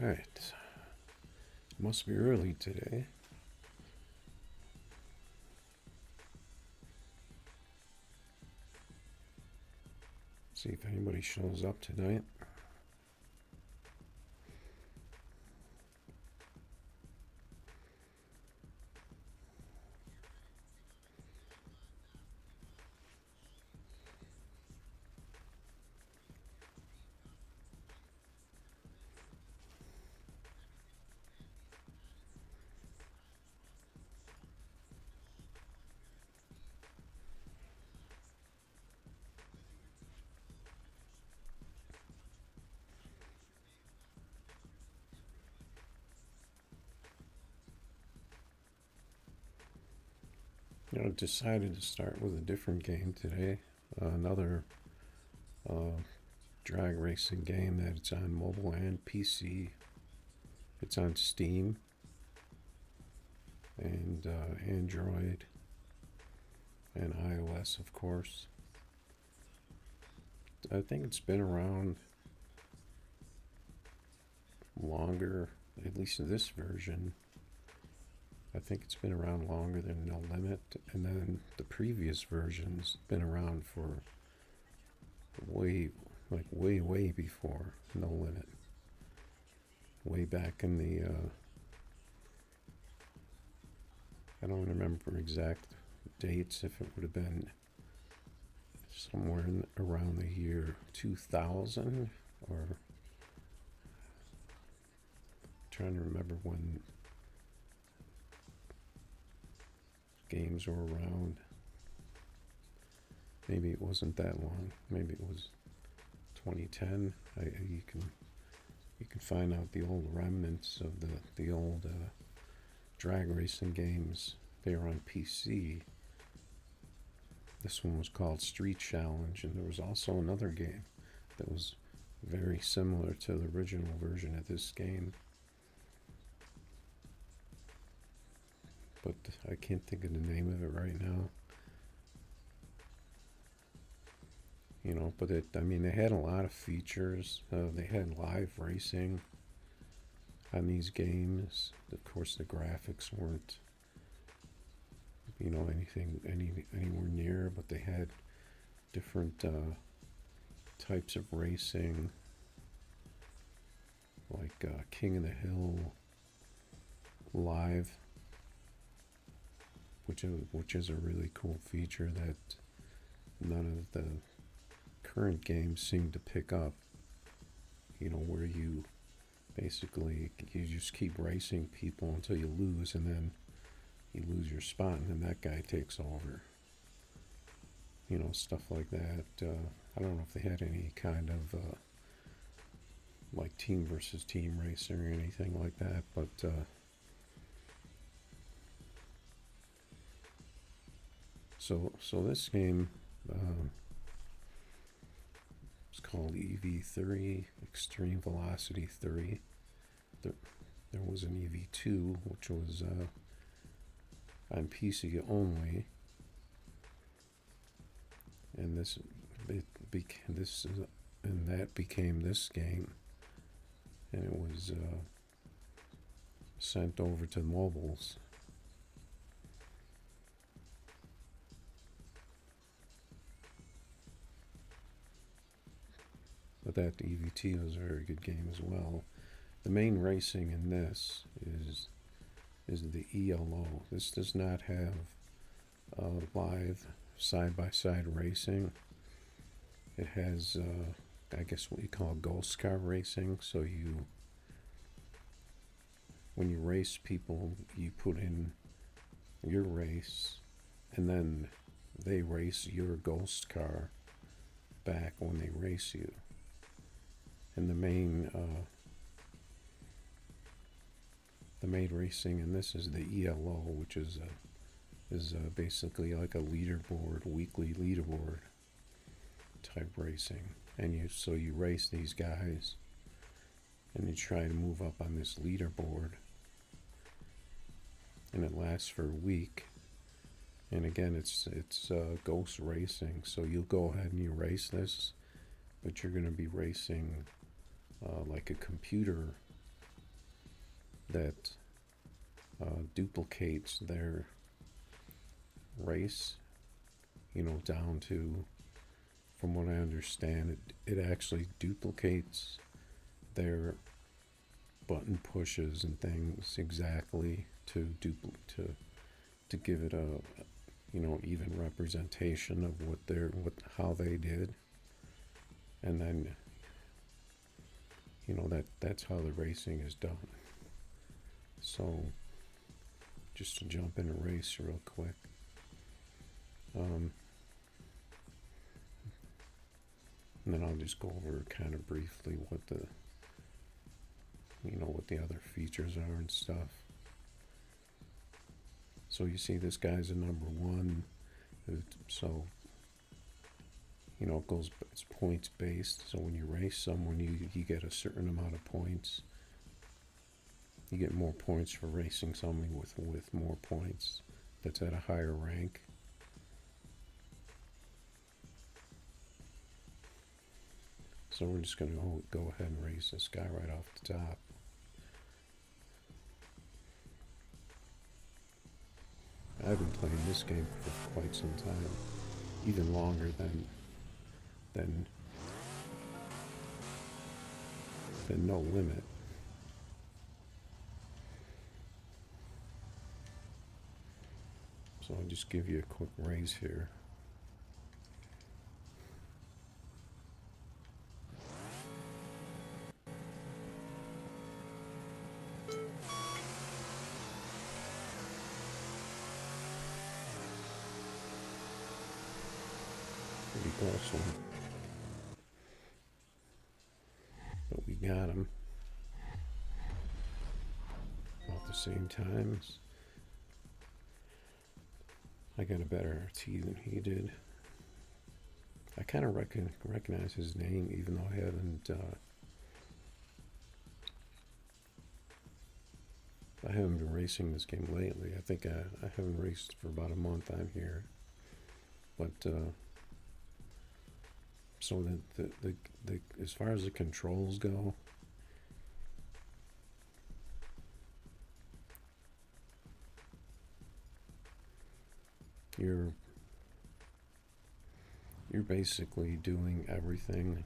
Alright. Must be early today. See if anybody shows up tonight. I decided to start with a different game today. Another drag racing game that's on mobile and PC. It's on Steam and Android and iOS, of course. I think it's been around longer, at least this version. I think it's been around longer than No Limit, and then the previous version's been around for way before No Limit. Way back in the, I don't remember exact dates, if it would have been somewhere around the year 2000, or trying to remember when games were around. Maybe it wasn't that long. Maybe it was 2010. You can find out the old remnants of the old drag racing games. They were on PC. This one was called Street Challenge, and there was also another game that was very similar to the original version of this game. But I can't think of the name of it right now. You know, but they had a lot of features. They had live racing on these games. Of course, the graphics weren't, anywhere near, but they had different types of racing, like King of the Hill Live, which is a really cool feature that none of the current games seem to pick up. Where you basically just keep racing people until you lose, and then you lose your spot, and then that guy takes over. Stuff like that. I don't know if they had any kind of like team versus team racing or anything like that, but so this game is called EV3, Extreme Velocity 3. There was an EV2, which was on PC only, and that became this game, and it was sent over to mobiles. But that EV2 was a very good game as well. The main racing in this is the ELO. This does not have live side-by-side racing. It has, I guess, what you call ghost car racing. So when you race people, you put in your race, and then they race your ghost car back when they race you. And the main racing in this is the ELO, which is basically like a leaderboard, weekly leaderboard type racing. And you race these guys, and you try to move up on this leaderboard, and it lasts for a week. And again, it's ghost racing, so you'll go ahead and you race this, but you're going to be racing like a computer that duplicates their race, down to, from what I understand, it actually duplicates their button pushes and things exactly to give it a even representation of how they did, and then that's how the racing is done. So just to jump in a race real quick, and then I'll just go over kind of briefly what the other features are and stuff. So you see this guy's a number 1, so it's points based. So when you race someone, you get a certain amount of points. You get more points for racing someone with more points that's at a higher rank. So we're just going to go ahead and race this guy right off the top. I've been playing this game for quite some time, even longer than No Limit. So I'll just give you a quick raise here. Pretty close one. But we got him. All at the same times. I got a better RT than he did. I kind of recognize his name, even though I haven't been racing this game lately. I think I haven't raced for about a month. I'm here, but so the as far as the controls go, you're basically doing everything.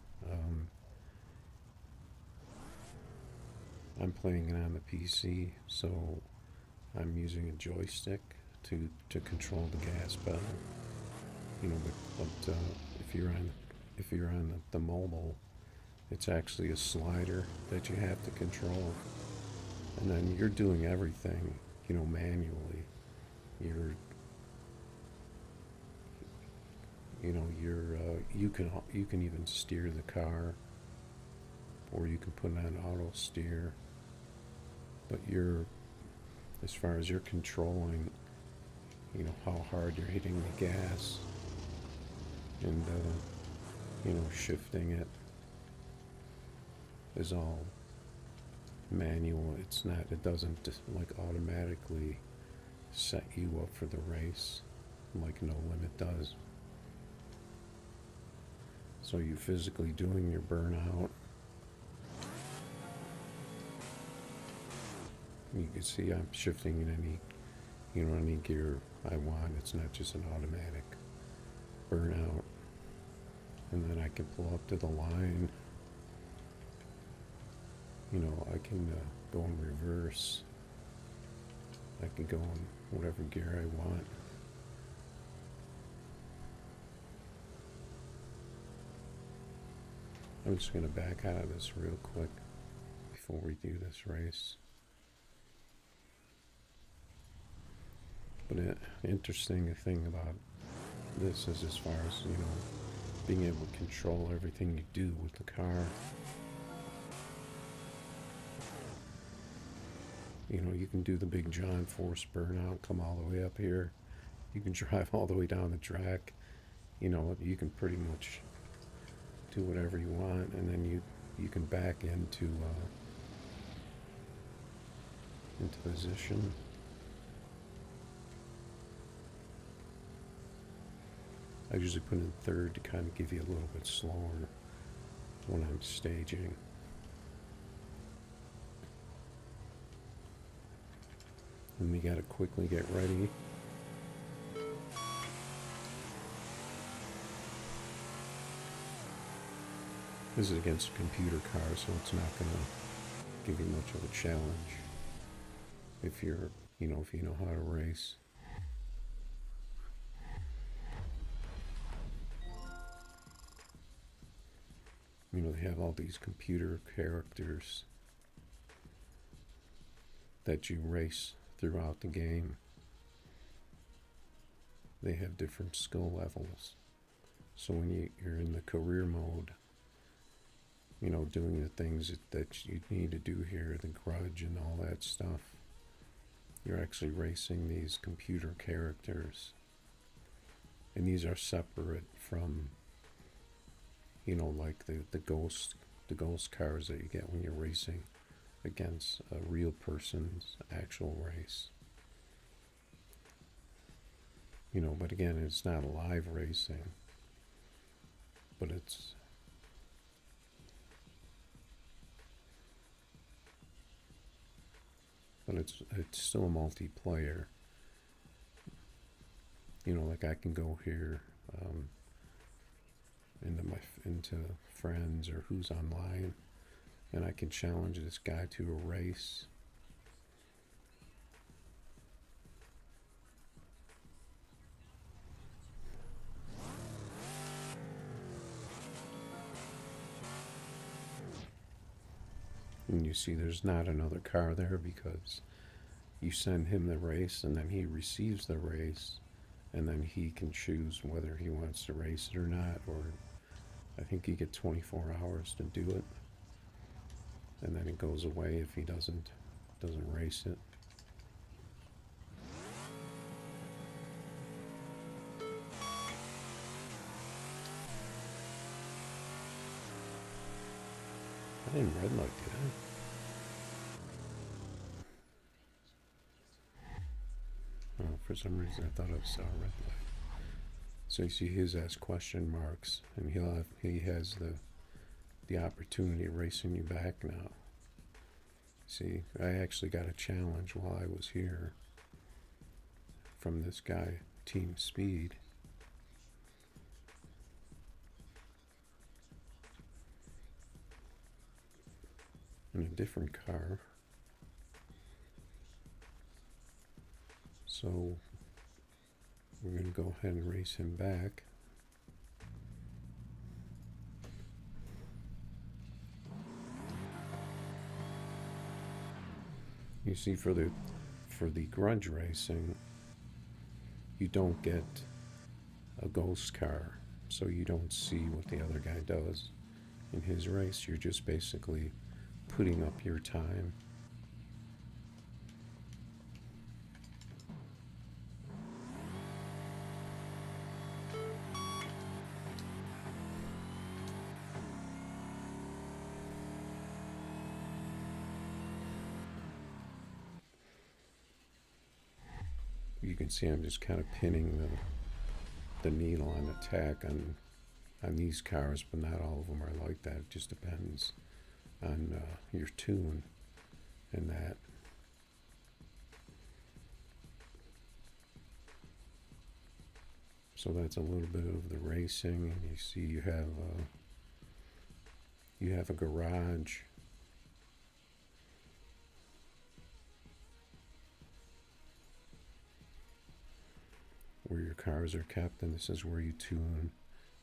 I'm playing it on the PC, so I'm using a joystick to control the gas pedal. But if you're on the mobile, it's actually a slider that you have to control, and then you're doing everything, manually. You can even steer the car, or you can put it on auto steer. But as far as you're controlling, how hard you're hitting the gas and shifting it is all manual. It doesn't just automatically set you up for the race like No Limit does. So you're physically doing your burnout. You can see I'm shifting in any gear I want. It's not just an automatic burnout. And then I can pull up to the line. I can go in reverse. I can go in whatever gear I want. I'm just going to back out of this real quick before we do this race. But an interesting thing about this is, as far as being able to control everything you do with the car. You can do the Big John Force burnout, come all the way up here. You can drive all the way down the track. You can pretty much do whatever you want, and then you can back into position. I usually put in third to kind of give you a little bit slower when I'm staging. and you got to quickly get ready. This is against a computer car, so it's not going to give you much of a challenge if you're, if you know how to race. They have all these computer characters that you race throughout the game. They have different skill levels. So when you're in the career mode, doing the things that you need to do here, the grudge and all that stuff, you're actually racing these computer characters. And these are separate from, like the ghost cars that you get when you're racing against a real person's actual race. But again, it's not live racing, but it's still a multiplayer. Like I can go here into friends or who's online, and I can challenge this guy to a race. And you see there's not another car there because you send him the race and then he receives the race, and then he can choose whether he wants to race it or not, or I think you get 24 hours to do it, and then it goes away if he doesn't race it. I didn't red light, did I? Oh, for some reason I thought I saw a red light. So you see his has question marks, and he has the opportunity of racing you back now. See, I actually got a challenge while I was here from this guy, Team Speed. In a different car. So we're going to go ahead and race him back. You see, for the grudge racing, you don't get a ghost car, so you don't see what the other guy does in his race. You're just basically putting up your time. You can see I'm just kind of pinning the needle on attack on these cars, but not all of them are like that. It just depends on your tune and that. So that's a little bit of the racing. And you see you have a garage. Where your cars are kept, and this is where you tune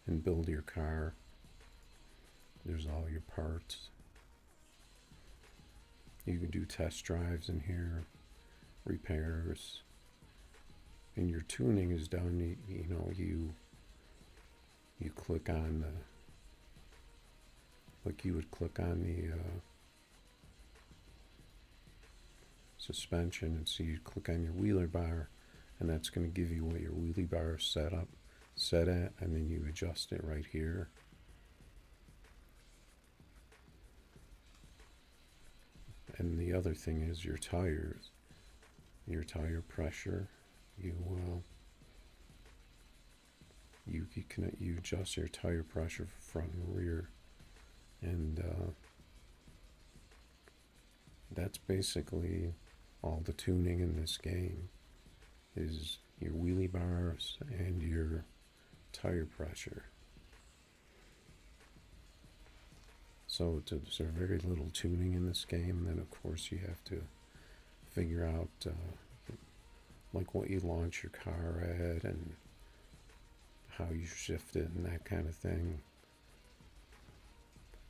and build your car. There's all your parts. You can do test drives in here, repairs, and your tuning is done. You click on like you would click on the suspension, and so you click on your wheeler bar, and that's going to give you what your wheelie bar is set at, and then you adjust it right here. And the other thing is your tires, your tire pressure. You adjust your tire pressure for front and rear, and that's basically all the tuning in this game is your wheelie bars and your tire pressure. So there's very little tuning in this game, and then of course you have to figure out like what you launch your car at and how you shift it and that kind of thing.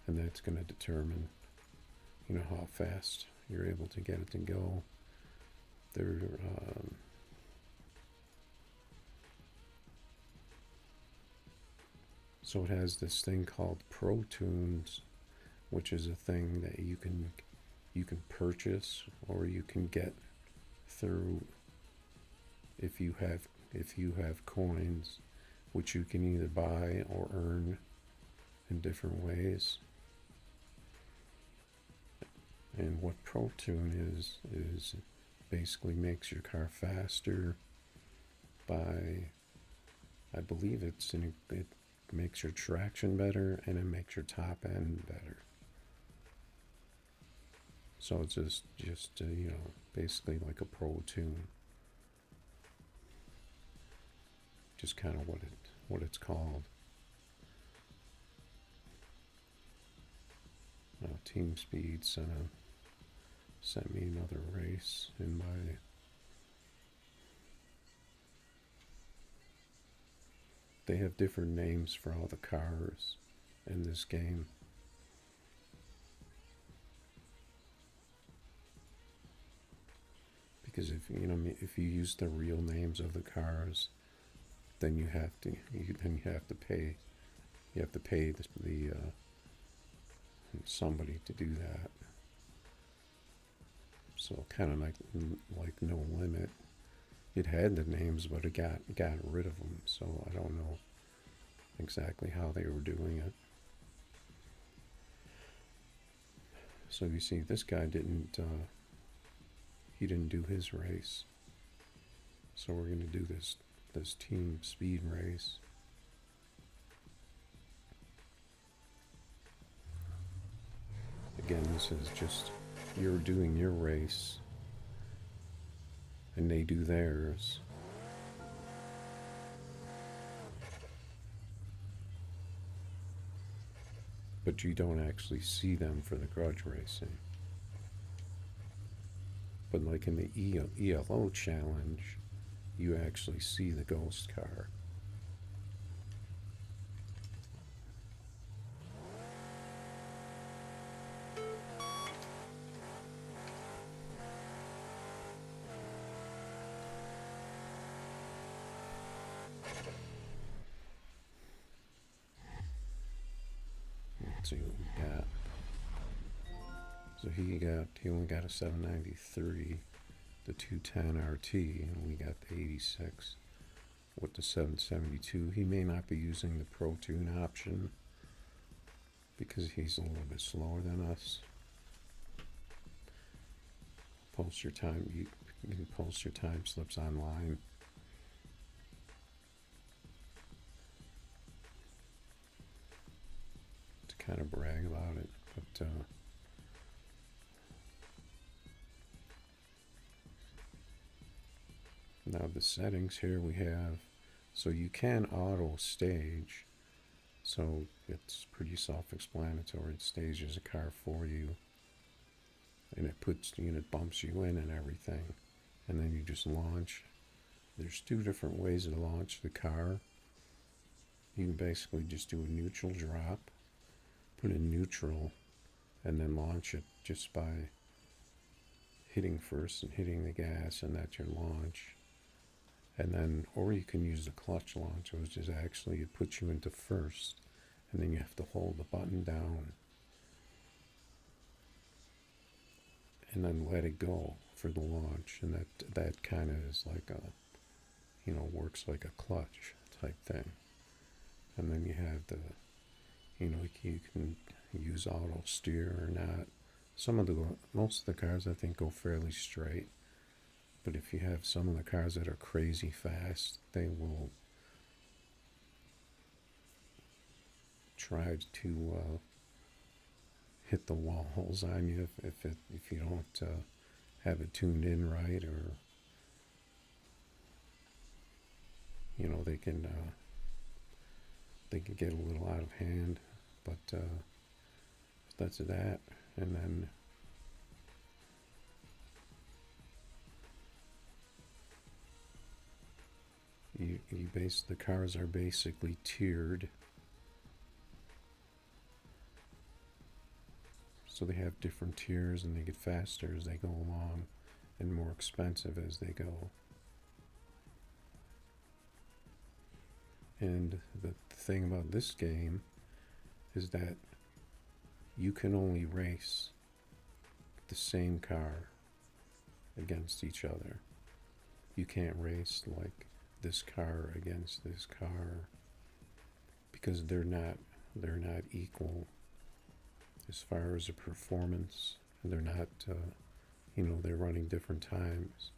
And that's going to determine, how fast you're able to get it to go. So it has this thing called Pro Tunes, which is a thing that you can purchase or you can get through if you have coins, which you can either buy or earn in different ways. And what Pro Tune is basically makes your car faster by, I believe it makes your traction better and it makes your top end better. So it's just basically like a Pro Tune. Just kind of what it's called. Team Speed sent me another race in my they have different names for all the cars in this game. Because if you use the real names of the cars, then you have to pay the somebody to do that. So kind of like No Limit. It had the names, but it got rid of them. So I don't know exactly how they were doing it. So you see, this guy didn't do his race. So we're going to do this team speed race. Again, this is just you're doing your race and they do theirs. But you don't actually see them for the grudge racing. But like in the ELO challenge, you actually see the ghost car. Let's see what we got. So he only got a 793, the 210 RT, and we got the 86 with the 772. He may not be using the Pro Tune option because he's a little bit slower than us. Post your time. You can post your time slips online. To kind of brag about it, but now the settings here we have, so you can auto stage, so it's pretty self-explanatory. It stages a car for you, and it bumps you in and everything, and then you just launch. There's two different ways to launch the car. You can basically just do a neutral drop, put in neutral, and then launch it just by hitting first and hitting the gas, and that's your launch. And then, or you can use the clutch launch, which is actually, it puts you into first, and then you have to hold the button down and then let it go for the launch. And that kind of is like a, works like a clutch type thing. And then you have the, you can use auto steer or not. Most of the cars I think go fairly straight. But if you have some of the cars that are crazy fast, they will try to hit the walls on you if you don't have it tuned in right, or they can get a little out of hand. But that's that. And then the cars are basically tiered. So they have different tiers, and they get faster as they go along and more expensive as they go. And the thing about this game is that you can only race the same car against each other. You can't race like this car against this car, because they're not equal as far as a performance. They're not they're running different times.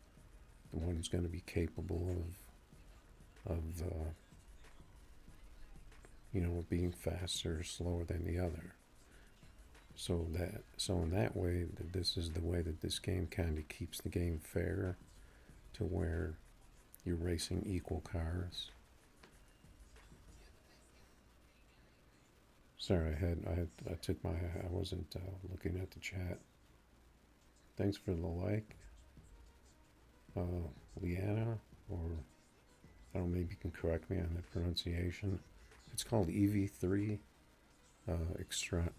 The one's going to be capable of being faster or slower than the other. So in that way, this is the way that this game kind of keeps the game fair, to where you're racing equal cars. Sorry, I wasn't looking at the chat. Thanks for the like, Leanna, or I don't know, maybe you can correct me on the pronunciation. It's called EV3,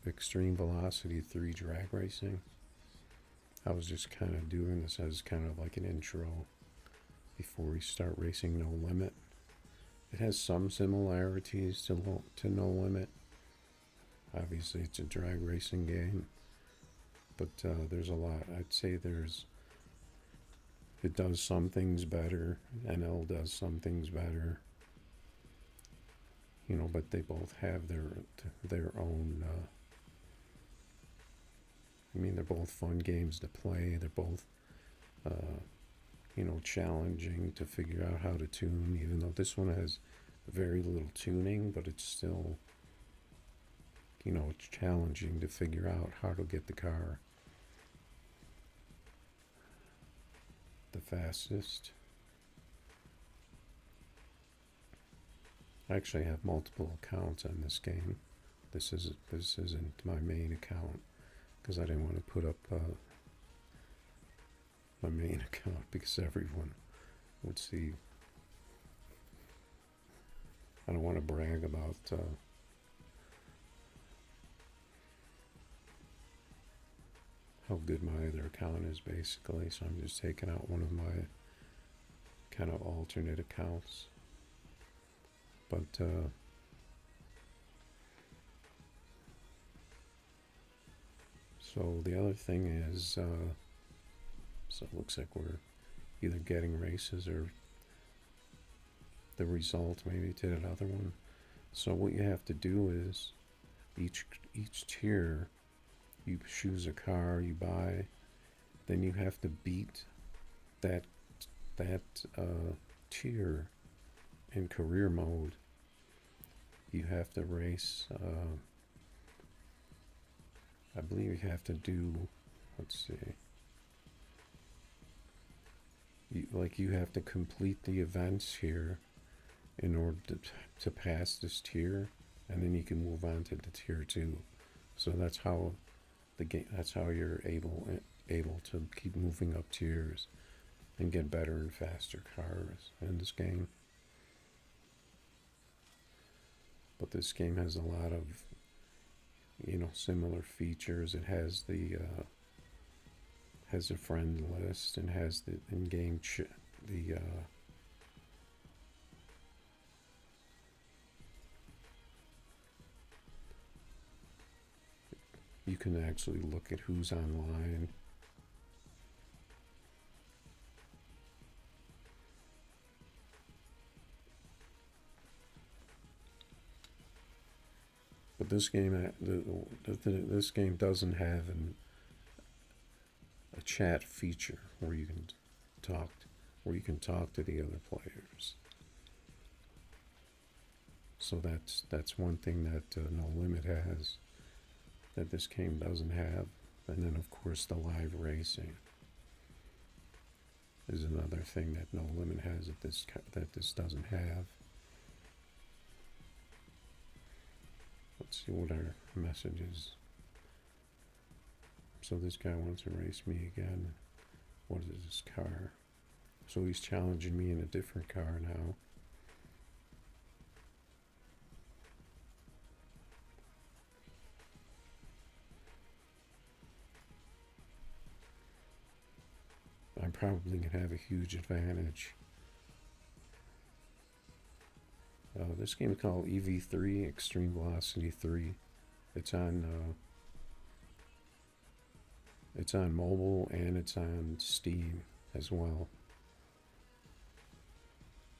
Extreme Velocity 3 Drag Racing. I was just kind of doing this as kind of like an intro before we start racing No Limit. It has some similarities to No Limit. Obviously, it's a drag racing game, but there's a lot. I'd say it does some things better. NL does some things better. But they both have their own. They're both fun games to play. They're both, challenging to figure out how to tune. Even though this one has very little tuning, but it's still, it's challenging to figure out how to get the car the fastest. I actually have multiple accounts on this game. This isn't my main account, because I didn't want to put up my main account, because everyone would see. I don't want to brag about how good my other account is, basically. So I'm just taking out one of my kind of alternate accounts. But so the other thing is, so it looks like we're either getting races or the result maybe to another one. So what you have to do is each tier, you choose a car you buy, then you have to beat that tier in career mode. You have to race, I believe you have to do, let's see, you have to complete the events here in order to pass this tier, and then you can move on to the tier 2. So that's how you're able to keep moving up tiers and get better and faster cars in this game. But this game has a lot of, similar features. It has a friend list, and has the in-game you can actually look at who's online. But this game, this game doesn't have a chat feature where you can talk to the other players. So that's one thing that No Limit has that this game doesn't have. And then of course the live racing. is another thing that No Limit has that this doesn't have. Let's see what our message is. So this guy wants to race me again. What is this car? So he's challenging me in a different car now. I'm probably going to have a huge advantage. This game is called EV3, Extreme Velocity 3. It's on mobile and it's on Steam as well.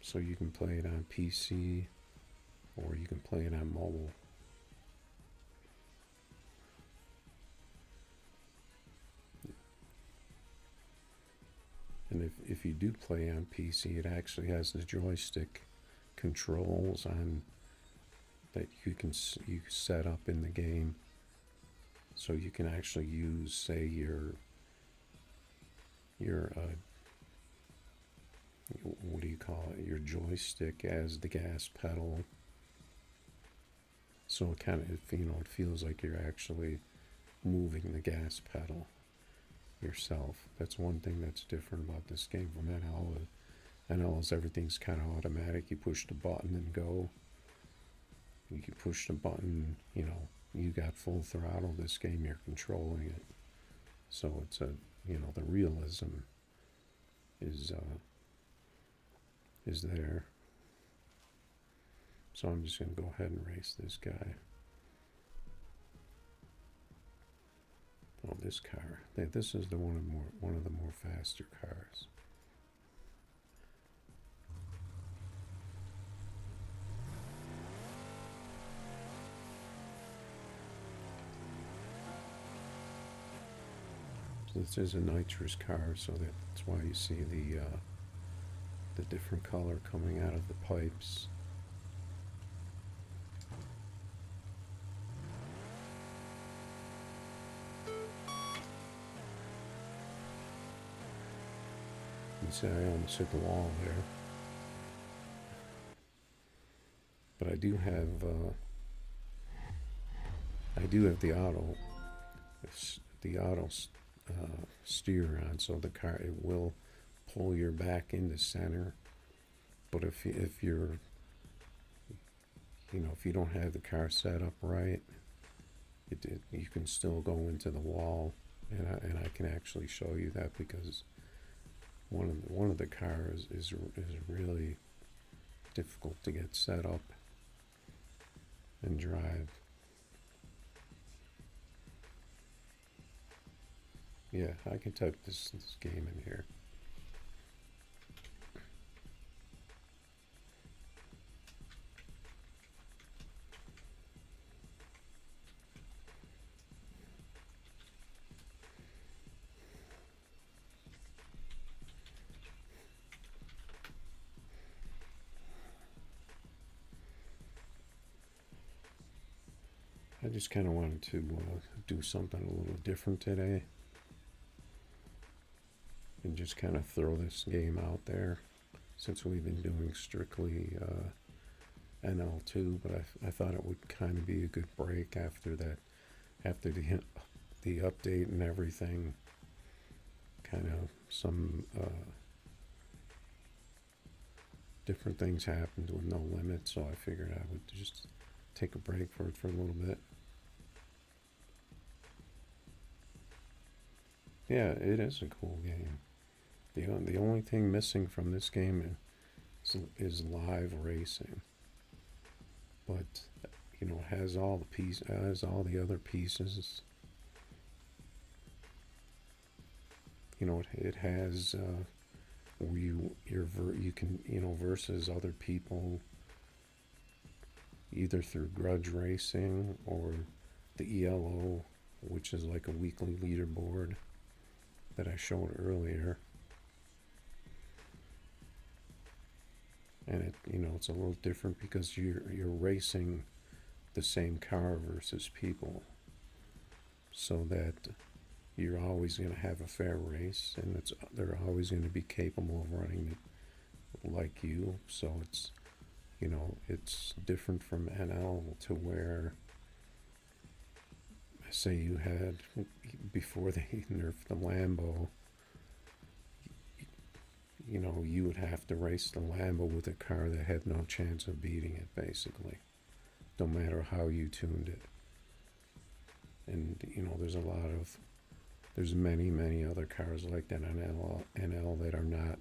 So you can play it on PC or you can play it on mobile. And if you do play on PC, it actually has the joystick controls on that you set up in the game, so you can actually use, say, your what do you call it, your joystick as the gas pedal. So it kind of, it feels like you're actually moving the gas pedal yourself. That's one thing that's different about this game from NL. Everything's kind of automatic. You push the button and go. You can push the button, you got full throttle. This game, you're controlling it. So it's the realism is there. So I'm just going to go ahead and race this guy. Oh, this car. This is one of the more faster cars. So this is a nitrous car, so that's why you see the different color coming out of the pipes. You see, I almost hit the wall there. But I do have the auto steer on, so the car, it will pull your back into center. But if you're if you don't have the car set up right, you can still go into the wall, and I can actually show you that, because one of the cars is really difficult to get set up and drive. Yeah, I can type this game in here. I just kind of wanted to do something a little different today, and just kind of throw this game out there, since we've been doing strictly NL2. But I thought it would kind of be a good break after that, after the update and everything. Kind of some different things happened with No Limit, so I figured I would just take a break for a little bit. Yeah, it is a cool game. The only thing missing from this game is live racing. But it has all the other pieces. It has where you can versus other people, either through grudge racing or the ELO, which is like a weekly leaderboard that I showed earlier. And it's a little different because you're racing the same car versus people, so that you're always going to have a fair race, and they're always going to be capable of running it like you. So it's, it's different from NL to where, say you had, before they nerfed the Lambo, you would have to race the Lambo with a car that had no chance of beating it, basically, no matter how you tuned it. And, there's many other cars like that on NL that are not,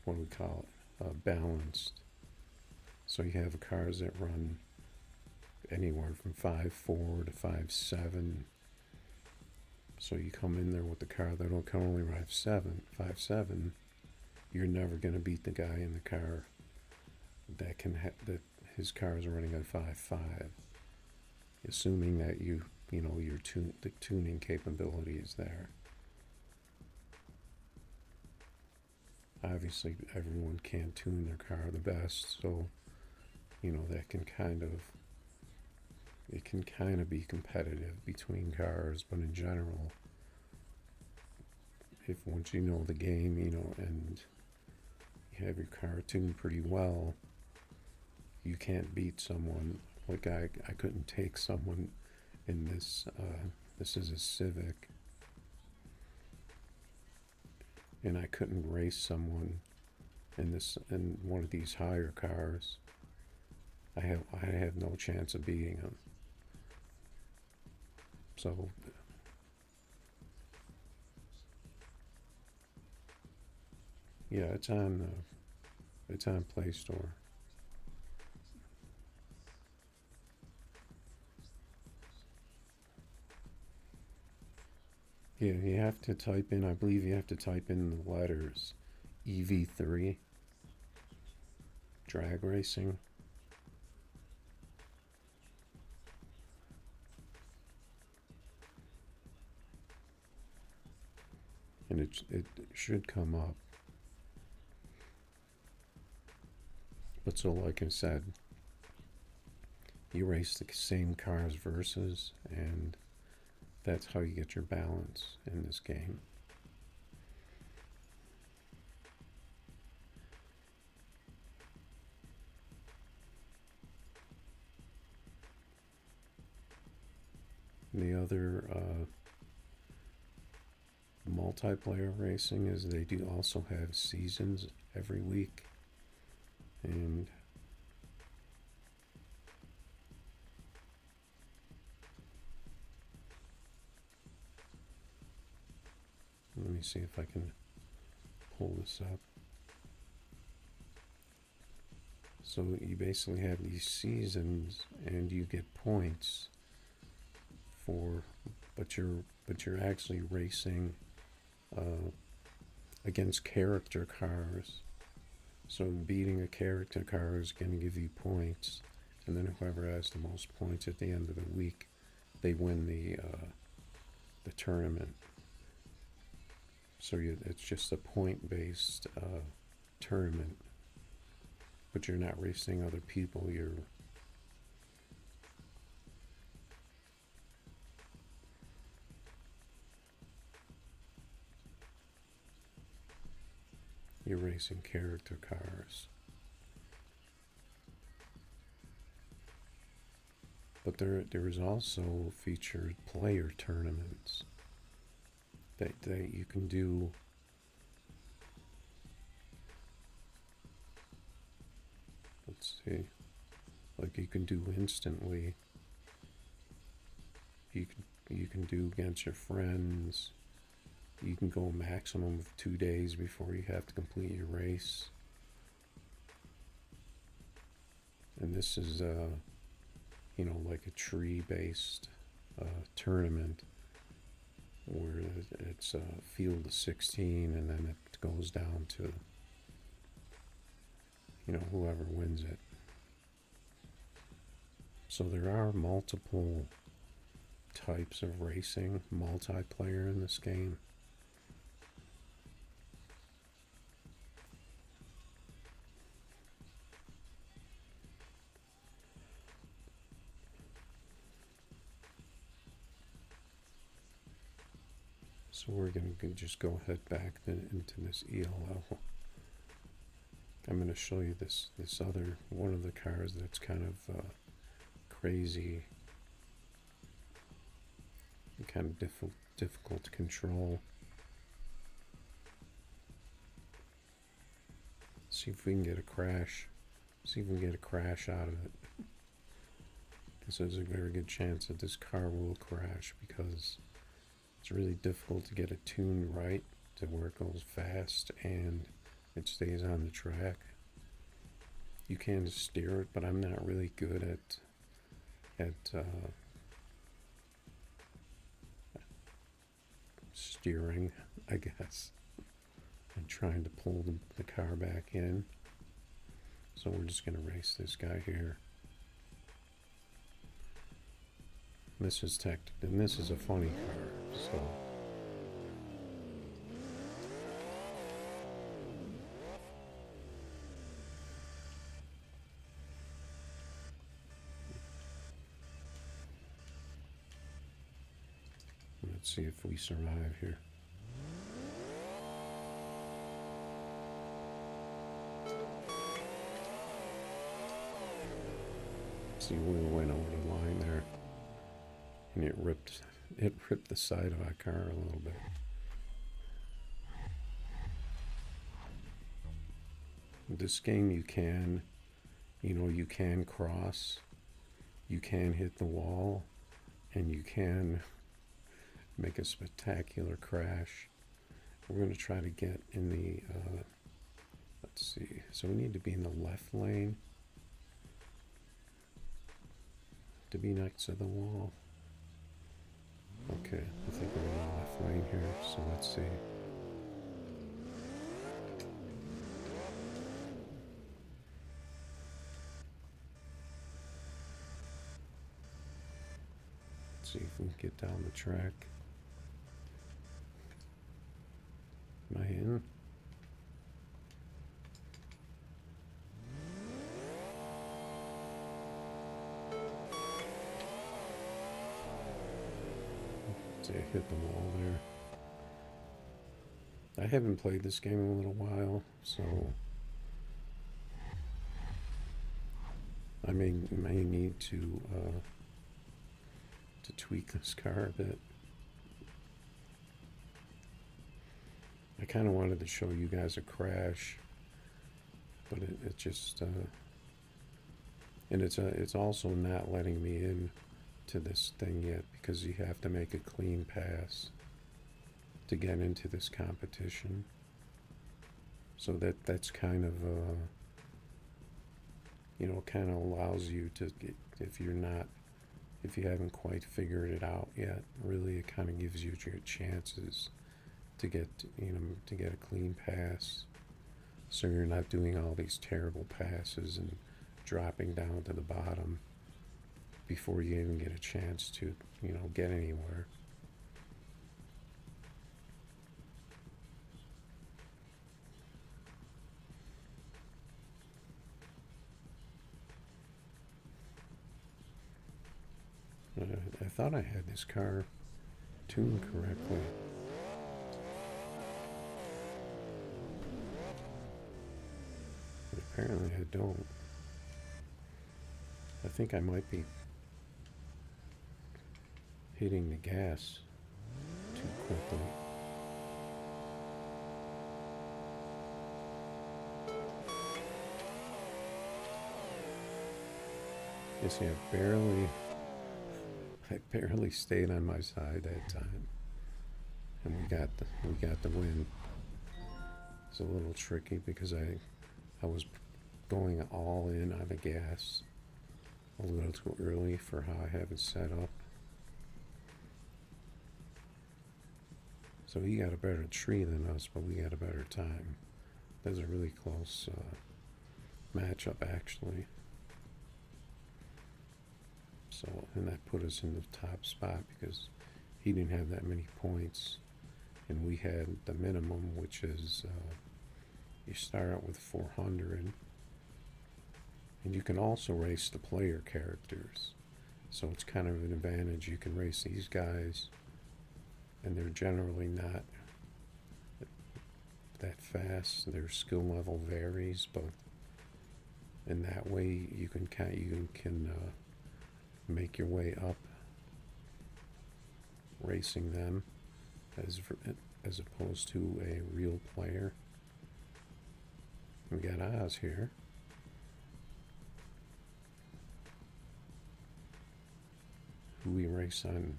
what do we call it, balanced. So you have cars that run anywhere from 5.4 to 5.7. So you come in there with the car that can only ride 5.7. You're never going to beat the guy in the car that that his car is running at 5.5, assuming that the tuning capability is there. Obviously, everyone can't tune their car the best, so that can it can kind of be competitive between cars, but in general, if once you know the game, and you have your car tuned pretty well, you can't beat someone. Like I couldn't take someone in this. This is a Civic, and I couldn't race someone in one of these higher cars. I have no chance of beating them. So yeah, it's on Play Store. Yeah, you have to type in, I believe you have to type in the letters EV3 drag racing. And it should come up. But so, like I said, you race the same cars versus, and that's how you get your balance in this game. The other multiplayer racing is they do also have seasons every week, and let me see if I can pull this up. So you basically have these seasons, and you get points for, but you're actually racing against character cars. So beating a character car is going to give you points, and then whoever has the most points at the end of the week, they win the tournament. So it's just a point-based tournament, but you're not racing other people. You're racing character cars. But there is also featured player tournaments that you can do. Let's see. Like you can do instantly. You can do against your friends. You can go a maximum of 2 days before you have to complete your race. And this is, like a tree-based tournament where it's a field of 16, and then it goes down to, whoever wins it. So there are multiple types of racing multiplayer in this game. So we're going to just go ahead back into this ELL. I'm going to show you this other one of the cars that's kind of crazy, and kind of difficult to control. See if we can get a crash. See if we can get a crash out of it. Because there's a very good chance that this car will crash, because it's really difficult to get it tuned right to where it goes fast and it stays on the track. You can steer it, but I'm not really good at steering, I guess, and trying to pull the car back in. So we're just going to race this guy here. This is and this is a funny car, so let's see if we survive here. See, we went over the line there, and it ripped the side of our car a little bit. This game, you can cross, you can hit the wall, and you can make a spectacular crash. We're going to try to get in the, let's see, so we need to be in the left lane to be next to the wall. Okay, I think we're in the left lane here, so let's see. Let's see if we can get down the track. Am I in? See, I hit the wall there. I haven't played this game in a little while, so I may need to tweak this car a bit. I kind of wanted to show you guys a crash, but it just and it's also not letting me in to this thing yet, because you have to make a clean pass to get into this competition. So that's kind of kind of allows you to get, if you haven't quite figured it out yet, really it kind of gives you your chances to get a clean pass, so you're not doing all these terrible passes and dropping down to the bottom before you even get a chance to get anywhere. I thought I had this car tuned correctly. But apparently I don't. I think I might be hitting the gas too quickly. You see, I barely stayed on my side that time, and we got the win. It's a little tricky because I was going all in on the gas a little too early for how I have it set up. So he got a better tree than us, but we got a better time. That was a really close matchup, actually. So, and that put us in the top spot because he didn't have that many points, and we had the minimum, which is you start out with 400, and you can also race the player characters. So it's kind of an advantage. You can race these guys, and they're generally not that fast. Their skill level varies, but in that way you can make your way up racing them as opposed to a real player. We got Oz here. Who we race on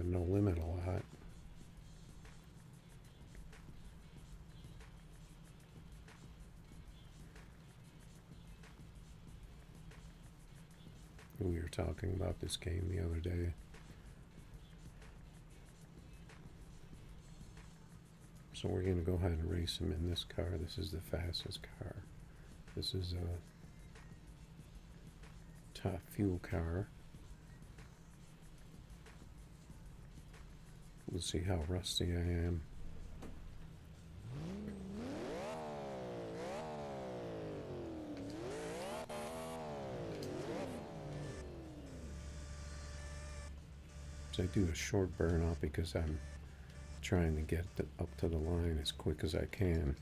No Limit a lot. We were talking about this game the other day. So we're going to go ahead and race him in this car. This is the fastest car. This is a top fuel car. We'll see how rusty I am. So I do a short burnout because I'm trying to get up to the line as quick as I can.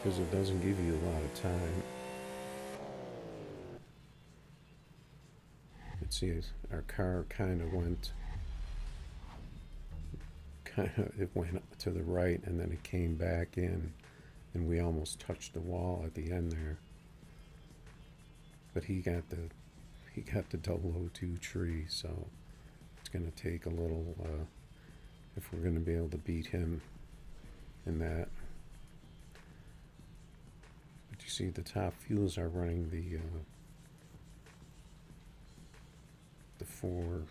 Because it doesn't give you a lot of time. Let's see, our car it went up to the right and then it came back in and we almost touched the wall at the end there. But he got the 002 tree, so it's going to take a little if we're going to be able to beat him in that. But you see the top fuels are running the 4,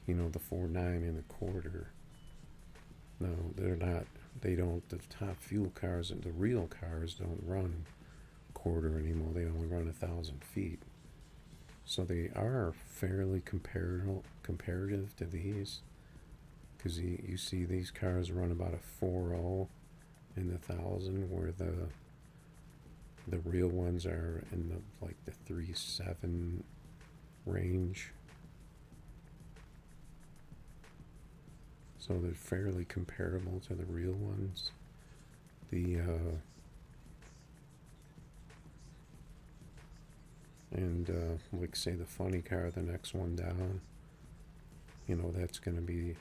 the 4.9 and a quarter. No, they're not. They don't. The top fuel cars and the real cars don't run quarter anymore. They only run 1,000 feet. So they are fairly comparative to these, because you see these cars run about a 4.0 in the 1,000, where the real ones are in the 3.7 range. So they're fairly comparable to the real ones. Like say the funny car, the next one down, that's going to be,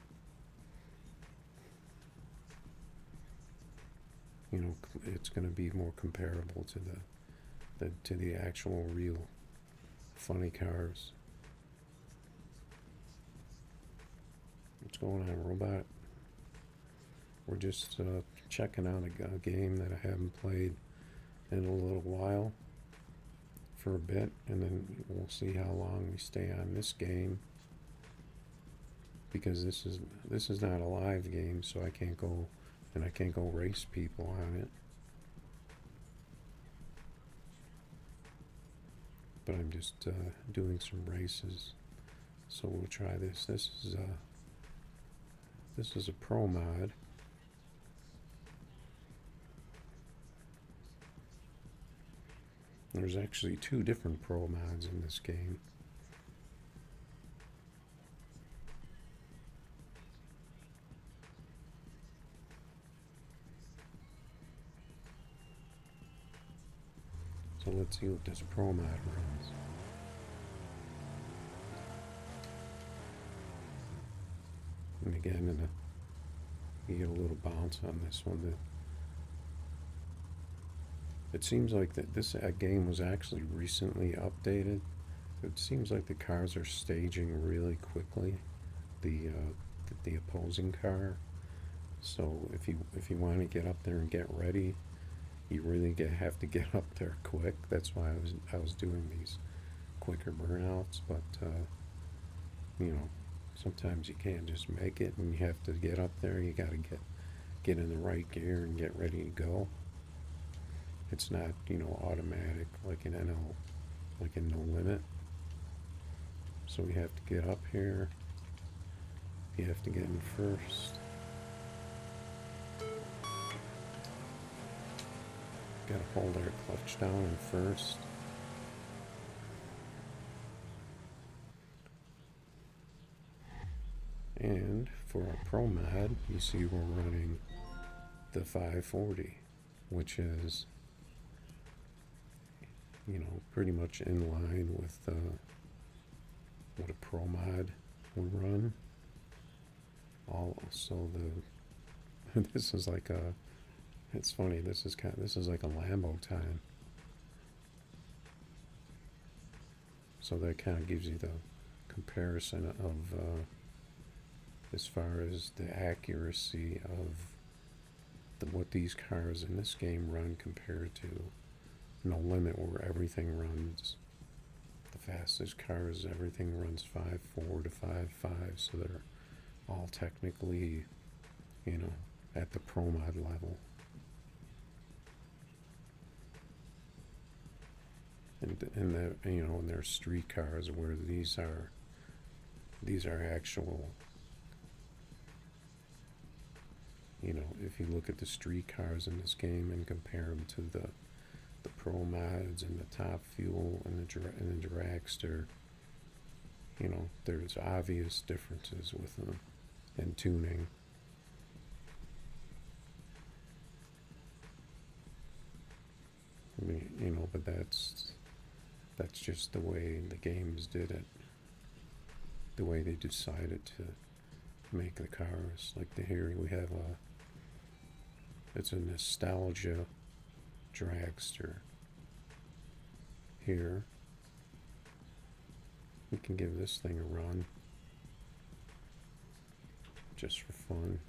it's going to be more comparable to the actual real funny cars. What's going on, robot? We're just checking out a game that I haven't played in a little while, for a bit, and then we'll see how long we stay on this game, because this is not a live game, so I can't go race people on it. But I'm just doing some races, so we'll try this. This is a pro mod. There's actually 2 different pro mods in this game. So let's see what this pro mod runs. And again, you get a little bounce on this one. It seems like that this game was actually recently updated. It seems like the cars are staging really quickly, the opposing car. So if you want to get up there and get ready, you really have to get up there quick. That's why I was doing these quicker burnouts. But sometimes you can't just make it, and you have to get up there. You got to get in the right gear and get ready to go. It's not, automatic like in No Limit. So we have to get up here. You have to get in first. Gotta hold our clutch down in first. And for our Pro mod, you see we're running the 540, which is, you know, pretty much in line with what a Pro mod would run. Also, this is like a, it's funny. This is like a Lambo time. So that kind of gives you the comparison of as far as the accuracy of what these cars in this game run compared to No Limit, where everything runs. The fastest cars, everything runs 5.4 to 5.5, so they're all technically, you know, at the Pro Mod level. And the, you know, and there's street cars where these are actual, you know, if you look at the street cars in this game and compare them to the Pro Mods and the Top Fuel and the Dragster, you know, there's obvious differences with them in tuning. I mean, you know, but that's just the way the games did it, the way they decided to make the cars. Like here we have it's a nostalgia dragster. Here we can give this thing a run just for fun.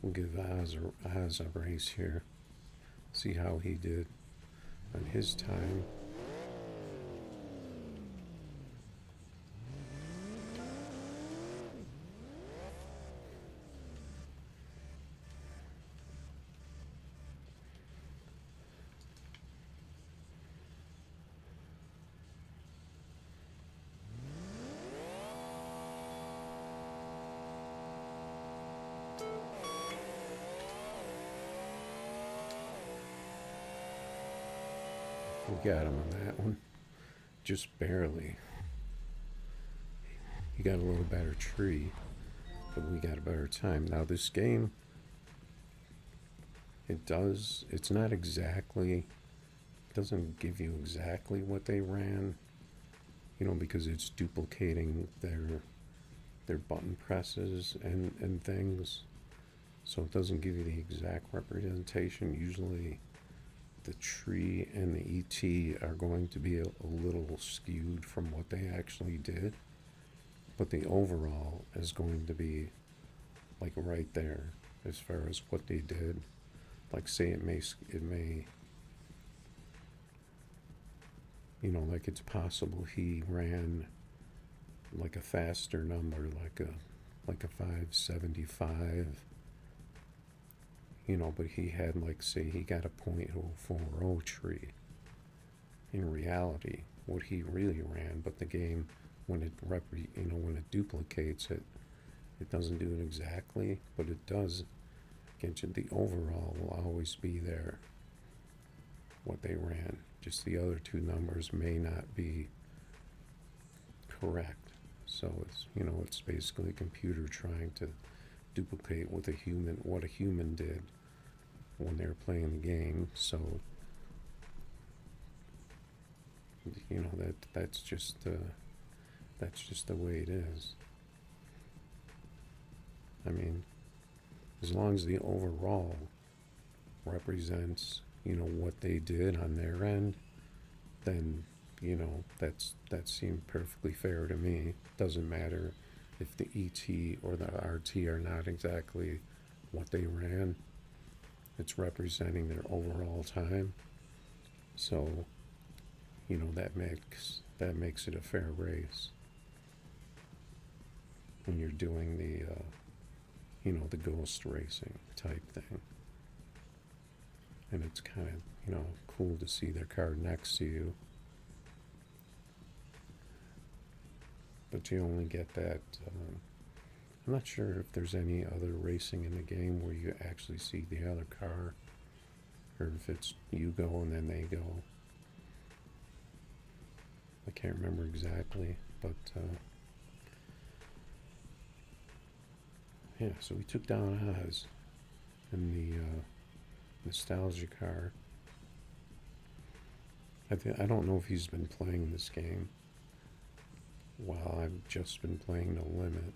We'll give Oz a race here, see how he did on his time. We got him on that one, just barely. He got a little better tree, but we got a better time. Now this game, it's not exactly, it doesn't give you exactly what they ran, you know, because it's duplicating their button presses and things, so it doesn't give you the exact representation. Usually the tree and the ET are going to be a little skewed from what they actually did, but the overall is going to be like right there as far as what they did. Like say it may you know, like it's possible he ran like a faster number, like a 575, you know, but he had, like, say he got a .040 tree. In reality, what he really ran, but the game, when it duplicates it, it doesn't do it exactly, but it does get you. The overall will always be there, what they ran. Just the other two numbers may not be correct. So it's, you know, it's basically a computer trying to duplicate what a human did when they were playing the game. So, you know, that's just the way it is. I mean, as long as the overall represents, you know, what they did on their end, then, you know, that seemed perfectly fair to me. Doesn't matter if the ET or the RT are not exactly what they ran. It's representing their overall time. So, you know, that makes it a fair race when you're doing the you know, the ghost racing type thing. And it's kind of, you know, cool to see their car next to you. But you only get that I'm not sure if there's any other racing in the game where you actually see the other car, or if it's you go and then they go. I can't remember exactly, but yeah, so we took down Oz in the nostalgia car. I don't know if he's been playing this game while I've just been playing No Limit,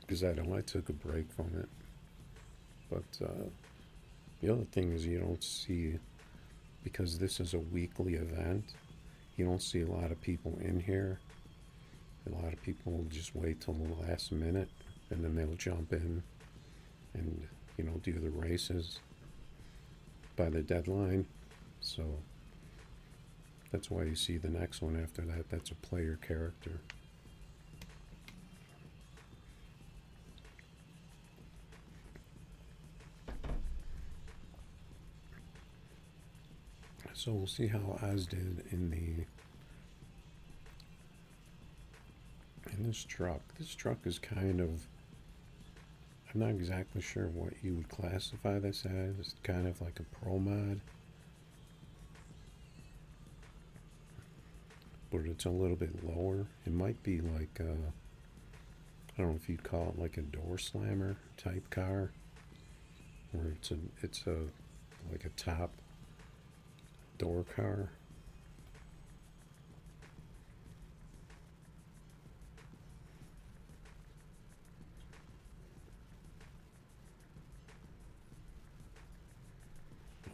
because I took a break from it. But the other thing is you don't see, because this is a weekly event, you don't see a lot of people in here. A lot of people will just wait till the last minute and then they'll jump in and, do the races by the deadline. So that's why you see the next one after that. That's a player character. So we'll see how Oz did in this truck. This truck is kind of, I'm not exactly sure what you would classify this as. It's kind of like a pro mod, but it's a little bit lower. It might be like I don't know if you'd call it like a door slammer type car, where it's a like a top door car.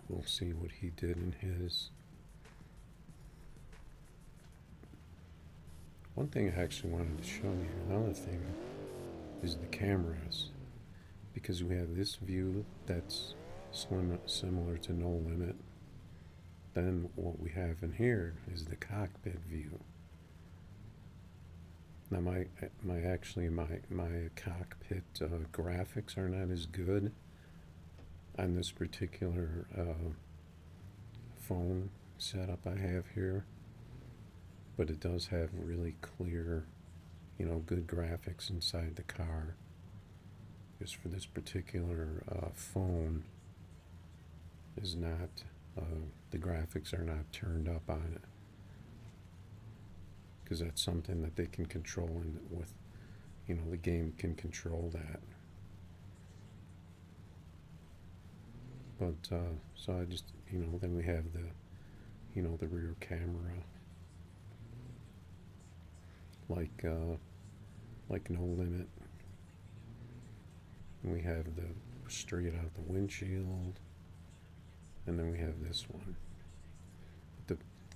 We'll see what he did in his. One thing I actually wanted to show you, another thing, is the cameras. Because we have this view that's similar to No Limit. Then what we have in here is the cockpit view. Now my cockpit graphics are not as good on this particular phone setup I have here, but it does have really clear, good graphics inside the car. Just for this particular phone is not, the graphics are not turned up on it, because that's something that they can control, and with, the game can control that. But so I just, then we have the rear camera, like No Limit. And we have the straight out the windshield, and then we have this one.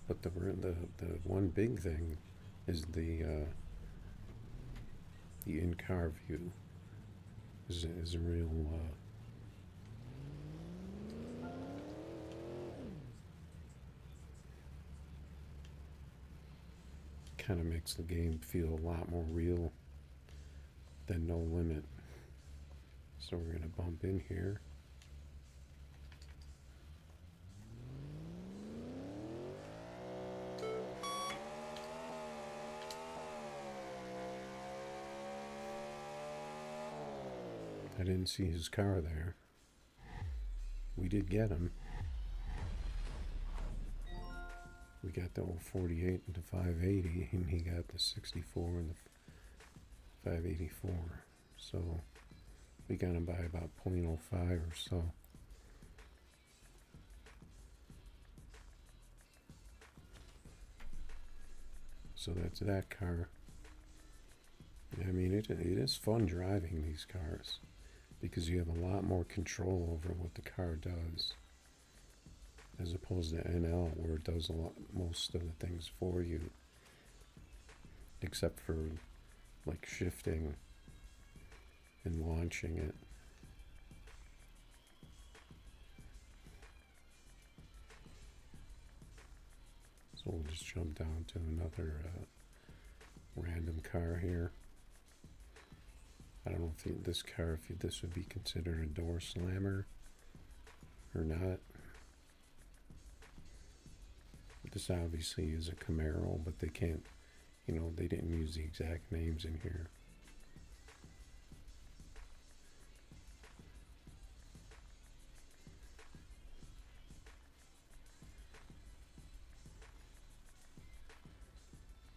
But the one big thing is the in-car view is a real kind of makes the game feel a lot more real than No Limit. So we're going to bump in here. I didn't see his car there. We did get him. We got the old 48 and the 580, and he got the 64 and the 584. So we got him by about 0.05 or so. So that's that car. I mean, it is fun driving these cars, because you have a lot more control over what the car does, as opposed to NL, where it does most of the things for you, except for like shifting and launching it. So we'll just jump down to another random car here. I don't know if this car, if this would be considered a door slammer or not. This obviously is a Camaro, but they can't, they didn't use the exact names in here.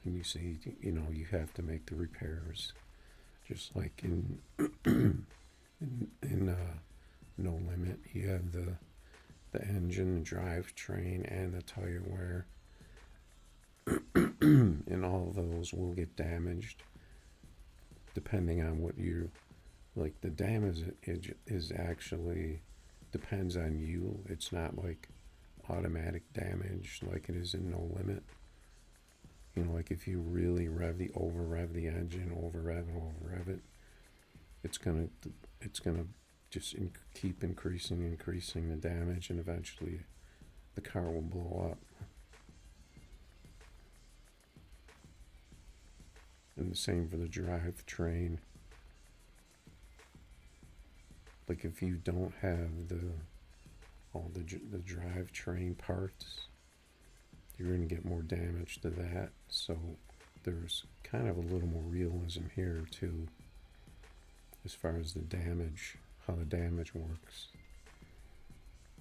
And you see, you know, you have to make the repairs, just like in in No Limit. You have the engine, the drivetrain, and the tire wear, and all of those will get damaged depending on what you like. The damage is actually depends on you. It's not like automatic damage like it is in No Limit. You know, like if you really over rev the engine, over rev it, it's gonna just keep increasing the damage, and eventually the car will blow up. And the same for the drivetrain. Like if you don't have all the drivetrain parts, you're going to get more damage to that. So there's kind of a little more realism here too, as far as the damage, how the damage works.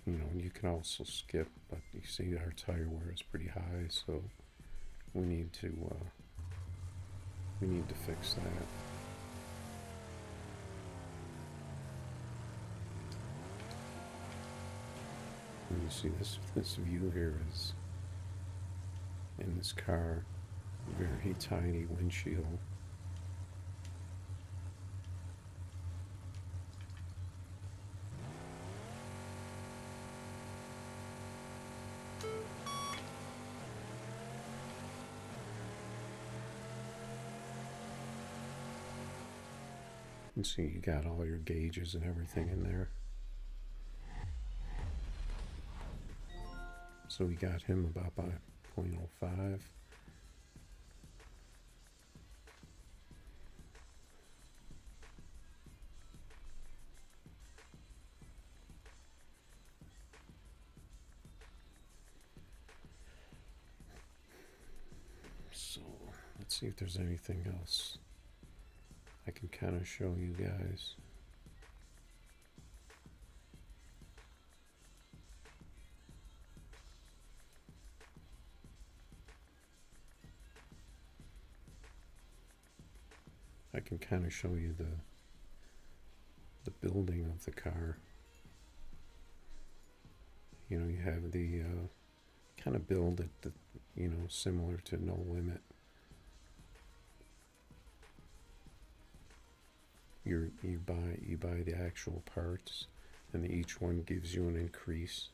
You know, you can also skip, but you see our tire wear is pretty high, so we need to fix that. And you see this view here is in this car, very tiny windshield. And see, you got all your gauges and everything in there. So we got him about by 0.05. So let's see if there's anything else I can kind of show you guys. I can kind of show you the building of the car. You know, you have the kind of build it, you know, similar to No Limit. You buy the actual parts, and each one gives you an increase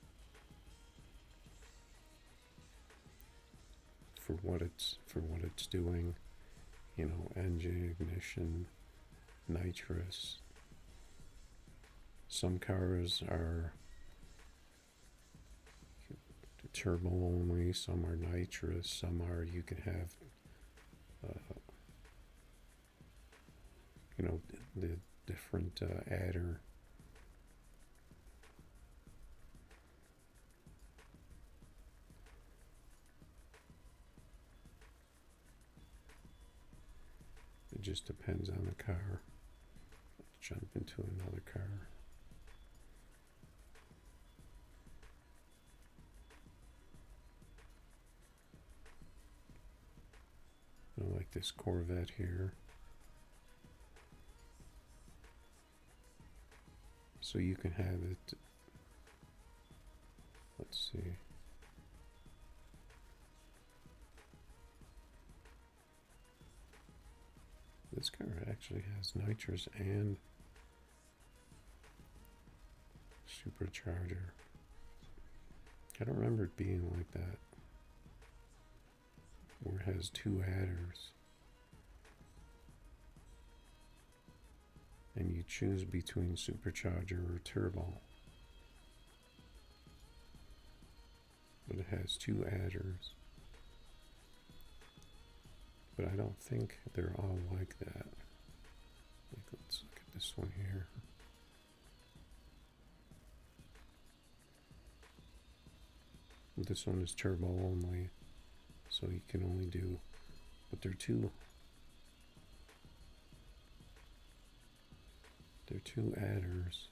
for what it's doing. You know, engine, ignition, nitrous. Some cars are turbo only, some are nitrous, some are you can have you know, the different adder. It just depends on the car. Let's jump into another car. I like this Corvette here. So you can have it, let's see. This car actually has nitrous and supercharger. I don't remember it being like that, where it has two adders. And you choose between supercharger or turbo. But it has two adders. But I don't think they're all like that. Like, let's look at this one here. This one is turbo only, so you can only do, but they're two adders.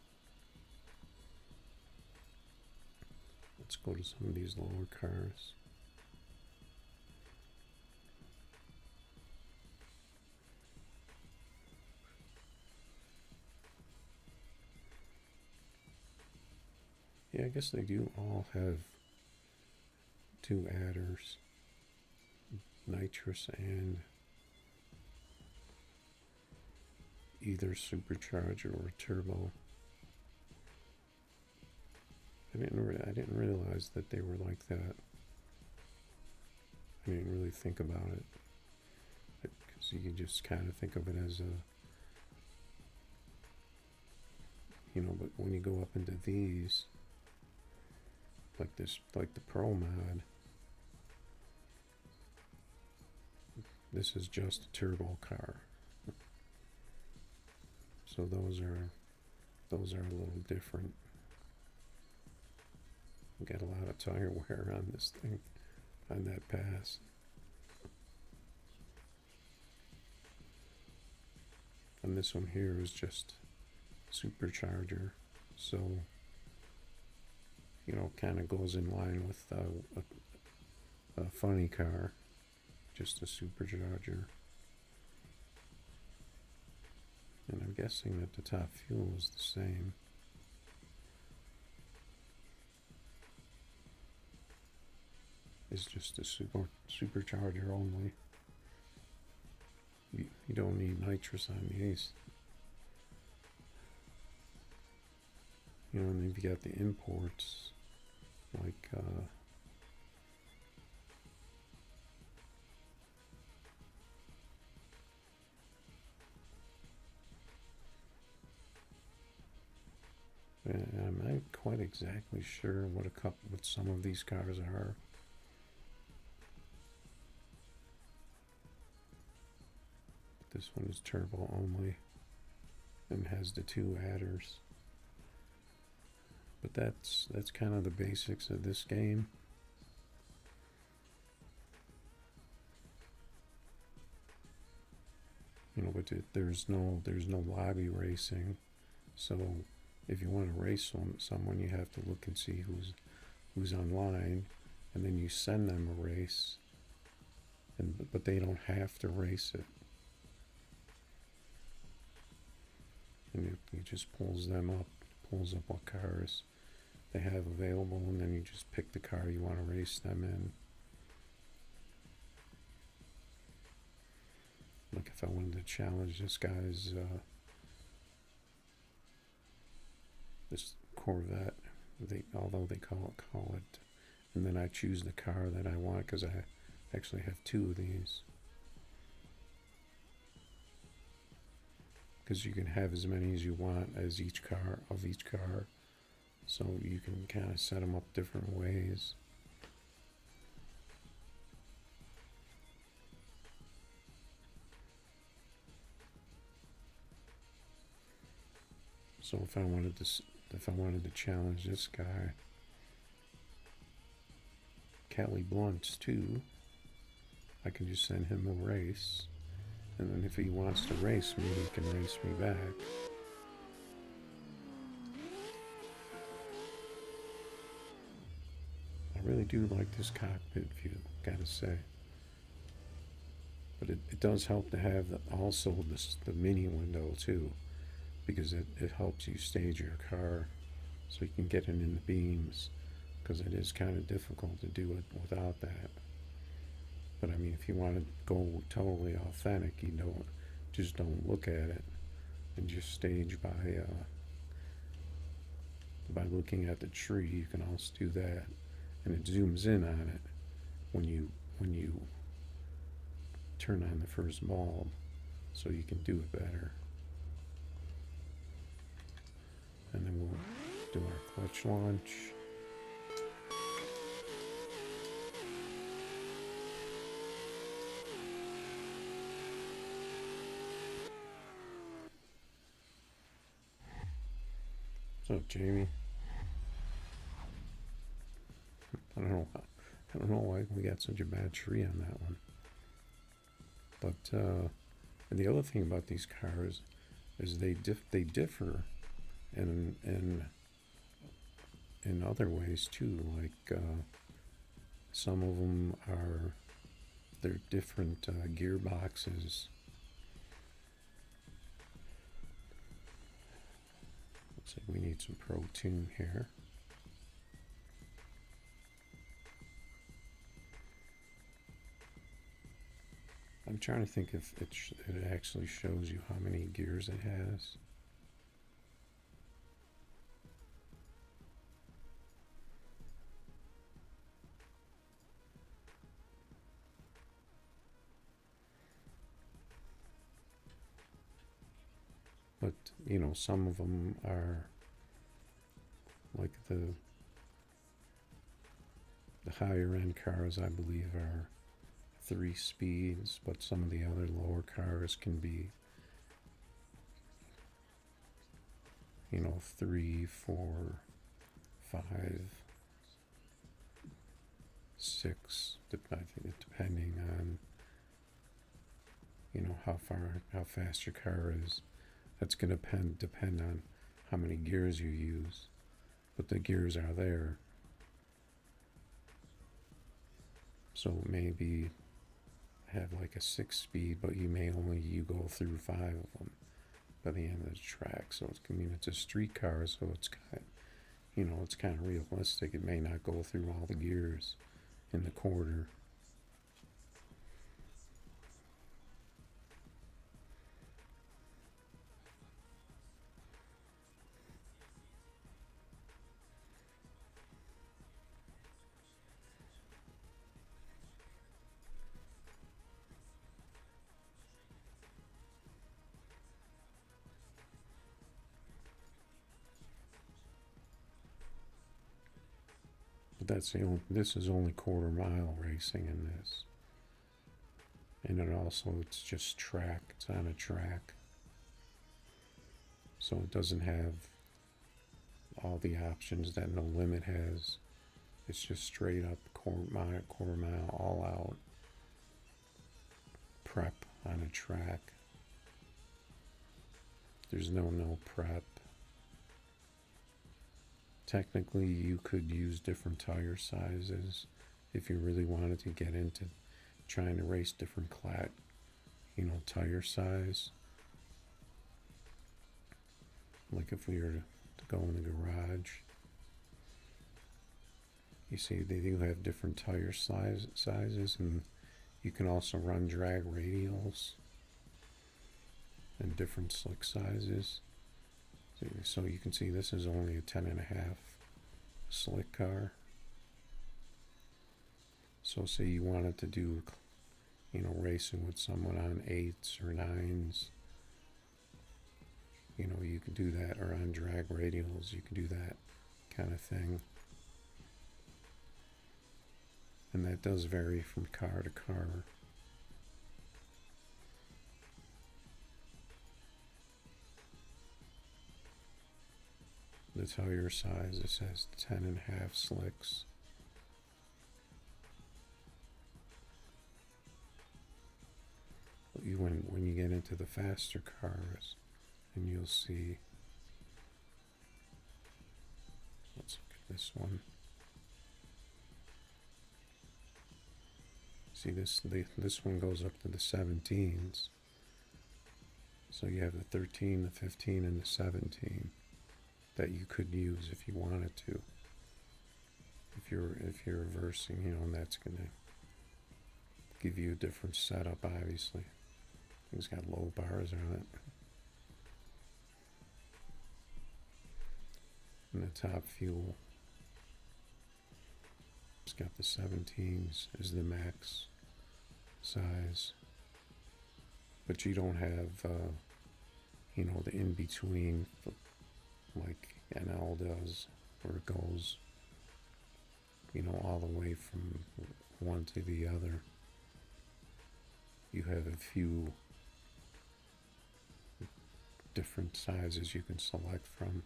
Let's go to some of these lower cars. Yeah, I guess they do all have two adders, nitrous and either supercharger or turbo. I didn't realize that they were like that. I didn't really think about it, because you can just kind of think of it as a, but when you go up into these, like this, like the Pro mod, this is just a turbo car. So those are a little different. We got a lot of tire wear on this thing, on that pass. And this one here is just supercharger, so kind of goes in line with a funny car, just a supercharger. And I'm guessing that the top fuel is the same. It's just a supercharger only. You don't need nitrous on these. And then you've got the imports, like I'm not quite exactly sure what some of these cars are. This one is turbo only and has the two adders. But that's kind of the basics of this game. But there's no lobby racing. So if you want to race someone, you have to look and see who's online, and then you send them a race. But they don't have to race it. And it just pulls up what cars they have available, and then you just pick the car you want to race them in. Like if I wanted to challenge this guy's this Corvette, although they call it, and then I choose the car that I want, because I actually have two of these. Because you can have as many as you want as each car, so you can kind of set them up different ways. So if I wanted to challenge this guy, Cali Blunts too, I can just send him a race. And then if he wants to race me, he can race me back. I really do like this cockpit view, gotta say. But it does help to have also the mini window too, because it helps you stage your car so you can get it in the beams, because it is kind of difficult to do it without that. But I mean, if you want to go totally authentic, you don't look at it, and just stage by looking at the tree. You can also do that, and it zooms in on it when you turn on the first bulb, so you can do it better. And then we'll do our clutch launch. What's up, Jamie? I don't know why we got such a bad tree on that one. But and the other thing about these cars is they differ in other ways too. Like some of them they're different gearboxes. Looks like we need some Pro Tune here. I'm trying to think if it actually shows you how many gears it has. But, you know, some of them are like the higher end cars, I believe, are 3 speeds, but some of the other lower cars can be, you know, 3, 4, 5, 6, depending on, you know, how fast your car is. That's going to depend on how many gears you use, but the gears are there. So maybe have like a 6 speed, but you go through 5 of them by the end of the track. So it's a street car, so it's kind of realistic. It may not go through all the gears in the quarter. But this is only quarter mile racing in this. And it's just track, it's on a track. So it doesn't have all the options that No Limit has. It's just straight up quarter mile, all out prep on a track. There's no prep. Technically, you could use different tire sizes if you really wanted to get into trying to race different tire size. Like if we were to go in the garage, you see they do have different tire sizes, and you can also run drag radials and different slick sizes. So you can see this is only a 10.5 slick car. So say you wanted to do, racing with someone on 8s or 9s, you can do that, or on drag radials, you can do that kind of thing. And that does vary from car to car. The tire size, it says 10.5 slicks. But when you get into the faster cars, and you'll see, let's look at this one. See this one goes up to the 17s. So you have the 13, the 15, and the 17 that you could use if you wanted to. If you're reversing, and that's gonna give you a different setup, obviously. It's got low bars on it. And the top fuel, it's got the 17s is the max size. But you don't have, the in-between like NL does, where it goes, all the way from one to the other. You have a few different sizes you can select from.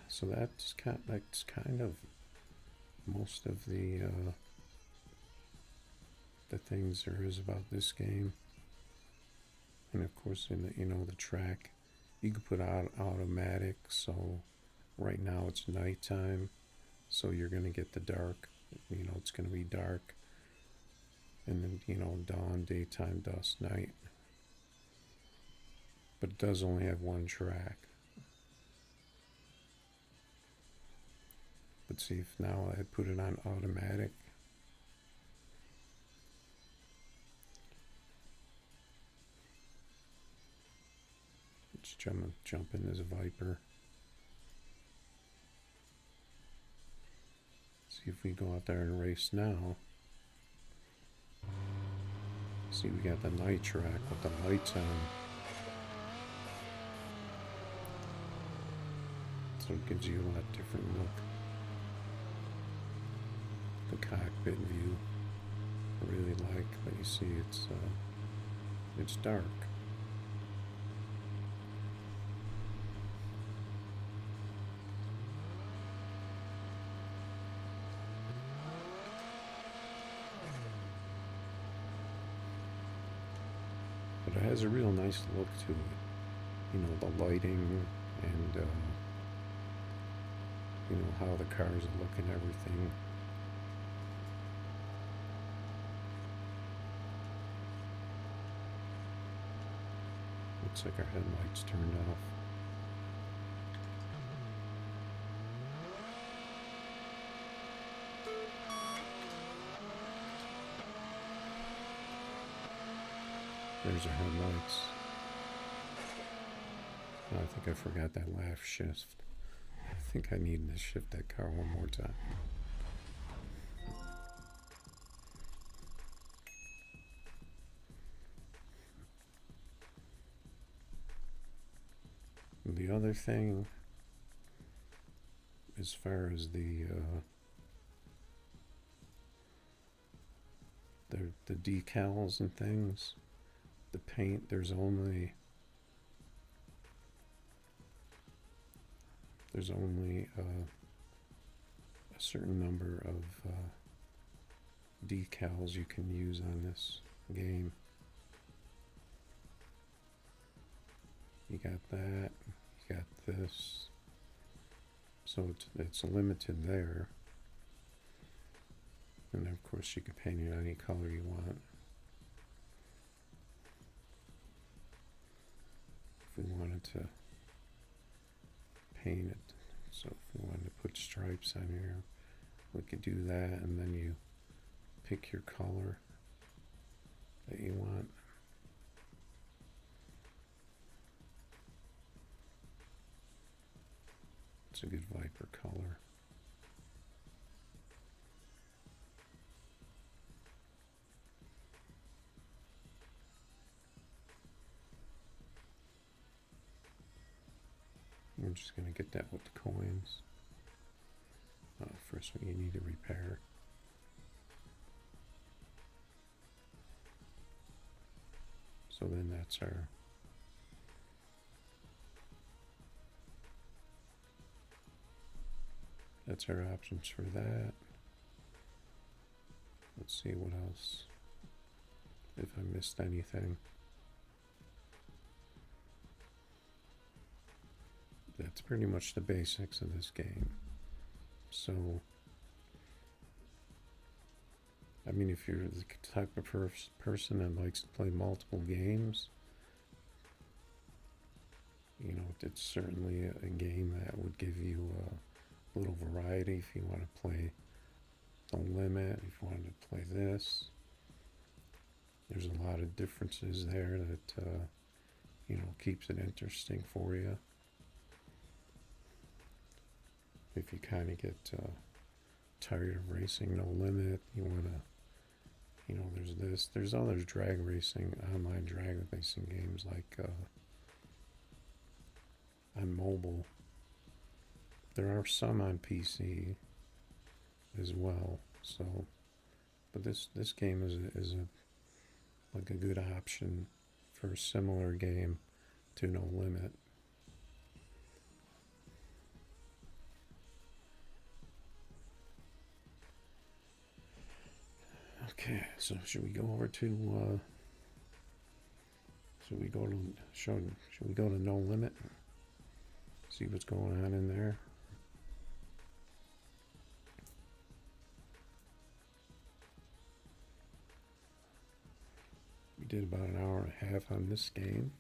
So that's kind of most of the things there is about this game. And of course, in the track, you can put out automatic. So right now it's nighttime, so you're gonna get the dark. It's gonna be dark, and then dawn, daytime, dusk, night. But it does only have one track. But see, if now I put it on automatic, Let's jump in as a Viper. See if we go out there and race now. See, we got the night track with the lights on. So it gives you a lot different look. The cockpit view I really like, but you see it's dark. But it has a real nice look to it. You know, the lighting and you know, how the cars look and everything. Looks like our headlights turned off. There's our headlights. Oh, I think I forgot that left shift. I think I need to shift that car one more time. And the other thing, as far as the decals and things, the paint, there's only a certain number of decals you can use on this game. You got that, you got this, so it's limited there. And of course you can paint it any color you want. If we wanted to paint it, so if we wanted to put stripes on here, we could do that, and then you pick your color that you want. It's a good Viper color. We're just going to get that with the coins. First one you need to repair. So then that's our options for that. Let's see what else, if I missed anything. That's pretty much the basics of this game. So, I mean, if you're the type of person that likes to play multiple games, you know, it's certainly a game that would give you a little variety. If you want to play No Limit, if you wanted to play this, there's a lot of differences there that, you know, keeps it interesting for you. If you kind of get tired of racing No Limit, you want to, you know, there's other drag racing, online drag racing games like on mobile. There are some on PC as well. So, but this game is like a good option for a similar game to No Limit. Okay, so should we go over to should we go to No Limit? See what's going on in there. We did about an hour and a half on this game.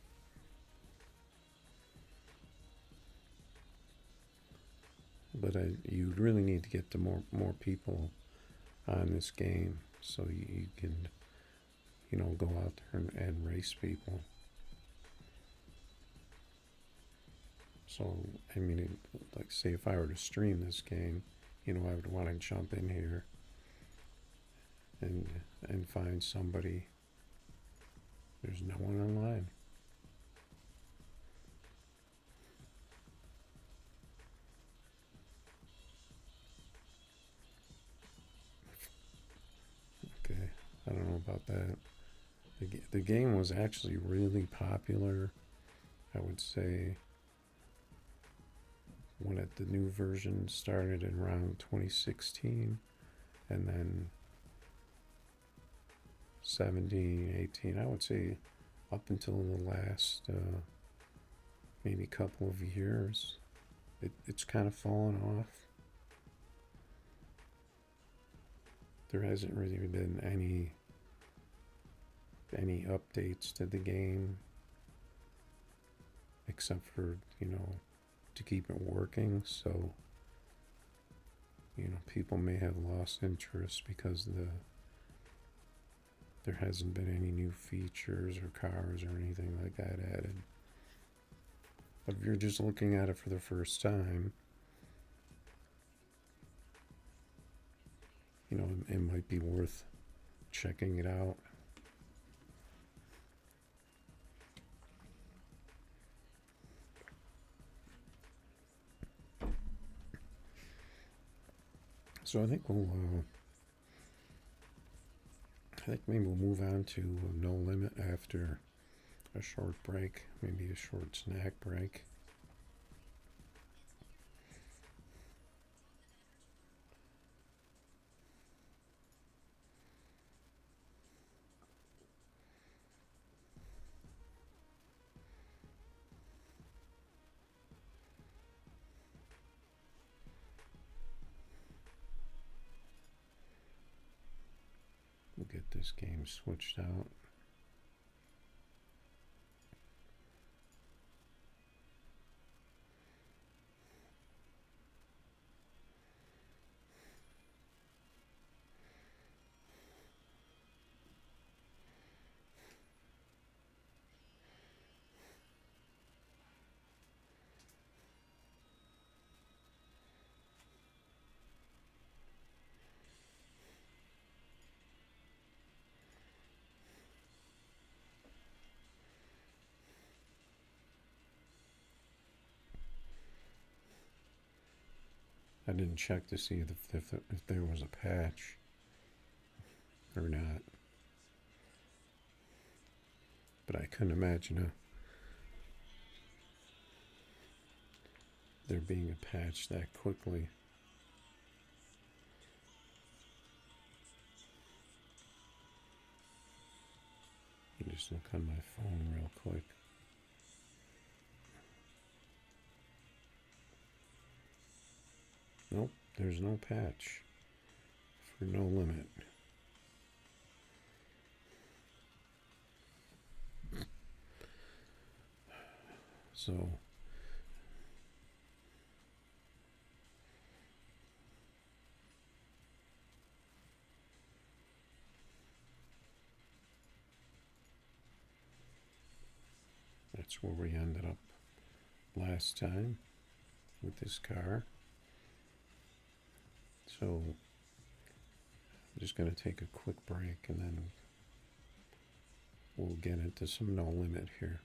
But you really need to get to more people on this game, so you can, you know, go out there and race people. So, I mean, like, say if I were to stream this game, I would want to jump in here and find somebody. There's no one online. Okay, I don't know about that. The game was actually really popular, I would say, when the new version started in around 2016, and then 17, 18, I would say up until the last maybe couple of years, it's kind of fallen off. There hasn't really been any updates to the game, except for, to keep it working. So, people may have lost interest because there hasn't been any new features or cars or anything like that added. But if you're just looking at it for the first time, it might be worth checking it out. So I think maybe we'll move on to No Limit after a short break, maybe a short snack break. We'll get this game switched out. I didn't check to see if there was a patch or not, but I couldn't imagine there being a patch that quickly. Let me just look on my phone real quick. Nope, there's no patch for No Limit. So that's where we ended up last time with this car. So I'm just going to take a quick break and then we'll get into some No Limit here.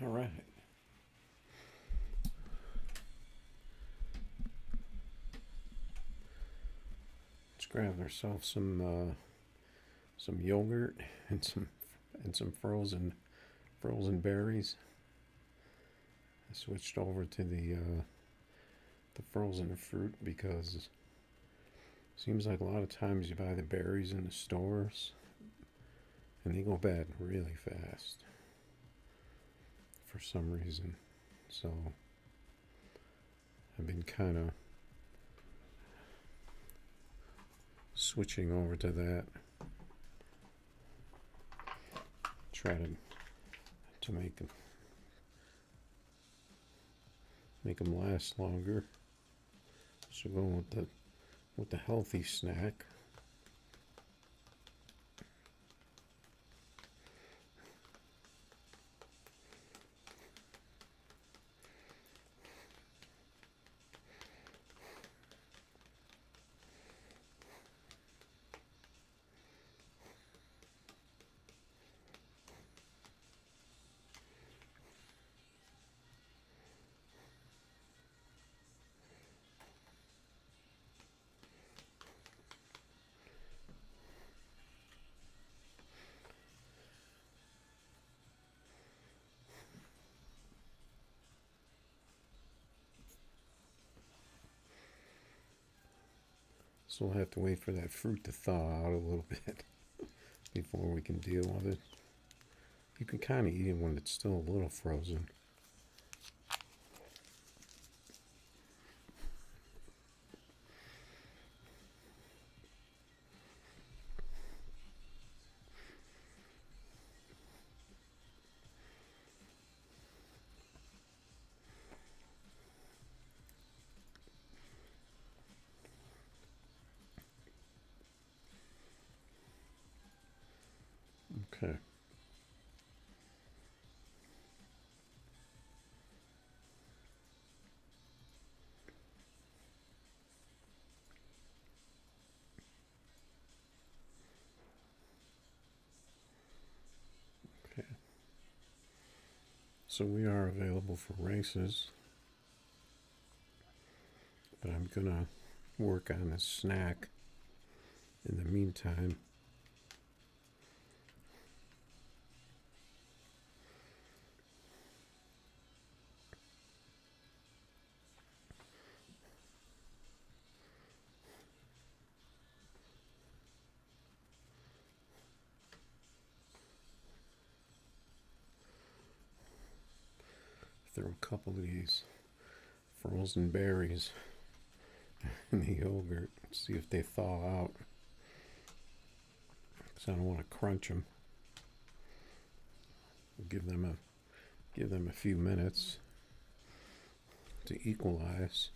All right. Let's grab ourselves some yogurt and some frozen berries. I switched over to the frozen fruit because it seems like a lot of times you buy the berries in the stores and they go bad really fast for some reason. So I've been kind of switching over to that. Try to make them last longer. So going with the healthy snack. So we'll have to wait for that fruit to thaw out a little bit before we can deal with it. You can kind of eat it when it's still a little frozen. Okay. Okay. So we are available for races, but I'm gonna work on a snack in the meantime. Throw a couple of these frozen berries in the yogurt, see if they thaw out, because I don't want to crunch them. Give them a few minutes to equalize.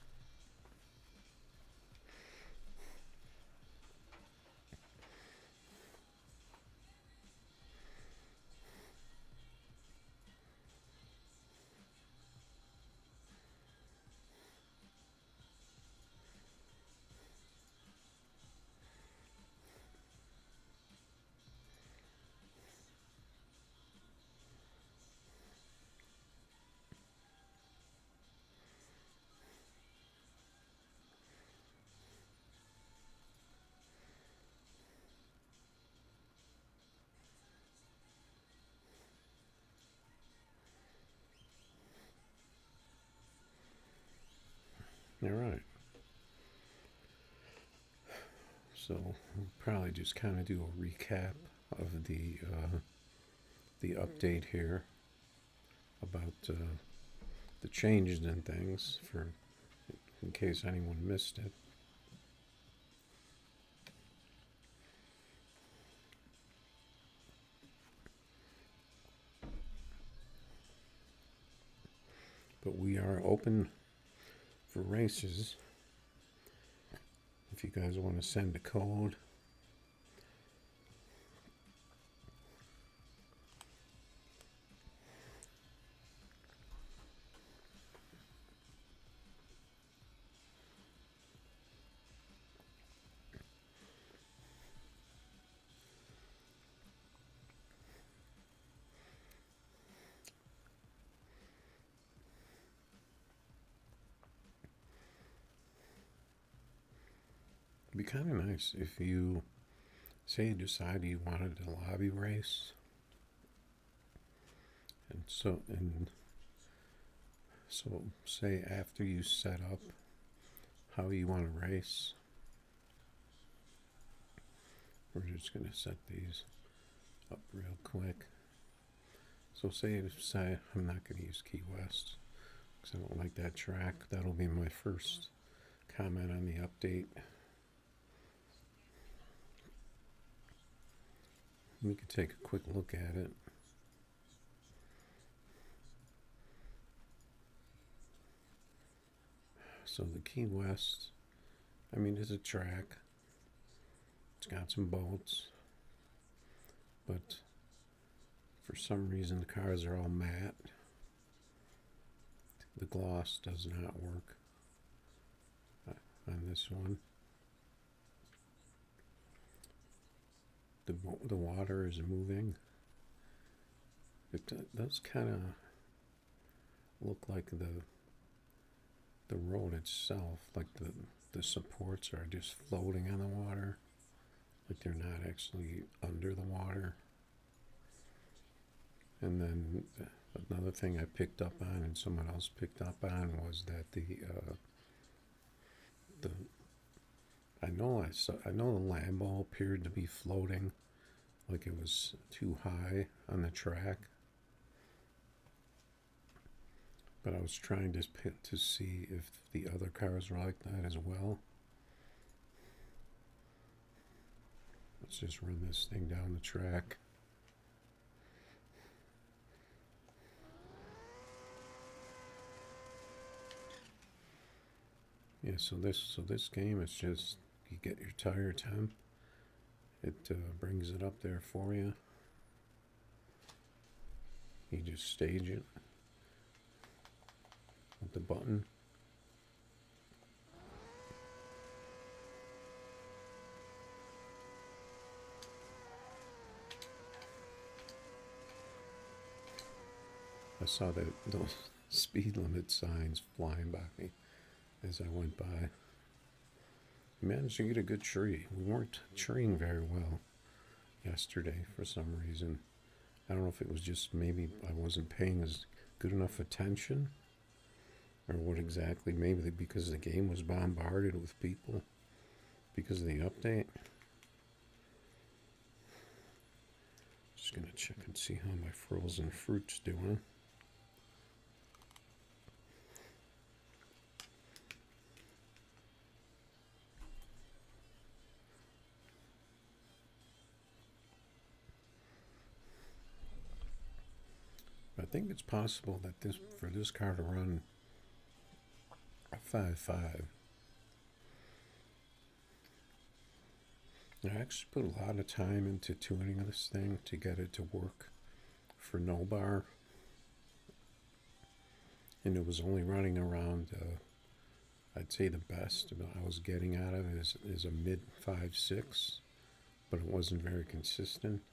All right. So we'll probably just kind of do a recap of the update here about the changes in things for in case anyone missed it. But we are open for races. If you guys want to send a code, kind of nice if you say you decide you wanted a lobby race, and so say after you set up how you want to race, we're just going to set these up real quick. So say I'm not going to use Key West because I don't like that track. That'll be my first comment on the update. We could take a quick look at it. So the Key West, I mean, is a track. It's got some boats, but for some reason the cars are all matte. The gloss does not work on this one. The water is moving. It does kind of look like the road itself, like the supports are just floating on the water, like they're not actually under the water. And then another thing I picked up on, and someone else picked up on, was that I know the Lambo appeared to be floating, like it was too high on the track. But I was trying to see if the other cars were like that as well. Let's just run this thing down the track. Yeah, so this game is just, you get your tire temp. It brings it up there for you. You just stage it with the button. I saw those speed limit signs flying by me as I went by. We managed to get a good tree. We weren't treeing very well yesterday for some reason. I don't know if it was just maybe I wasn't paying as good enough attention, or what exactly. Maybe because the game was bombarded with people because of the update. Just gonna check and see how my frozen fruit's doing. I think it's possible that for this car to run a 5.5. I actually put a lot of time into tuning this thing to get it to work for no bar, and it was only running around, I'd say the best I was getting out of it is a mid 5.6, but it wasn't very consistent.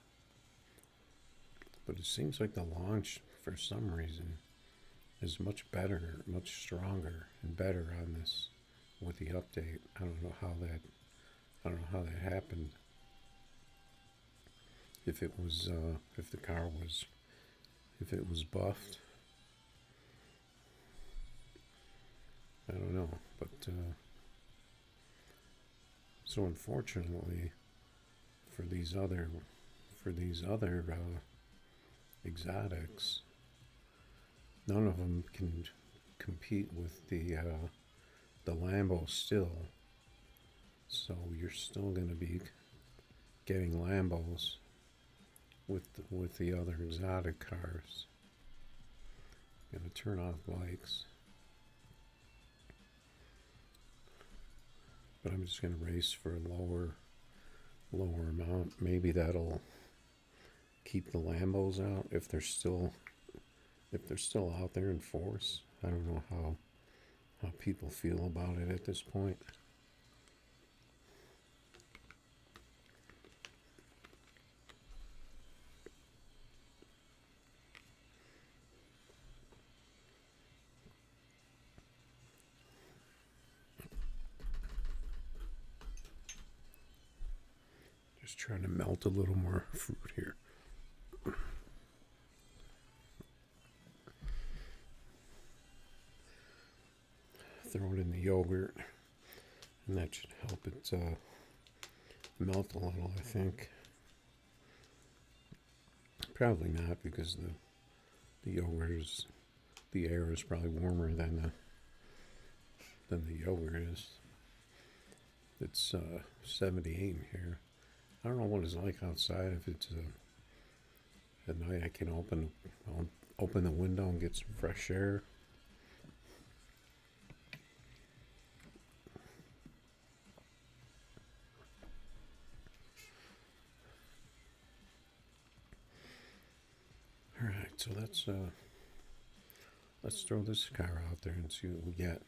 But it seems like the launch, for some reason, is much better, much stronger and better on this with the update. I don't know how that happened. If it was if the car was, if it was buffed, I don't know. But so unfortunately for these other exotics, none of them can compete with the Lambo still. So you're still going to be getting Lambos with the other exotic cars. I'm going to turn off bikes, but I'm just going to race for a lower amount. Maybe that'll keep the Lambos out if they're still out there in force. I don't know how people feel about it at this point. Just trying to melt a little more fruit here. Throw it in the yogurt, and that should help it melt a little, I think. Probably not, because the yogurt is, the air is probably warmer than the yogurt is. It's 78 in here. I don't know what it's like outside. If it's at night, I can open the window and get some fresh air. All right, so let's throw this car out there and see what we get.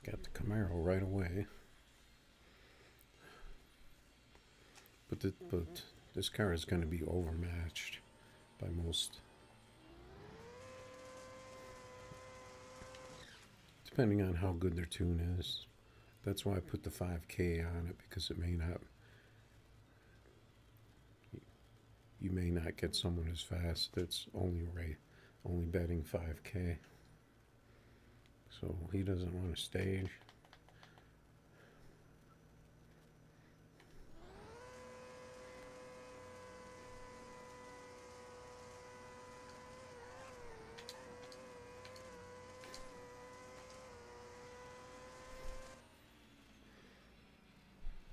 Got the Camaro right away. But this car is going to be overmatched by most, depending on how good their tune is. That's why I put the 5K on it, because it may not, you may not get someone as fast that's only betting 5K. So he doesn't want to stage.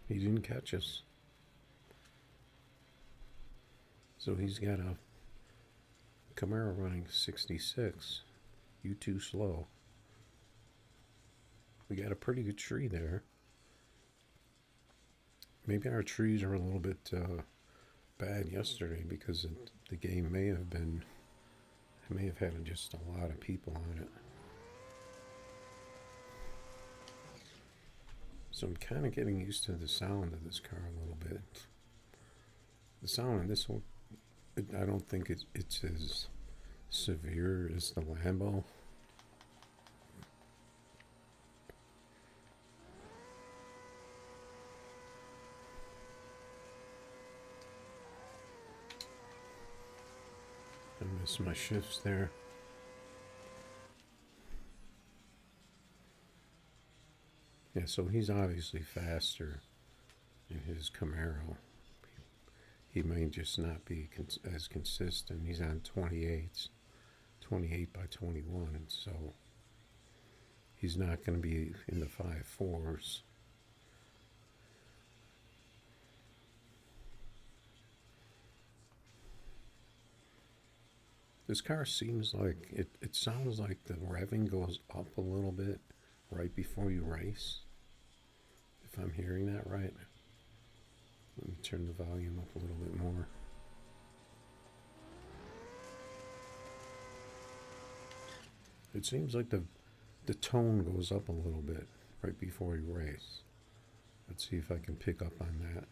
He didn't catch us. So he's got a Camaro running 66. You too slow. We got a pretty good tree there. Maybe our trees are a little bit bad yesterday, because the game may have had just a lot of people on it. So I'm kind of getting used to the sound of this car a little bit. The sound in this one, I don't think it's as severe as the Lambo. I miss my shifts there. Yeah, so he's obviously faster in his Camaro. He may just not be as consistent. He's on 28s, 28 by 21, so he's not going to be in the 5.4s. This car seems like, it sounds like the revving goes up a little bit right before you race. If I'm hearing that right. Let me turn the volume up a little bit more. It seems like the tone goes up a little bit right before you race. Let's see if I can pick up on that.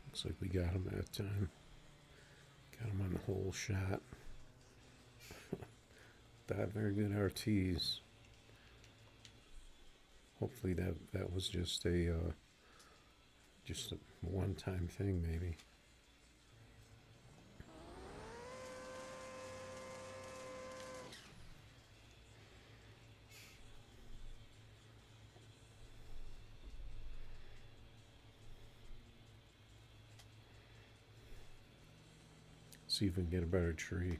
Looks like we got him that time. Got him on the whole shot. That very good RTs. Hopefully that was just a one-time thing, maybe. See if we can get a better tree.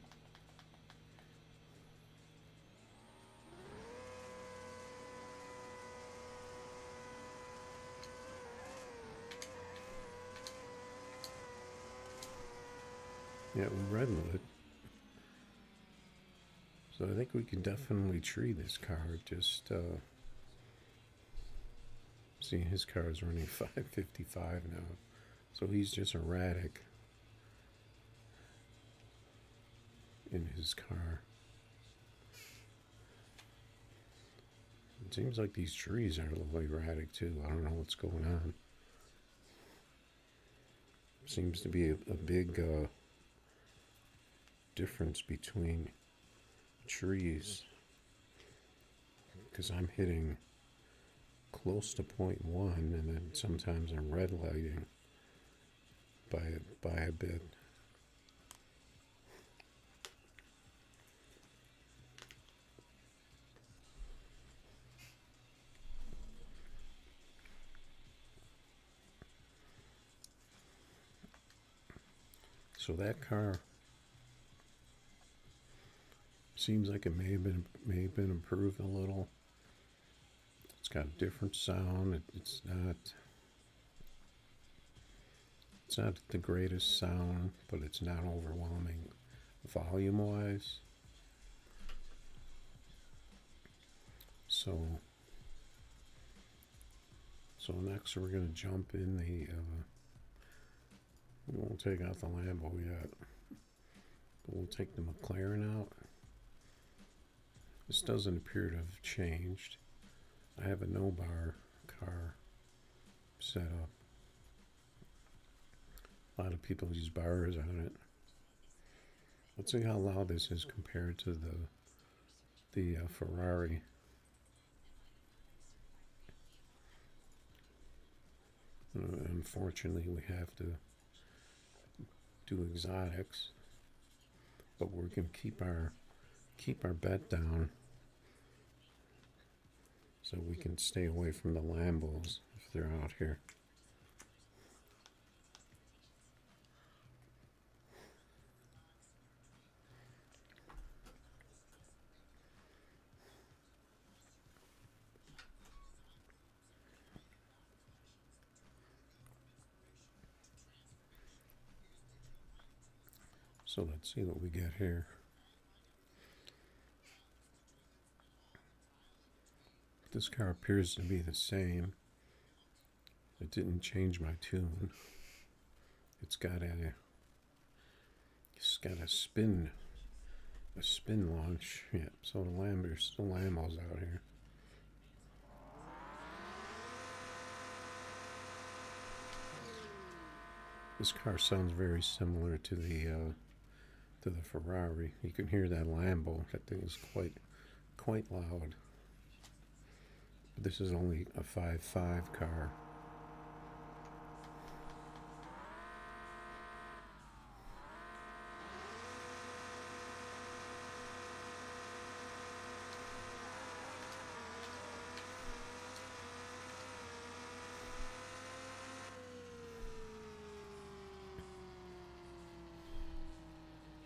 Yeah, we redwood. So I think we can definitely tree this car. Just seeing his car is running 555 now, so he's just erratic in his car. It seems like these trees are a little erratic too. I don't know what's going on. Seems to be a big difference between trees, because I'm hitting close to 0.1 and then sometimes I'm red lighting by a bit. So that car seems like it may have been improved a little. It's got a different sound. It's not the greatest sound, but it's not overwhelming volume-wise. So next we're gonna jump in the. We won't take out the Lambo yet, but we'll take the McLaren out. This doesn't appear to have changed. I have a no-bar car set up. A lot of people use bars on it. Let's see how loud this is compared to the Ferrari. Unfortunately, we have to do exotics, but we're gonna keep our bet down so we can stay away from the Lambos if they're out here. So let's see what we get here. This car appears to be the same. It didn't change my tune. It's got a spin launch. Yeah, so there's still Lambos out here. This car sounds very similar to the Ferrari. You can hear that Lambo. That thing is quite loud. But this is only a 5.5 car.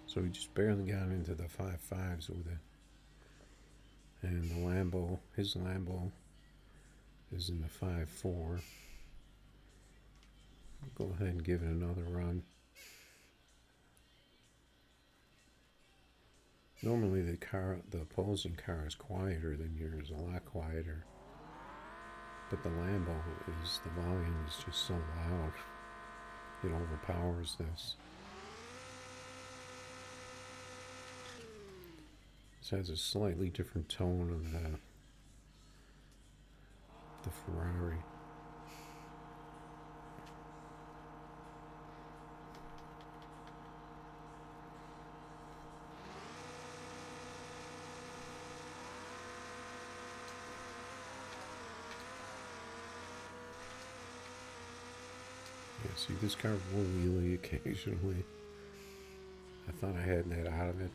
So we just barely got into the 5.5s with it. And the Lambo, his Lambo, is in the 5.4. Go ahead and give it another run. Normally the opposing car is quieter than yours, a lot quieter. But the Lambo the volume is just so loud, it overpowers this. This has a slightly different tone of the Ferrari. Yeah, see, this car will wheelie occasionally. I thought I had that out of it.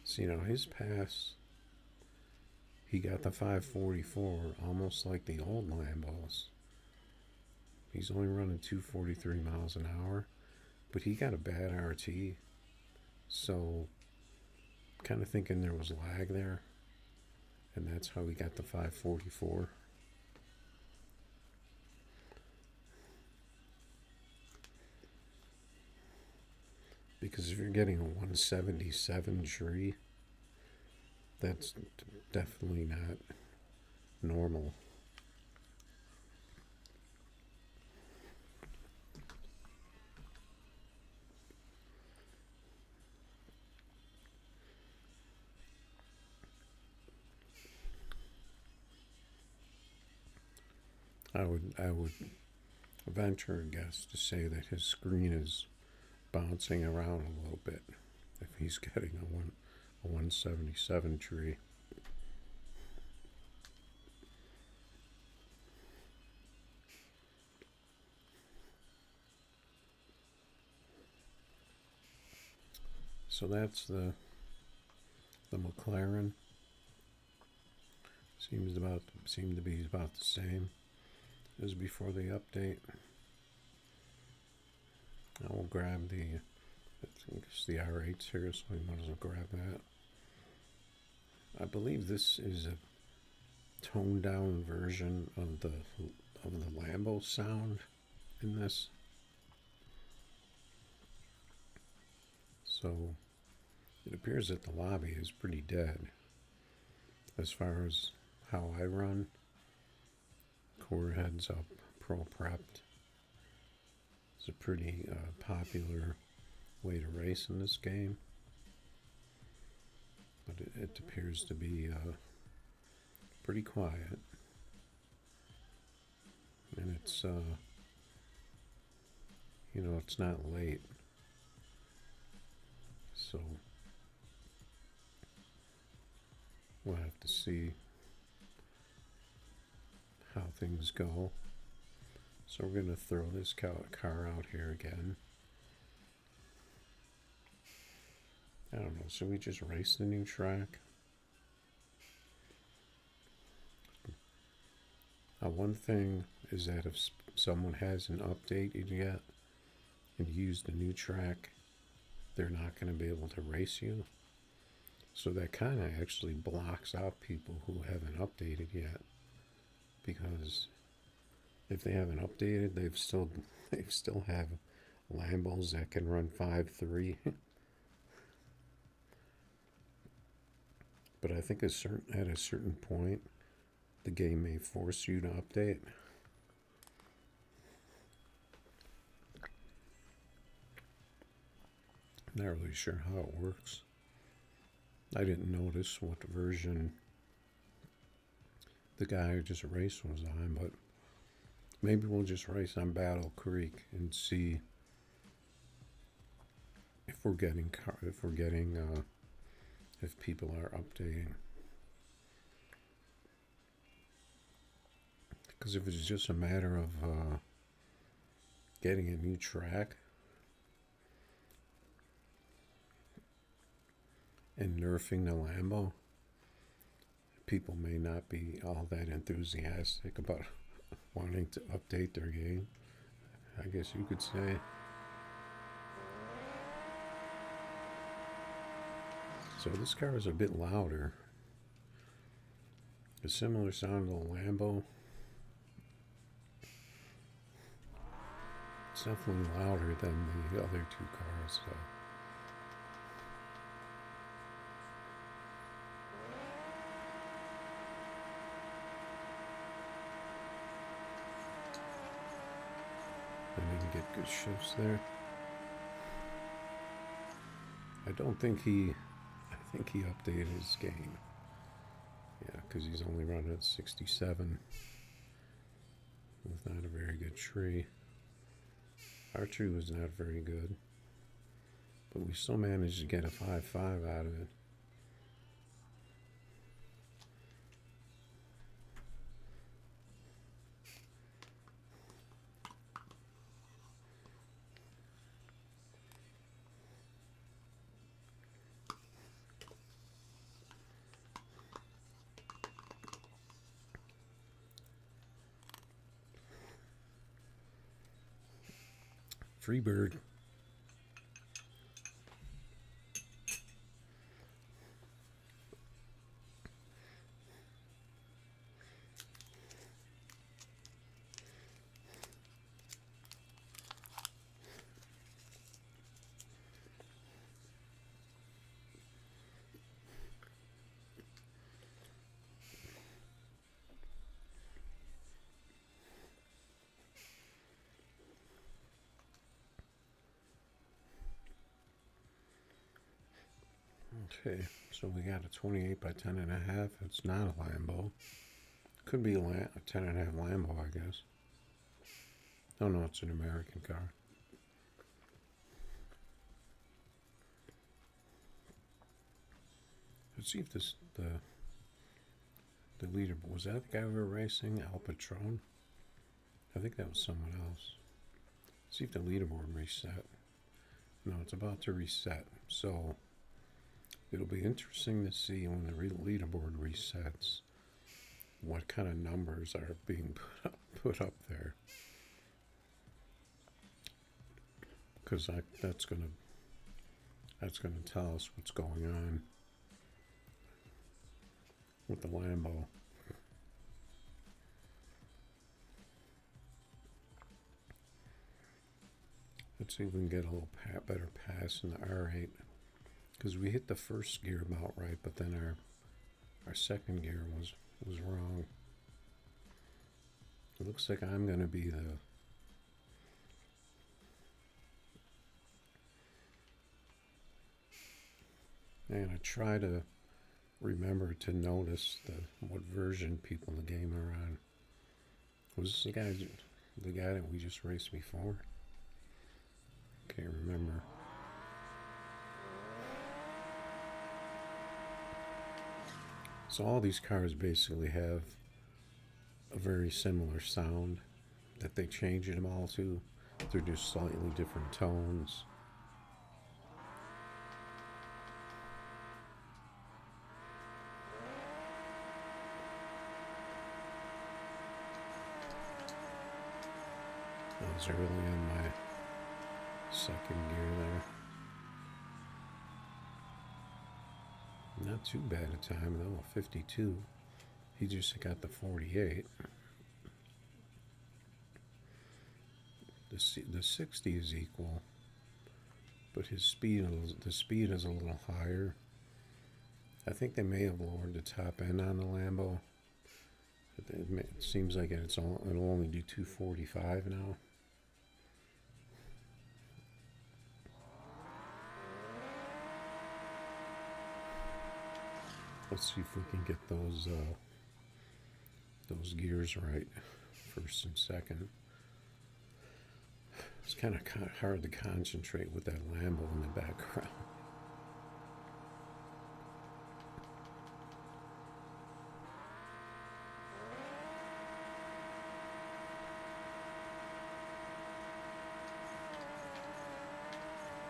So, his pass, he got the 544, almost like the old Lambos. He's only running 243 miles an hour, but he got a bad RT. So, kind of thinking there was lag there, and that's how he got the 544. Because if you're getting a 177 tree, that's definitely not normal. I would venture a guess to say that his screen is bouncing around a little bit if he's getting a 177 tree. So that's the McLaren. Seemed to be about the same as before the update. I will grab the R8s here, so we might as well grab that. I believe this is a toned down version of the Lambo sound in this. So it appears that the lobby is pretty dead as far as how I run. Core heads up, pro prepped. It's a pretty popular way to race in this game, but it appears to be pretty quiet, and it's it's not late, so we'll have to see how things go. So we're going to throw this car out here again. I don't know, should we just race the new track? One thing is that if someone hasn't updated yet and used the new track, they're not going to be able to race you. So that kind of actually blocks out people who haven't updated yet, because if they haven't updated, they still have Lambos that can run 5.3. But I think at a certain point, the game may force you to update. Not really sure how it works. I didn't notice what version the guy who just raced was on, but maybe we'll just race on Battle Creek and see if people are updating. Because if it's just a matter of getting a new track and nerfing the Lambo, people may not be all that enthusiastic about wanting to update their game, I guess you could say. So this car is a bit louder. A similar sound to the Lambo. It's definitely louder than the other two cars, so. I didn't get good shifts there. I think he updated his game. Yeah, because he's only running at 67 with not a very good tree. Our tree was not very good, but we still managed to get a 5.5 out of it. Freebird. Okay, so we got a 28 by 10.5. It's not a Lambo Could be a 10.5 Lambo, I guess. Oh no, it's an American car. Let's see if the leaderboard, was that the guy we were racing, Al Patron? I think that was someone else. Let's see if the leaderboard reset. No, it's about to reset. So it'll be interesting to see when the leaderboard resets what kind of numbers are being put up there. Because that's gonna tell us what's going on with the Lambo. Let's see if we can get a little better pass in the R8, because we hit the first gear about right, but then our second gear was wrong. It looks like I'm going to be and I try to remember to notice what version people in the game are on. Was this the guy that we just raced before? Can't remember. So all these cars basically have a very similar sound that they changed them all to. They're just slightly different tones. I was early on my second gear there. Not too bad a time though, 52. He just got the 48. The 60 is equal, but the speed is a little higher. I think they may have lowered the top end on the Lambo. It seems like it'll only do 245 now. Let's see if we can get those gears right, first and second. It's kind of hard to concentrate with that Lambo in the background.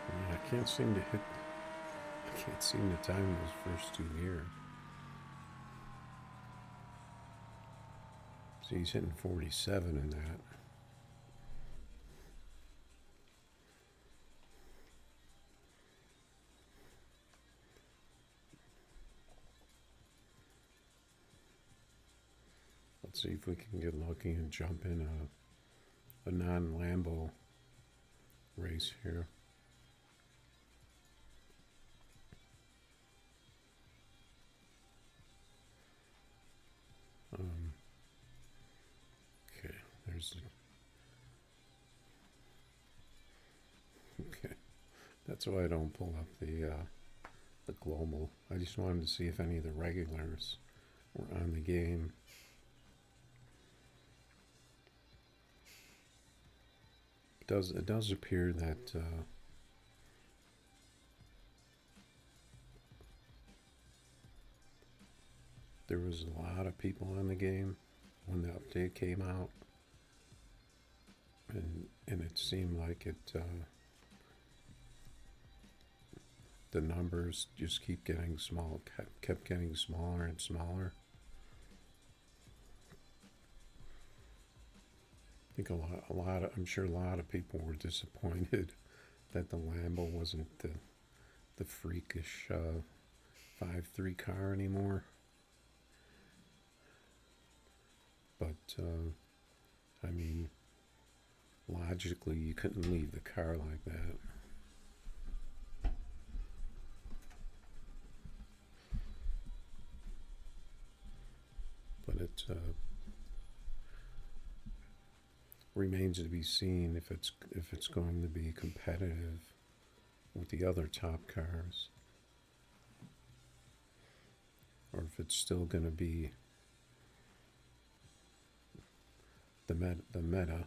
Yeah, I can't seem to time those first two gears. So he's hitting 47 in that. Let's see if we can get lucky and jump in a non-Lambo race here. Okay, there's okay. That's why I don't pull up the global. I just wanted to see if any of the regulars were on the game. It does appear that there was a lot of people on the game when the update came out, and it seemed like the numbers just keep getting small, kept getting smaller and smaller. I think I'm sure a lot of people were disappointed that the Lambo wasn't the freakish 5.3 car anymore. But I mean, logically, you couldn't leave the car like that. But it remains to be seen if it's going to be competitive with the other top cars, or if it's still going to be the meta.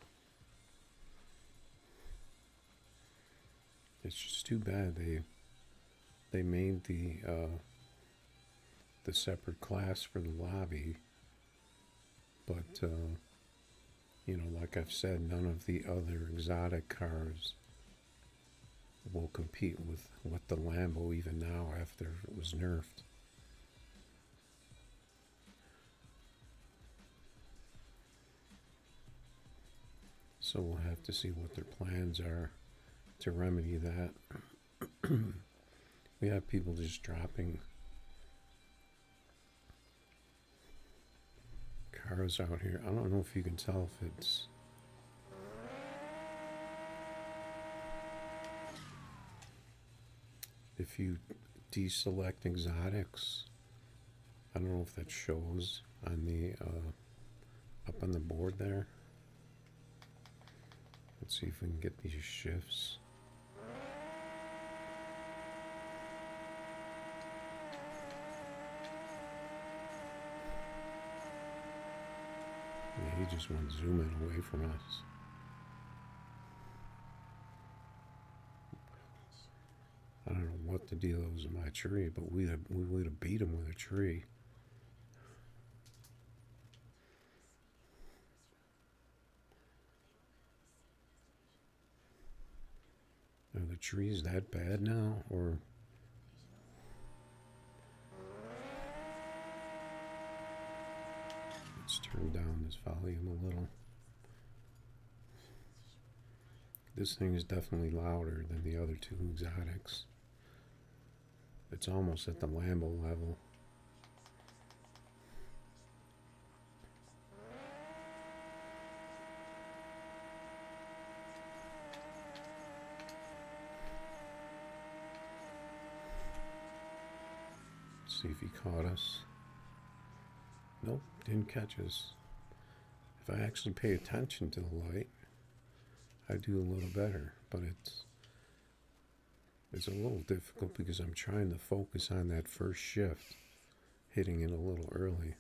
It's just too bad they made the separate class for the lobby, but you know, like I've said, none of the other exotic cars will compete with what the Lambo even now after it was nerfed. So we'll have to see what their plans are to remedy that. We have people just dropping cars out here. I don't know if you can tell if it's if you deselect exotics. I don't know if that shows on the up on the board there. Let's see if we can get these shifts. Yeah, he just went zooming away from us. I don't know what the deal is with my tree, but we would have beat him with a tree. Are the trees that bad now, or let's turn down this volume a little. This thing is definitely louder than the other two exotics. It's almost at the Lambo level. See if he caught us. Nope, didn't catch us. If I actually pay attention to the light, I do a little better, but it's a little difficult because I'm trying to focus on that first shift, hitting it a little early.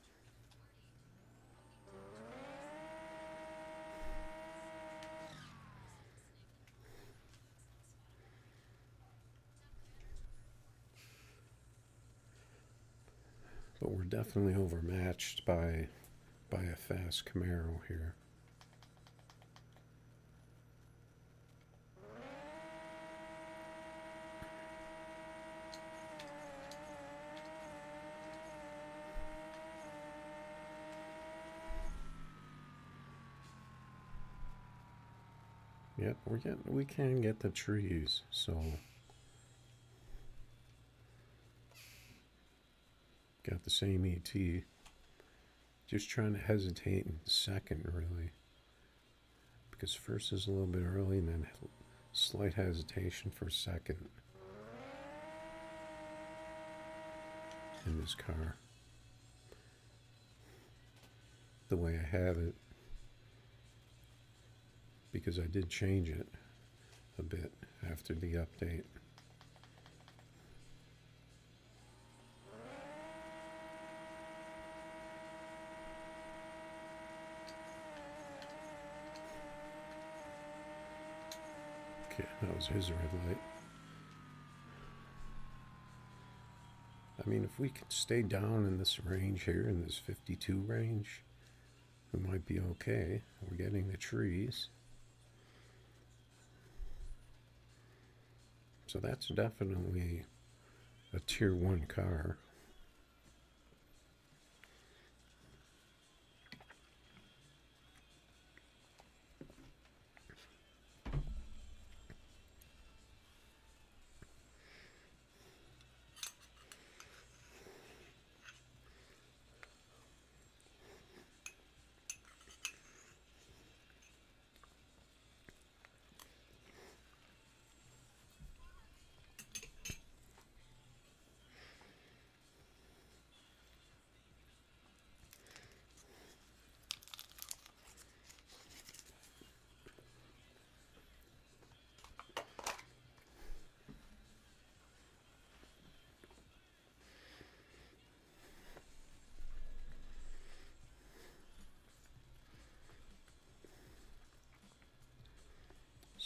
But we're definitely overmatched by a fast Camaro here. Yep, we can get the trees, so got the same ET. Just trying to hesitate in second, really, because first is a little bit early, and then slight hesitation for second in this car. The way I have it, because I did change it a bit after the update. Okay, that was his red light. I mean, if we could stay down in this range here, in this 52 range, we might be okay. We're getting the trees. So that's definitely a tier 1 car.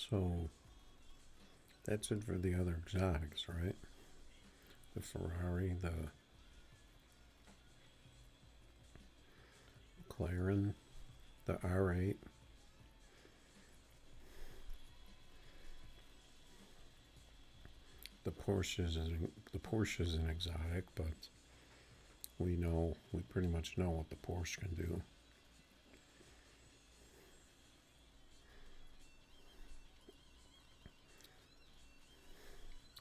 So that's it for the other exotics, right? The Ferrari, the McLaren, the R8. The Porsche is an exotic, but we pretty much know what the Porsche can do.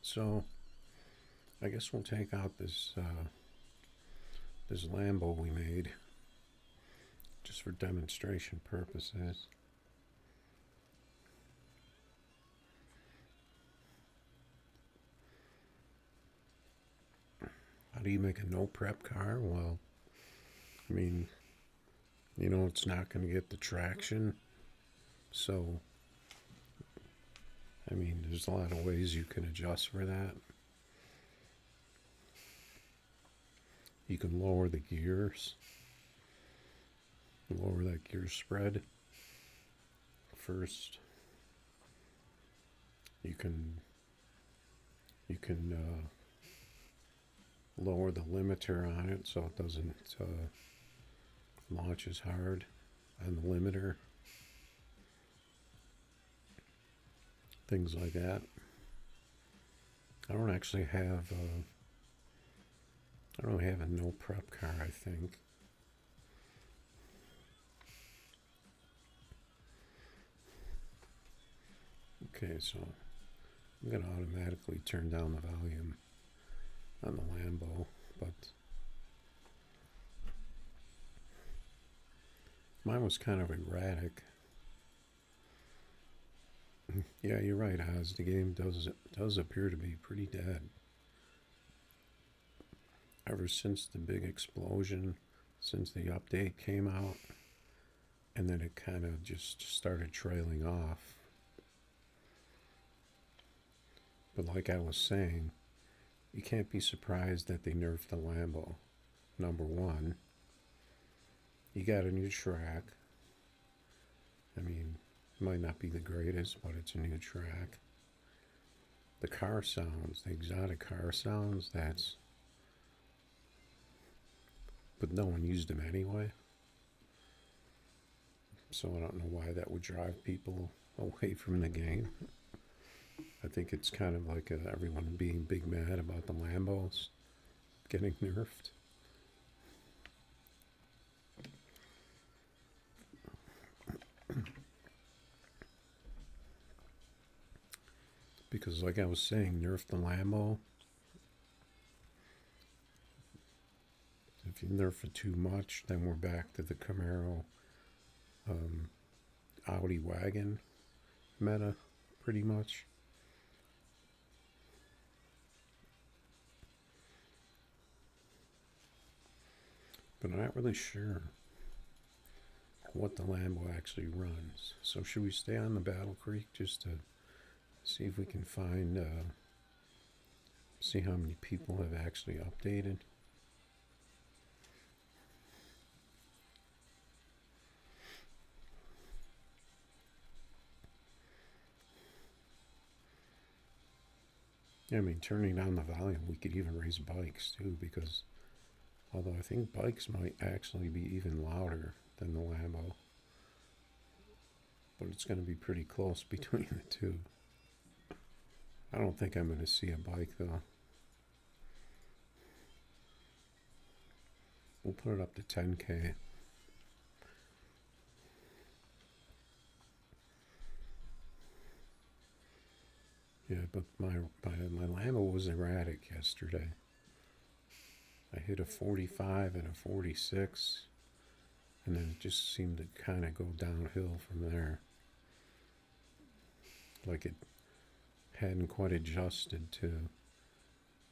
So I guess we'll take out this Lambo we made just for demonstration purposes. How do you make a no prep car? Well, I mean, it's not going to get the traction. So, I mean, there's a lot of ways you can adjust for that. You can lower the gears, lower that gear spread first. You can lower the limiter on it so it doesn't launch as hard on the limiter. Things like that. I don't actually have I don't have a no prep car, I think. Okay, so I'm going to automatically turn down the volume on the Lambo, but mine was kind of erratic. Yeah, you're right, Oz. The game does appear to be pretty dead. Ever since the big explosion, since the update came out, and then it kind of just started trailing off. But like I was saying, you can't be surprised that they nerfed the Lambo. Number one, you got a new track. I mean, it might not be the greatest, but it's a new track. The car sounds, the exotic car sounds, but no one used them anyway. So I don't know why that would drive people away from the game. I think it's kind of like everyone being big mad about the Lambos getting nerfed. Because like I was saying, nerf the Lambo. If you nerf it too much, then we're back to the Camaro Audi wagon meta, pretty much. But I'm not really sure what the Lambo actually runs. So should we stay on the Battle Creek just to see if we can find, see how many people have actually updated? I mean, turning down the volume, we could even raise bikes too, because although I think bikes might actually be even louder than the Lambo, but it's going to be pretty close between the two. I don't think I'm going to see a bike though. We'll put it up to 10K. Yeah, but my Lambo was erratic yesterday. I hit a 45 and a 46, and then it just seemed to kind of go downhill from there. Like it hadn't quite adjusted to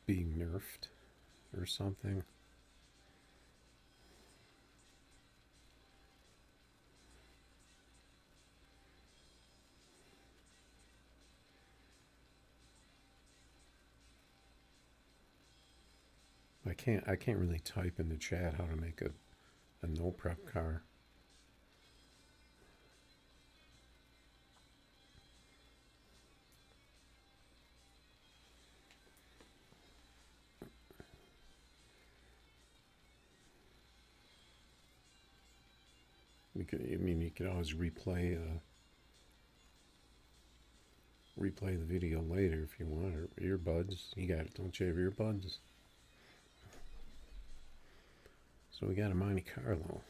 being nerfed or something. I can't really type in the chat how to make a no prep car. I mean, you can always replay the video later if you want, or earbuds. You got it, don't you have earbuds? So we got a Monte Carlo.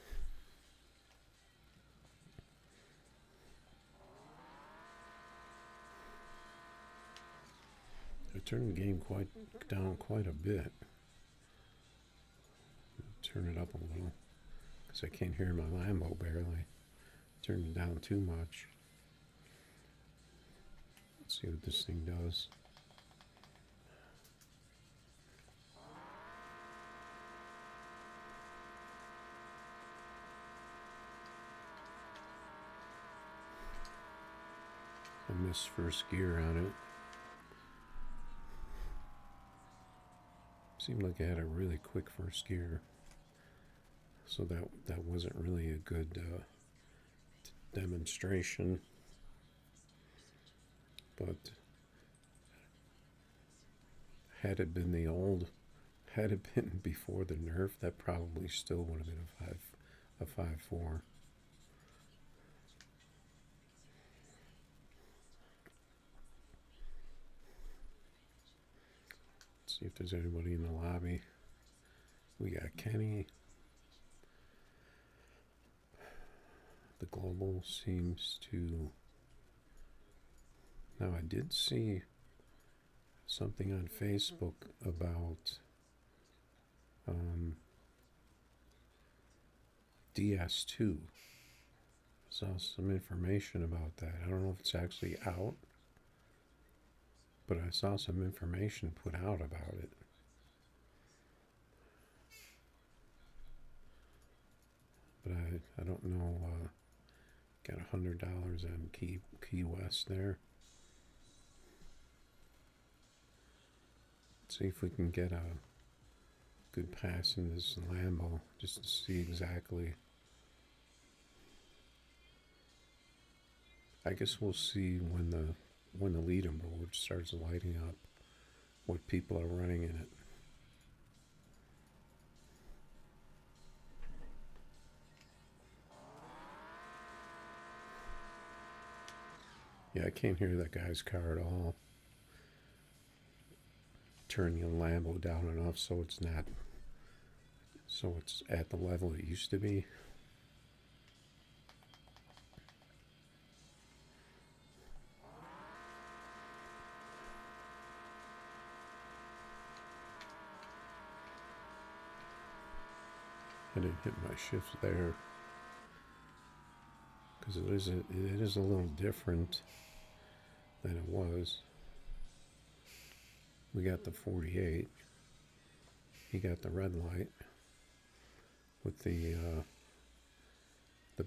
I turned the game down quite a bit. Turn it up a little, because I can't hear my Lambo barely. Turned it down too much. Let's see what this thing does. I missed first gear on it. Seemed like I had a really quick first gear. So that wasn't really a good demonstration. But had it been before the nerf, that probably still would have been a 5.4. Let's see if there's anybody in the lobby. We got Kenny. The global seems to... Now, I did see something on Facebook about DS2. Saw some information about that. I don't know if it's actually out, but I saw some information put out about it. But I don't know. Got $100 on Key West there. Let's see if we can get a good pass in this Lambo, just to see exactly. I guess we'll see when the leaderboard starts lighting up what people are running in it. Yeah, I can't hear that guy's car at all. Turn the Lambo down enough so it's at the level it used to be. I didn't hit my shifts there because it is a little different than it was. We got the 48. He got the red light with the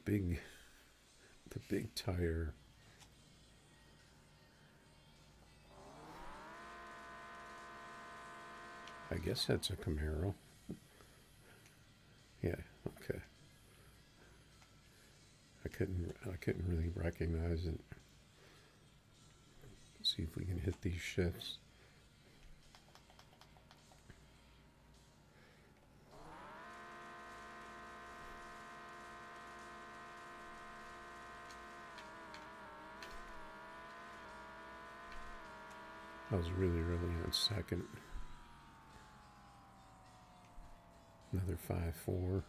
big tire. I guess that's a Camaro. Yeah, okay. I couldn't really recognize it. Let's see if we can hit these shifts. I was really on second. Another 5.4.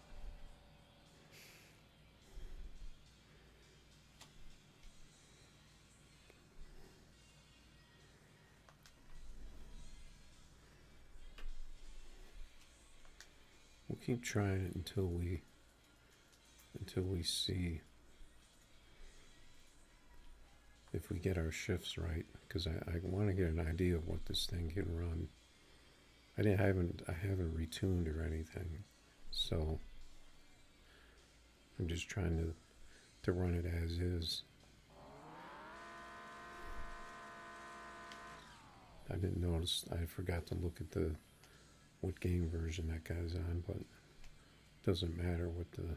We'll keep trying it until we see if we get our shifts right, because I want to get an idea of what this thing can run. I haven't retuned or anything, so I'm just trying to run it as is. I didn't notice. I forgot to look at what game version that guy's on, but it doesn't matter with the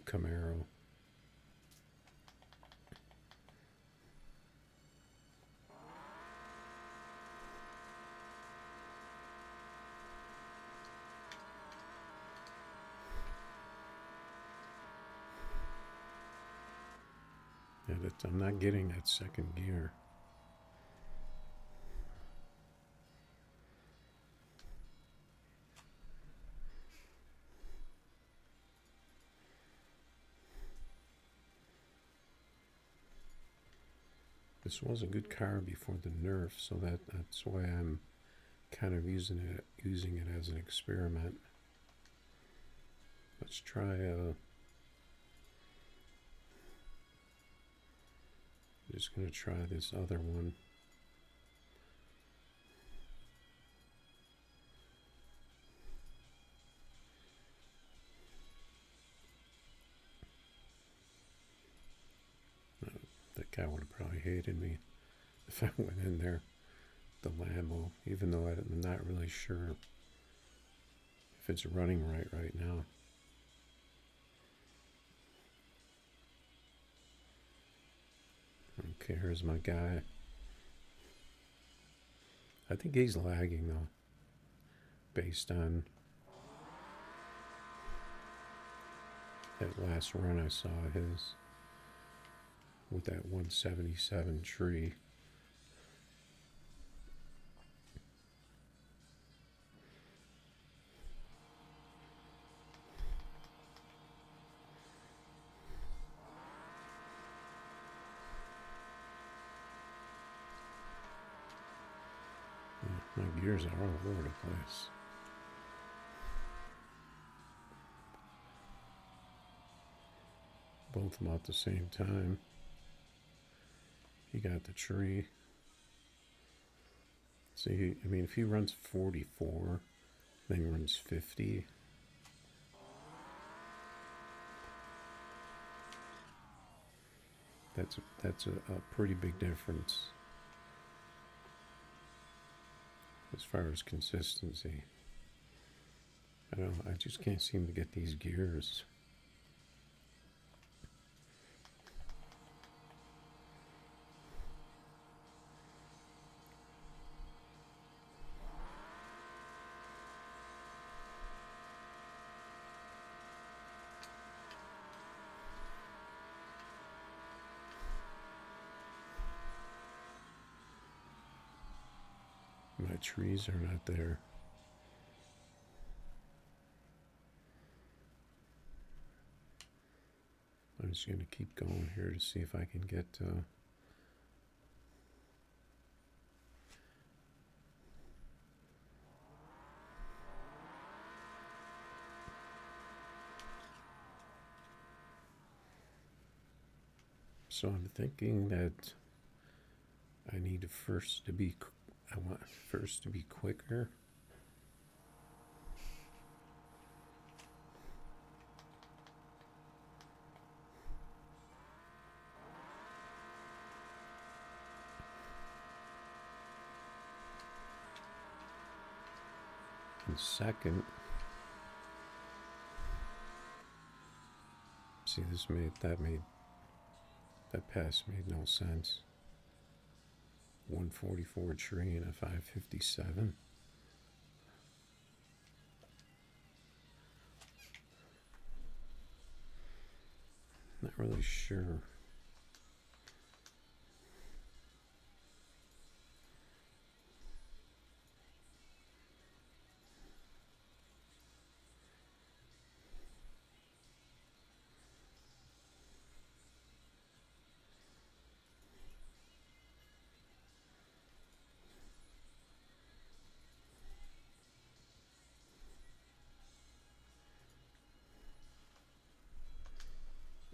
Camaro. I'm not getting that second gear. This was a good car before the nerf, so that's why I'm kind of using it as an experiment. Let's try just gonna try this other one. That guy would have probably hated me if I went in there, the Lambo, even though I'm not really sure if it's running right now. Okay, here's my guy. I think he's lagging though, based on that last run I saw his with that 177 tree. My gears are all over the place. Both them at the same time. He got the tree. See, I mean, if he runs 44, then runs 50. That's a pretty big difference as far as consistency. I just can't seem to get these gears. My trees are not there. I'm just going to keep going here to see if I can get so I'm thinking that I need first to be I want first to be quicker. And second, see, that pass made no sense. 144 tree and a 557. Not really sure.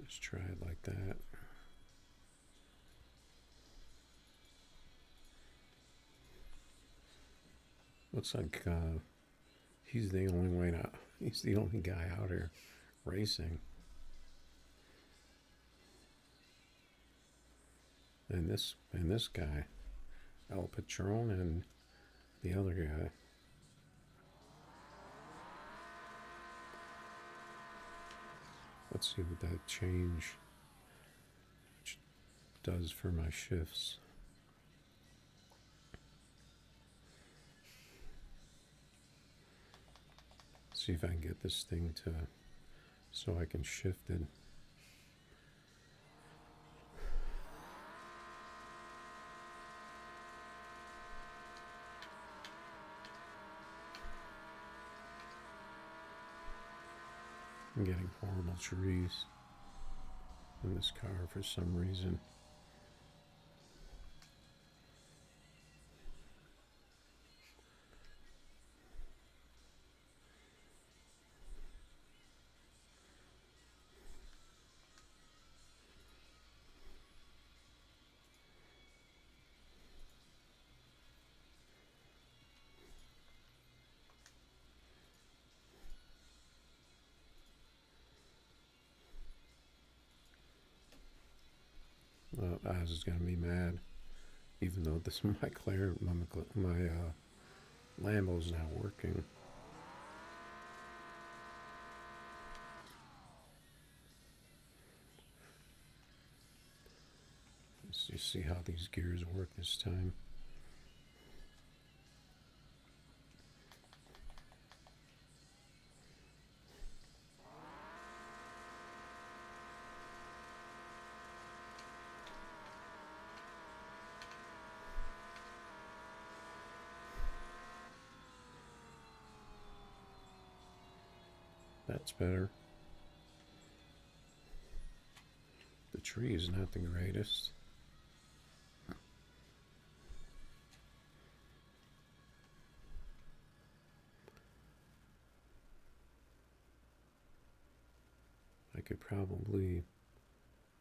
Let's try it like that. Looks like he's the only guy out here racing. And this guy, El Patron, and the other guy. Let's see what that change does for my shifts. See if I can get this thing so I can shift it. I'm getting horrible trees in this car for some reason. Oz is gonna be mad, even though this my Lambo's not working. Let's just see how these gears work this time. That's better. The tree is not the greatest. I could probably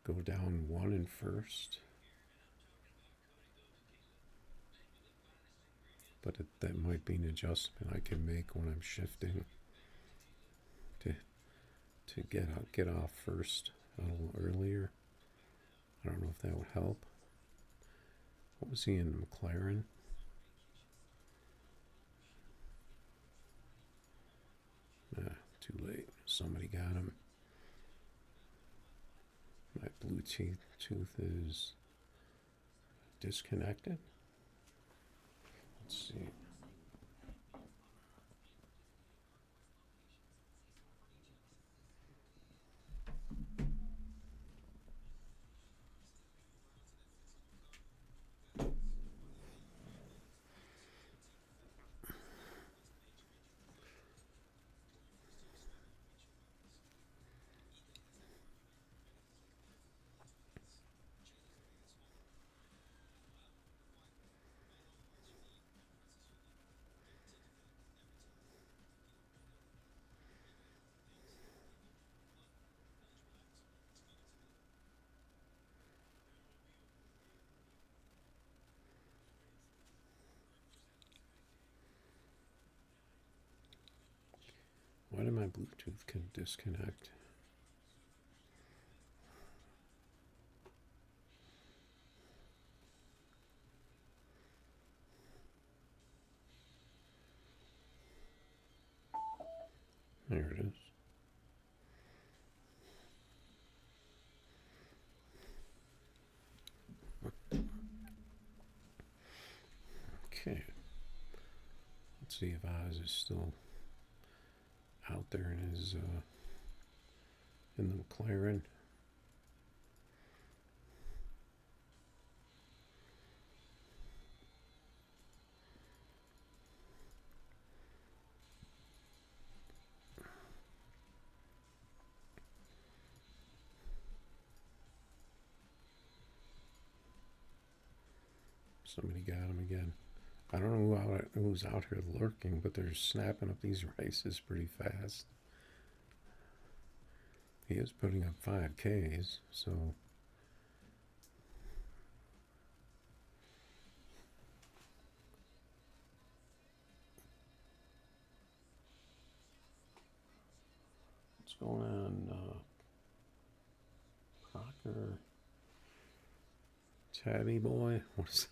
go down one in first, but that might be an adjustment I can make when I'm shifting to get off first a little earlier. I don't know if that would help. What was he in, McLaren? Too late. Somebody got him. My Bluetooth is disconnected. Let's see. Why did my Bluetooth disconnect? There it is. Okay. Let's see if Oz is still out there in his in the McLaren. Somebody got him again. I don't know who's out here lurking, but they're snapping up these races pretty fast. He is putting up 5Ks, so what's going on? Crocker, Tabby boy, what's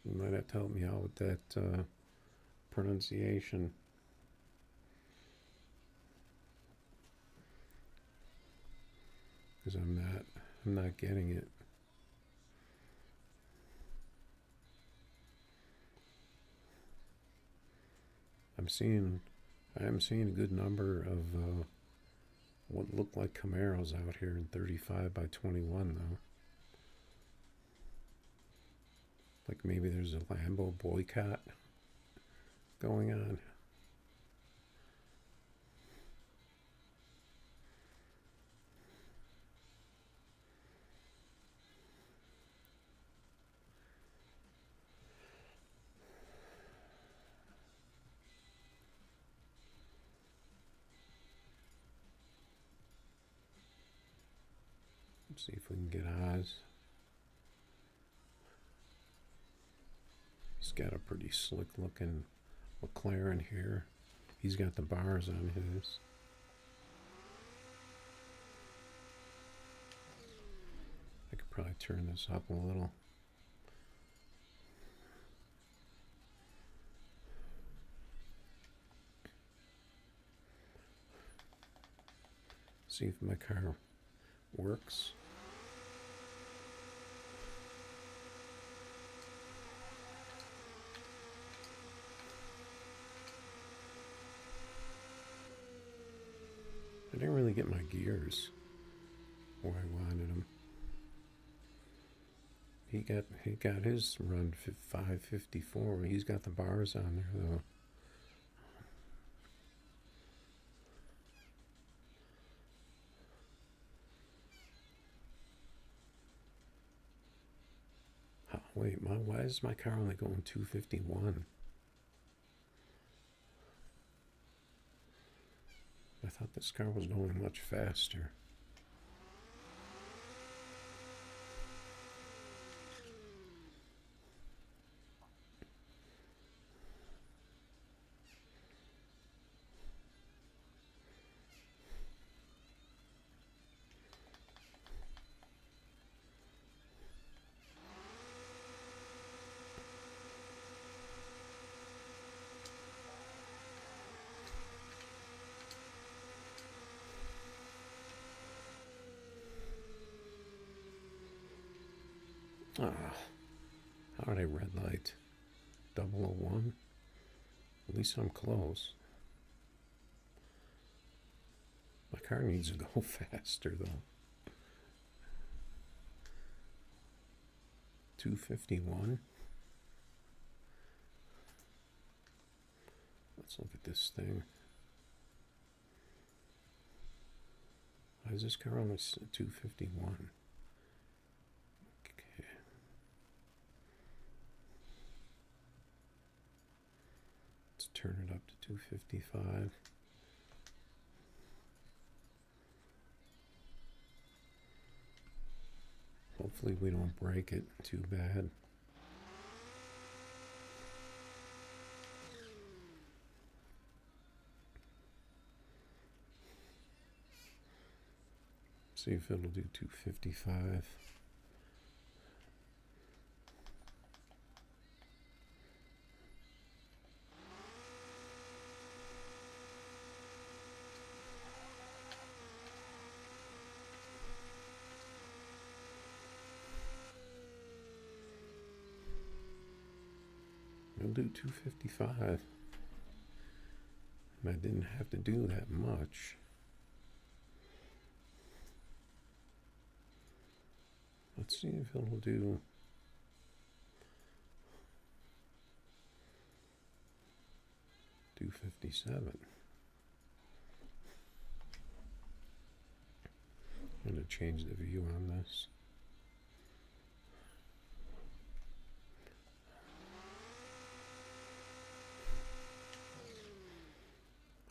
you might have to help me out with that pronunciation. Because I'm not getting it. I am seeing a good number of what look like Camaros out here in 35 by 21 though. Like maybe there's a Lambo boycott going on. See if we can get Oz. He's got a pretty slick looking McLaren here. He's got the bars on his. I could probably turn this up a little. See if my car works. I didn't really get my gears where I wanted them. He got his run 554. He's got the bars on there though. Wait, why is my car only going 251? I thought this car was going much faster. How did I red light? 001? At least I'm close. My car needs to go faster though. 251. Let's look at this thing. Why is this car only 251? Okay. Let's turn it up to 255. Hopefully we don't break it too bad. See if it'll do 255. It'll do 255. I didn't have to do that much. Let's see if it'll do 257. I'm going to change the view on this.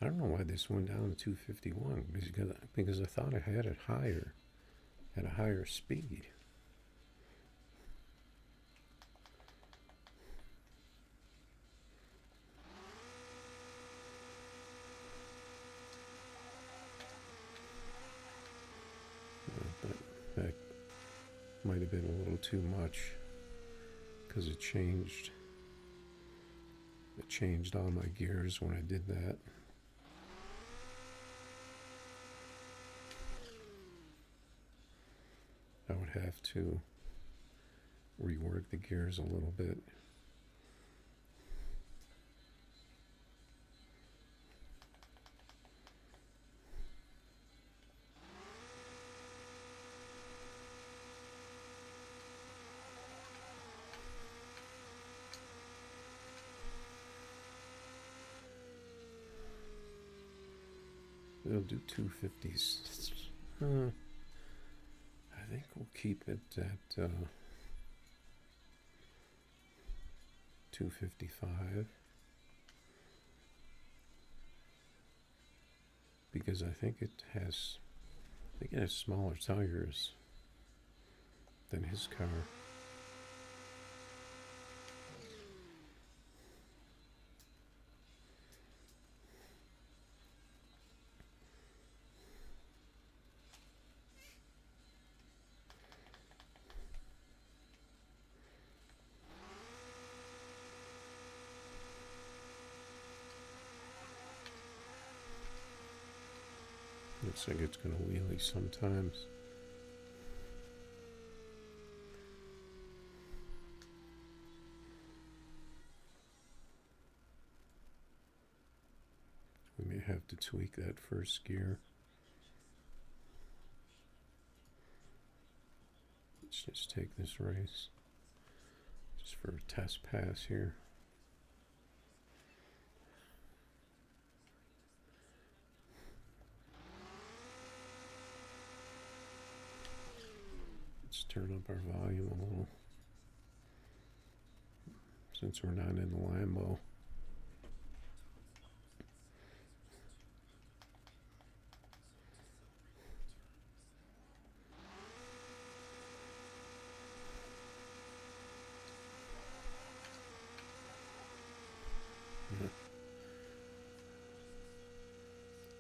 I don't know why this went down to 251 because I thought I had it higher, at a higher speed. That might have been a little too much because it changed all my gears when I did that. I would have to rework the gears a little bit. It'll do 250s. I think we'll keep it at 255 because I think it has smaller tires. than his car. Looks like it's going to wheelie sometimes. We may have to tweak that first gear. Let's just take this race just for a test pass here. Let's turn up our volume a little since we're not in the Lambo.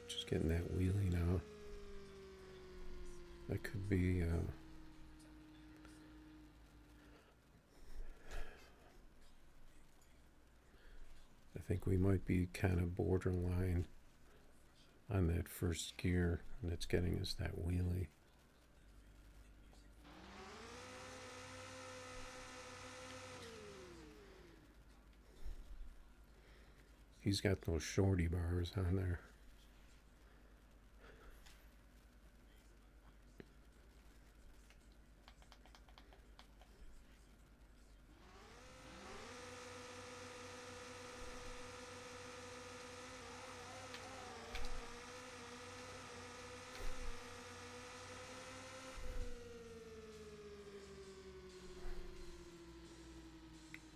Just getting that wheelie now. That could be I think we might be kind of borderline on that first gear, and it's getting us that wheelie. He's got those shorty bars on there.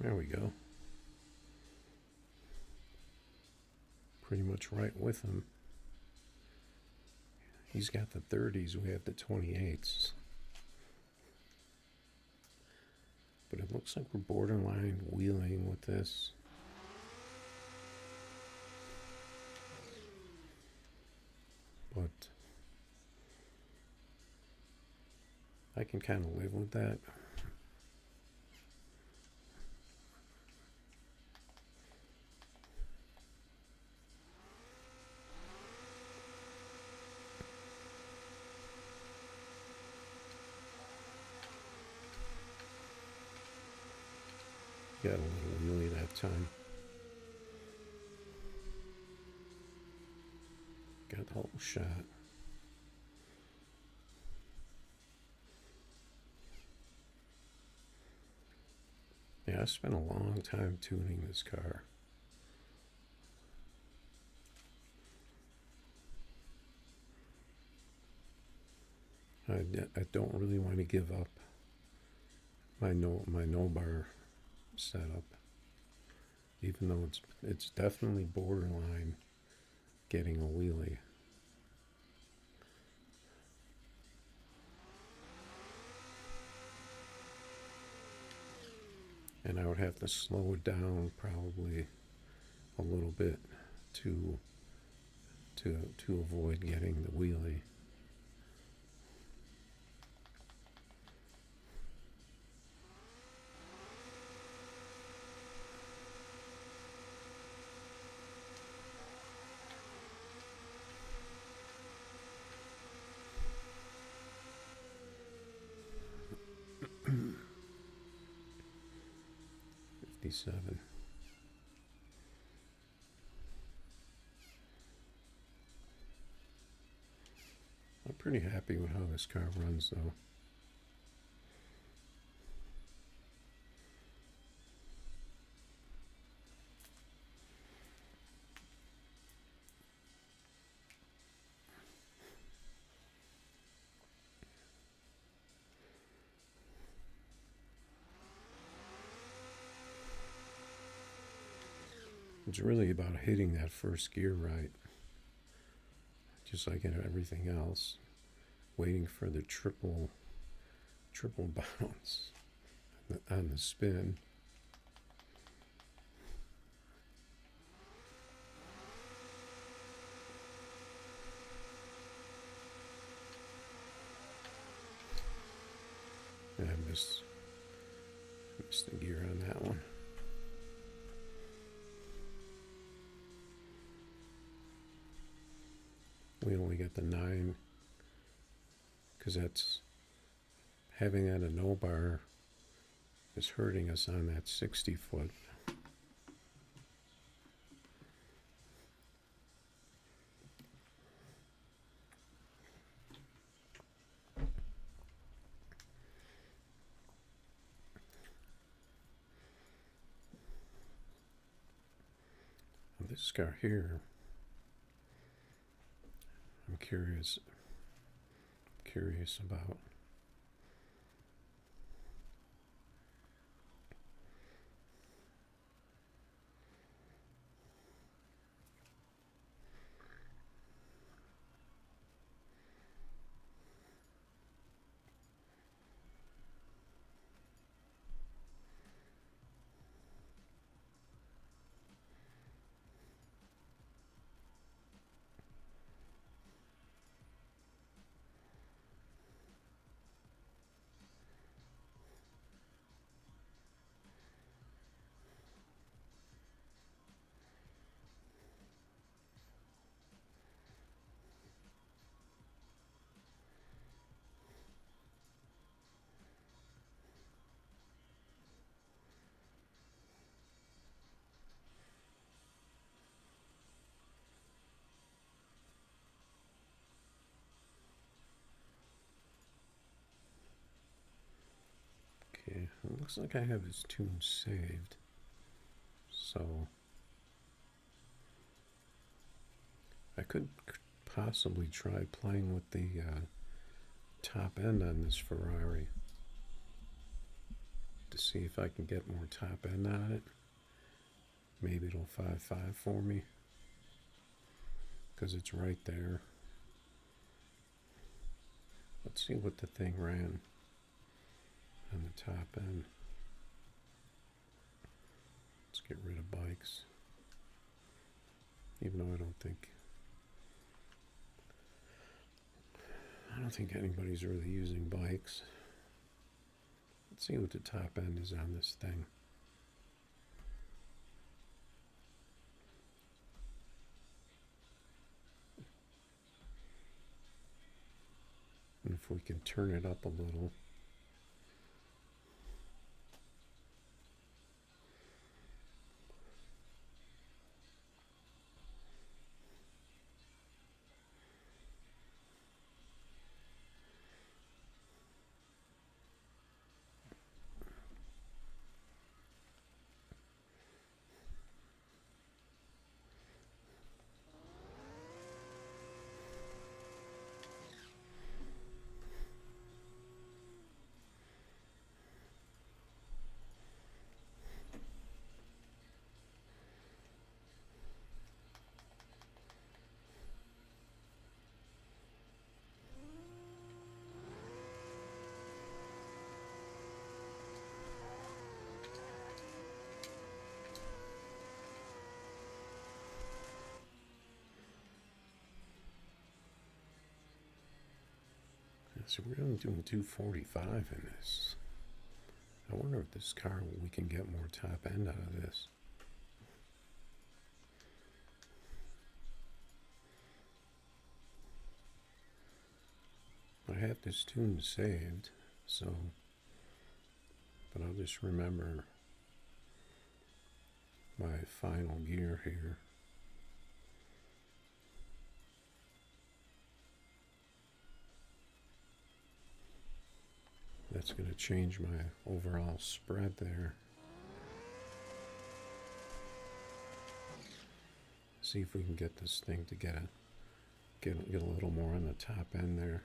There we go. Pretty much right with him. He's got the 30s, we have the 28s. But it looks like we're borderline wheeling with this. But I can kind of live with that. Got a little wheelie that time. Got the whole shot. Yeah, I spent a long time tuning this car. I don't really want to give up my no bar setup, even though it's definitely borderline getting a wheelie. And I would have to slow it down probably a little bit to avoid getting the wheelie. Seven. I'm pretty happy with how this car runs though. It's really about hitting that first gear right, just like in everything else, waiting for the triple triple bounce on the spin. And I missed the gear on that one. We only got the 9 because that's having that a no bar is hurting us on that 60 foot. This car here, I'm curious about. Okay, it looks like I have his tune saved. So I could possibly try playing with the top end on this Ferrari to see if I can get more top end on it. Maybe it'll 5.5 for me because it's right there. Let's see what the thing ran on the top end. Let's get rid of bikes, even though I don't think anybody's really using bikes. Let's see what the top end is on this thing. And if we can turn it up a little. So we're only doing 245 in this. I wonder if this car, we can get more top end out of this. I have this tune saved, so, but I'll just remember my final gear here. That's going to change my overall spread there. See if we can get this thing to get a little more on the top end there.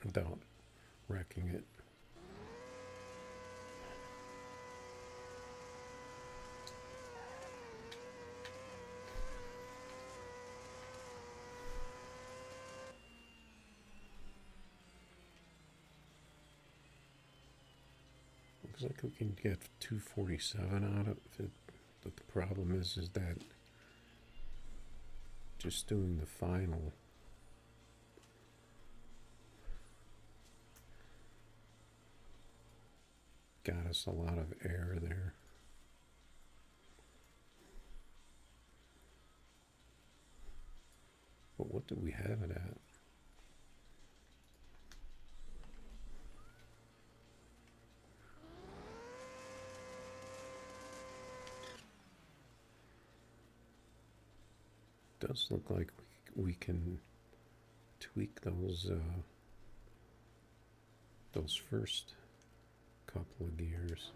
Without wrecking it. like we can get 247 out of it, but the problem is that just doing the final got us a lot of air there. But what do we have it at? Does look like we can tweak those first couple of gears.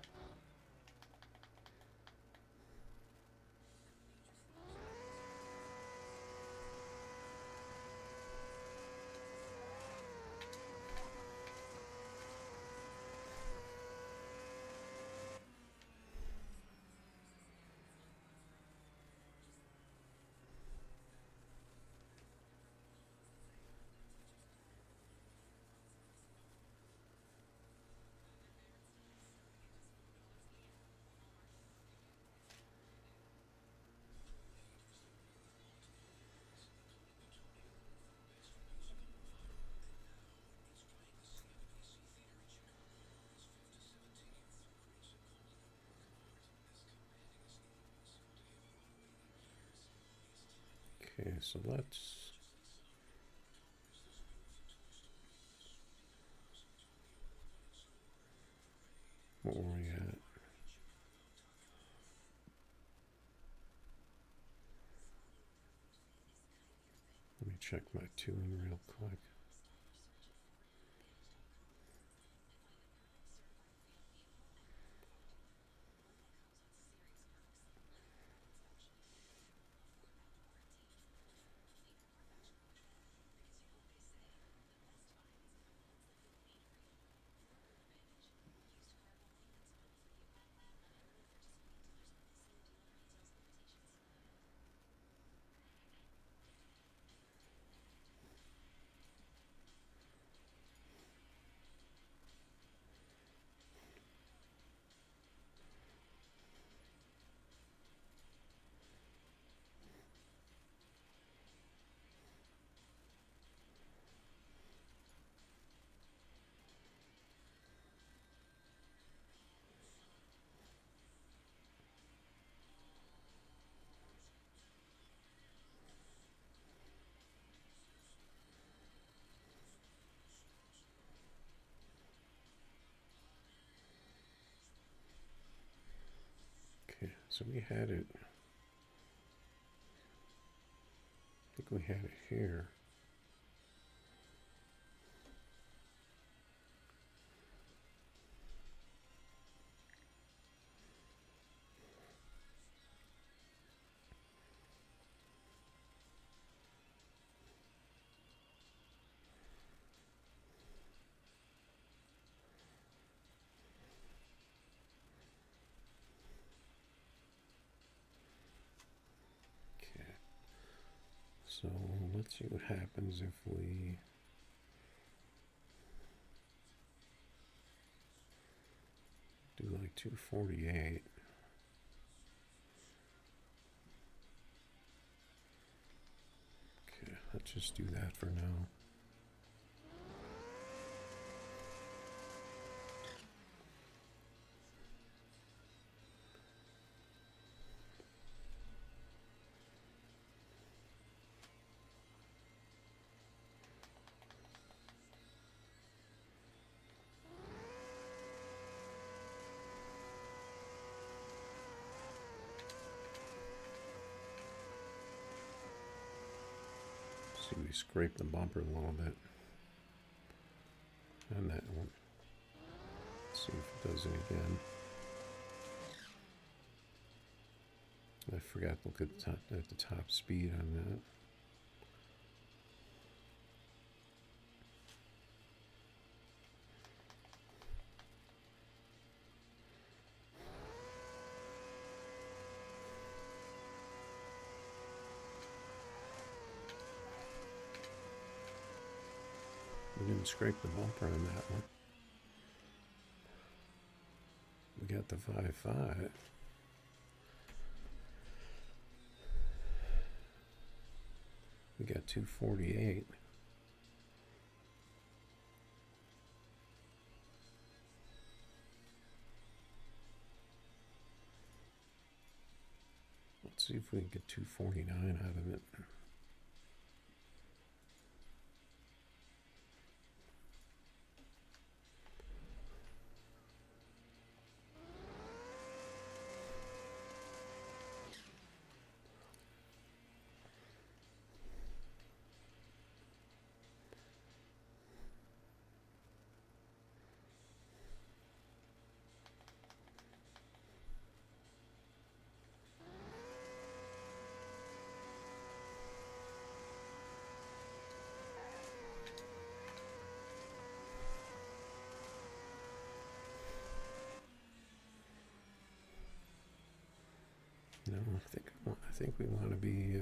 Okay, so let's what were we at? Let me check my tune real quick. Okay, so we had it. I think we had it here. So let's see what happens if we do like 248. Okay, let's just do that for now. See, we scrape the bumper a little bit. And that one. Let's see if it does it again. I forgot to look at the top speed on that. We didn't scrape the bumper on that one. got the 5.5. We got 248. Let's see if we can get 249 out of it. No, I think we want to be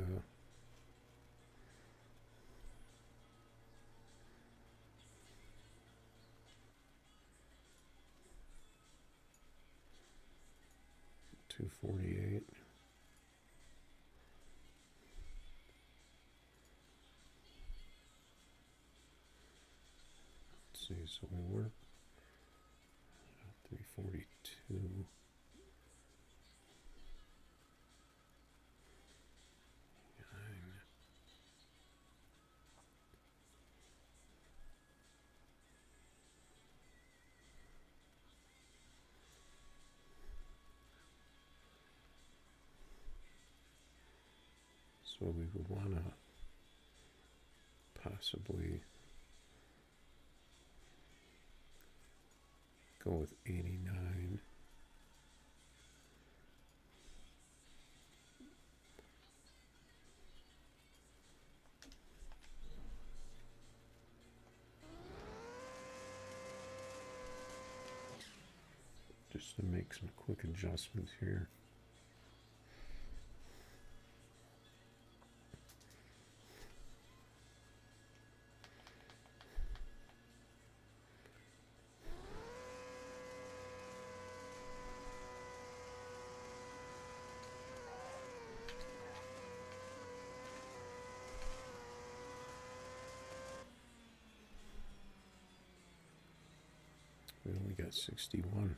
248. Let's see, so we work 342. So we would want to possibly go with 89. Just to make some quick adjustments here. We only got 61.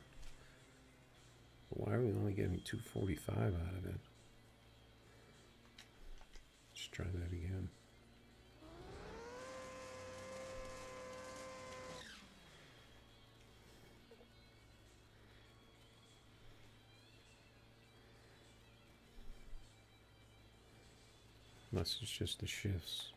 Why are we only getting 245 out of it? Let's try that again. Unless it's just the shifts.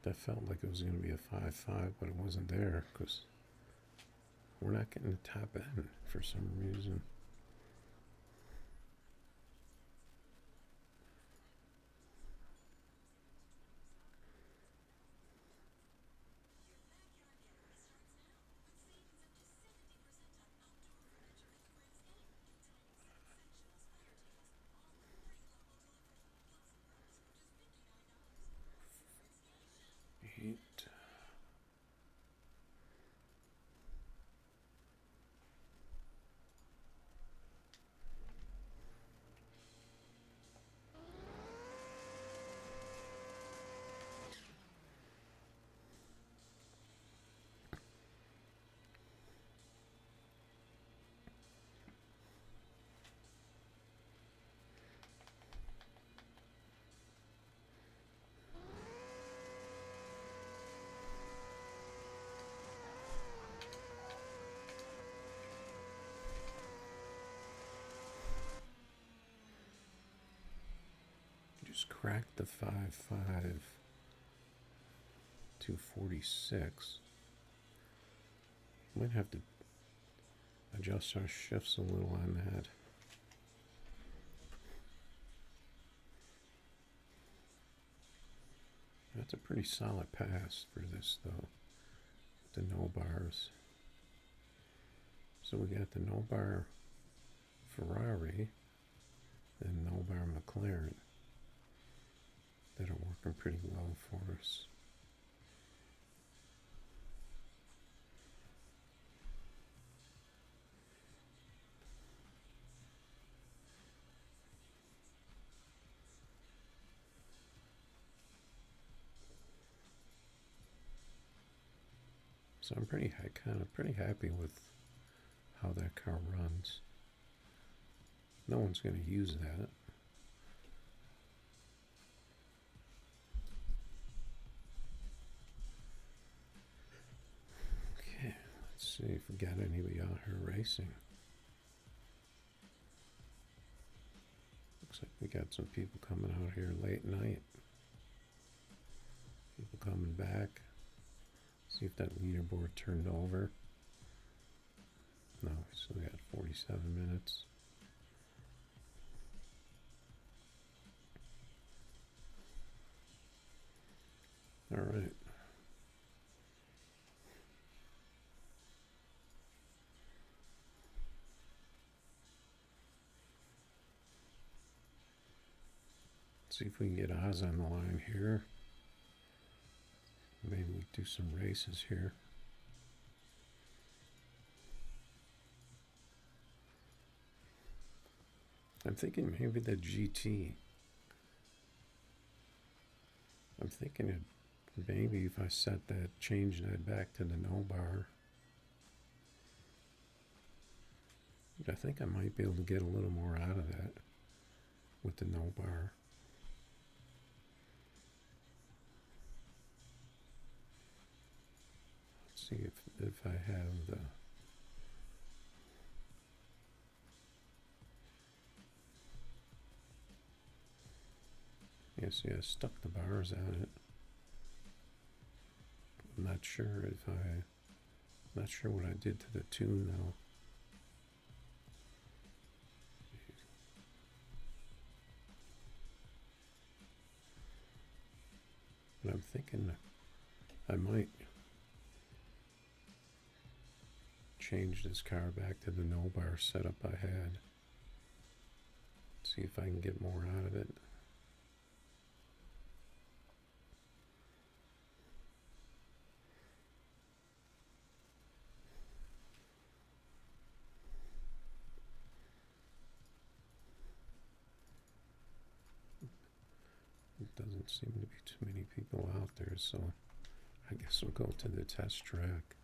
That felt like it was going to be a 5.5, but it wasn't there because we're not getting the top end for some reason. cracked the 5.5 to 46. Might have to adjust our shifts a little on that. That's a pretty solid pass for this, though. The no bars. So we got the no bar Ferrari and no bar McLaren that are working pretty well for us. So I'm pretty happy with how that car runs. No one's going to use that. Okay, let's see if we got anybody out here racing. Looks like we got some people coming out here late night. People coming back. See if that leaderboard turned over. No, we still got 47 minutes. All right. Let's see if we can get Oz on the line here. Maybe we do some races here. I'm thinking maybe the GT. I'm thinking maybe if I set that, change that back to the no bar. I think I might be able to get a little more out of that with the no bar. Let's see if I have the yes, I stuck the bars on it. I'm not sure what I did to the tune though. But I'm thinking I might change this car back to the no bar setup I had. See if I can get more out of it. It doesn't seem to be too many people out there, so I guess we'll go to the test track.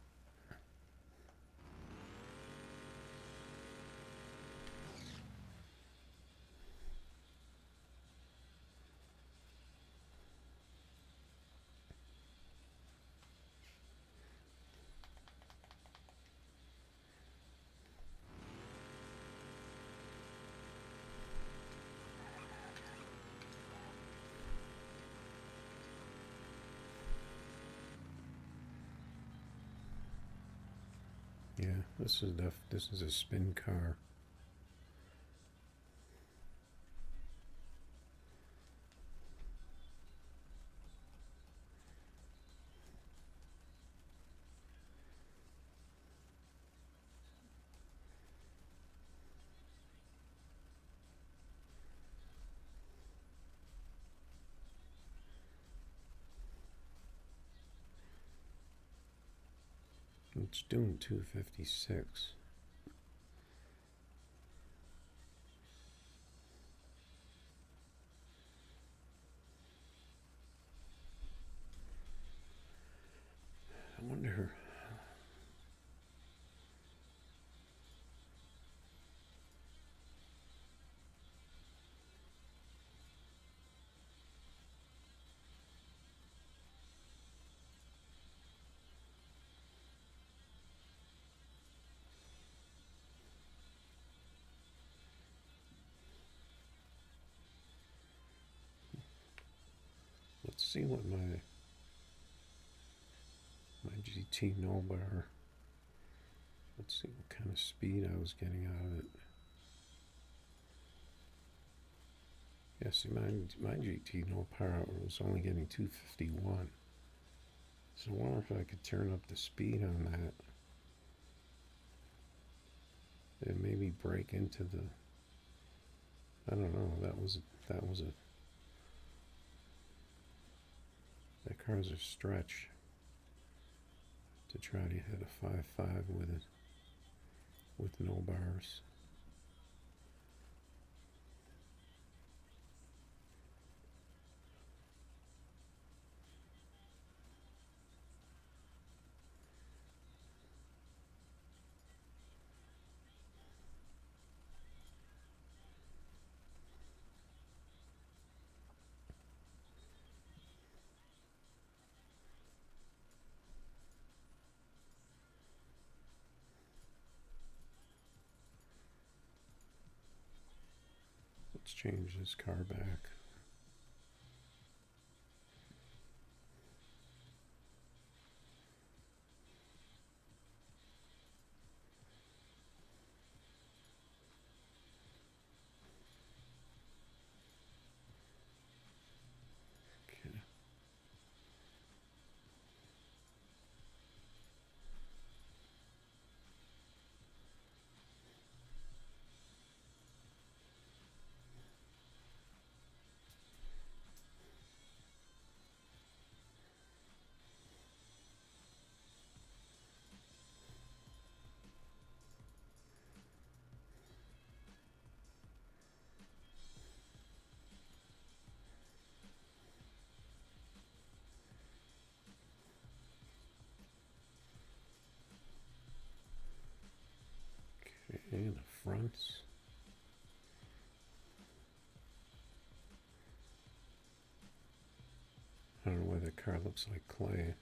Yeah, this is a spin car. It's doing 256. I wonder. see what my GT null bar. Let's see what kind of speed I was getting out of it. Yeah, see, my GT null power was only getting 251. So I wonder if I could turn up the speed on that and maybe break into the. I don't know. That car's a stretch to try to hit a 5.5 with it with no bars. Let's change this car back. Okay. And the fronts. I don't know why the car looks like clay.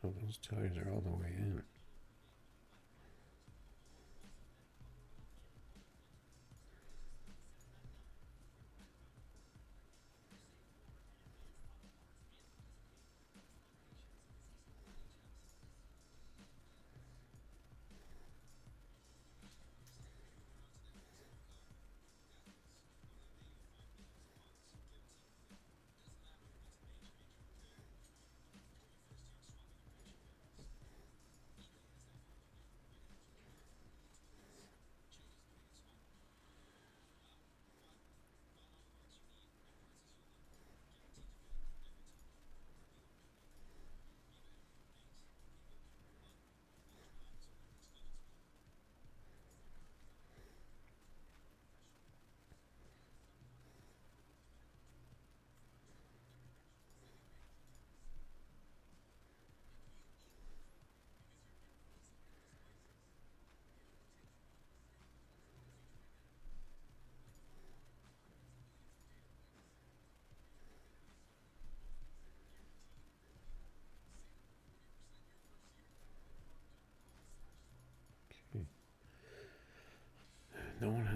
Oh, those tires are all the way in.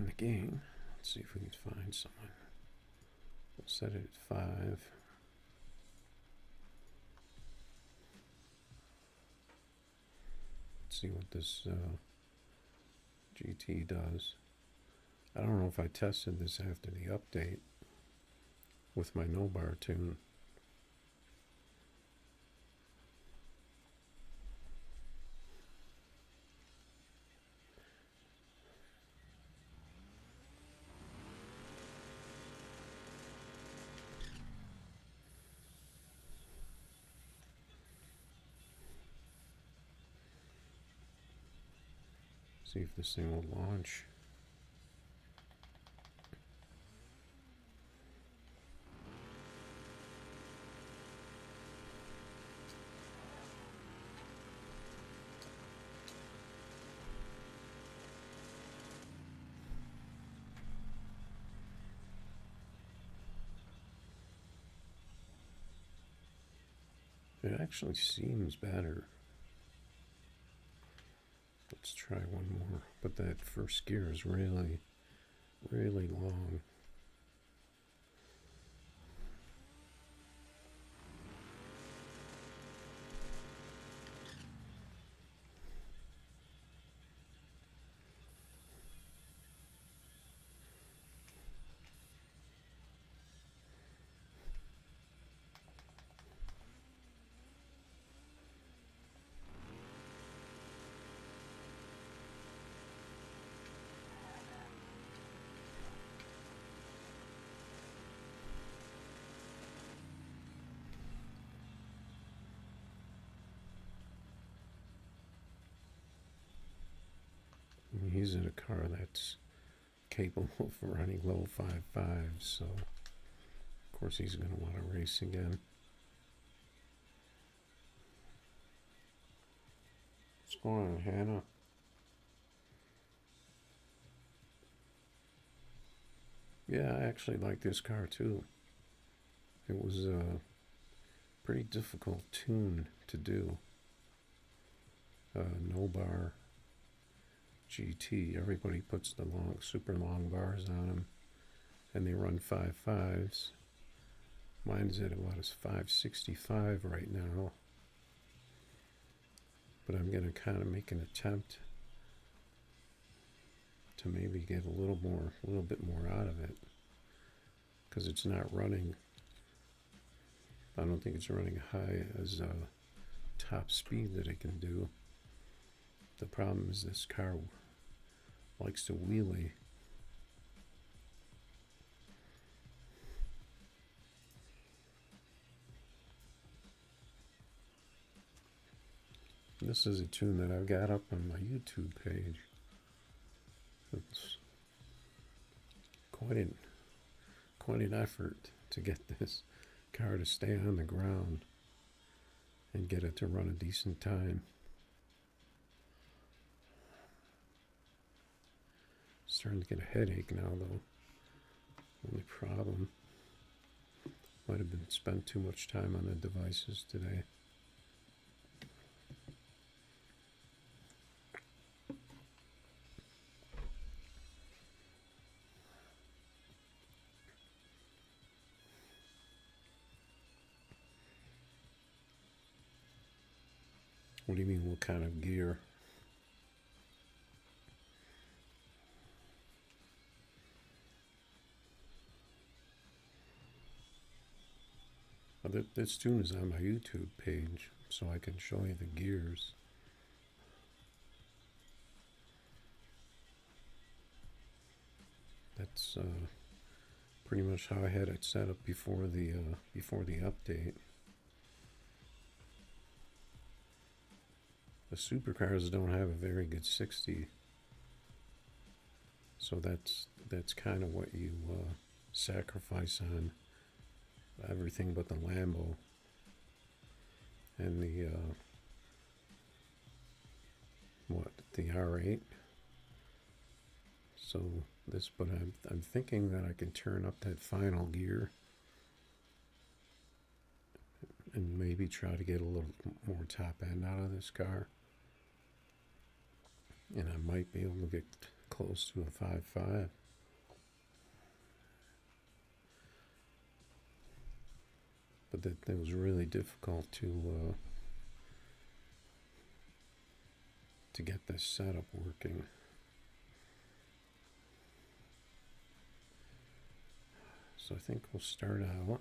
find the game. Let's see if we can find someone. We'll set it at 5. Let's see what this GT does. I don't know if I tested this after the update with my no bar tune. See if this thing will launch. It actually seems better. Let's try one more. But that first gear is really, really long. He's in a car that's capable of running low 5.5, so of course he's going to want to race again. What's going on, Hannah? Yeah, I actually like this car too. It was a pretty difficult tune to do. No bar GT. Everybody puts the long, super long bars on them, and they run 5.5s. Mine's at about a 5.65 right now, but I'm going to kind of make an attempt to maybe get a little bit more out of it, because it's not running. I don't think it's running high as top speed that it can do. The problem is this car likes to wheelie. This is a tune that I've got up on my YouTube page. It's quite an effort to get this car to stay on the ground and get it to run a decent time. Starting to get a headache now, though. Only problem, might have been spent too much time on the devices today. What do you mean, what kind of gear? This tune is on my YouTube page, so I can show you the gears. That's pretty much how I had it set up before the update. The supercars don't have a very good 60, so that's kind of what you sacrifice on everything but the Lambo and the the R8. So but I'm thinking that I can turn up that final gear and maybe try to get a little more top end out of this car, and I might be able to close to a 5.5. But that was really difficult to get this setup working. So I think we'll start out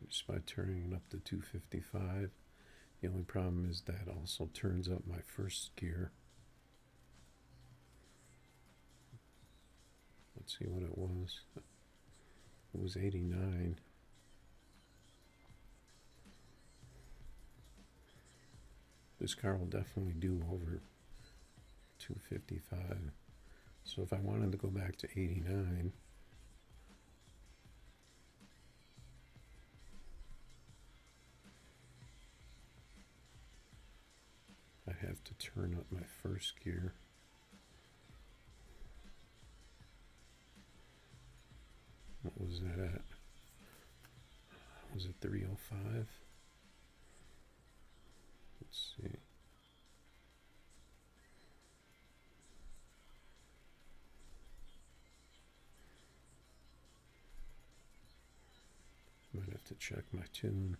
just by turning it up to 255. The only problem is that also turns up my first gear. Let's see what it was. It was 89. This car will definitely do over 255. So if I wanted to go back to 89, I have to turn up my first gear. What was that at? Was it 305? Let's see. Might have to check my tune.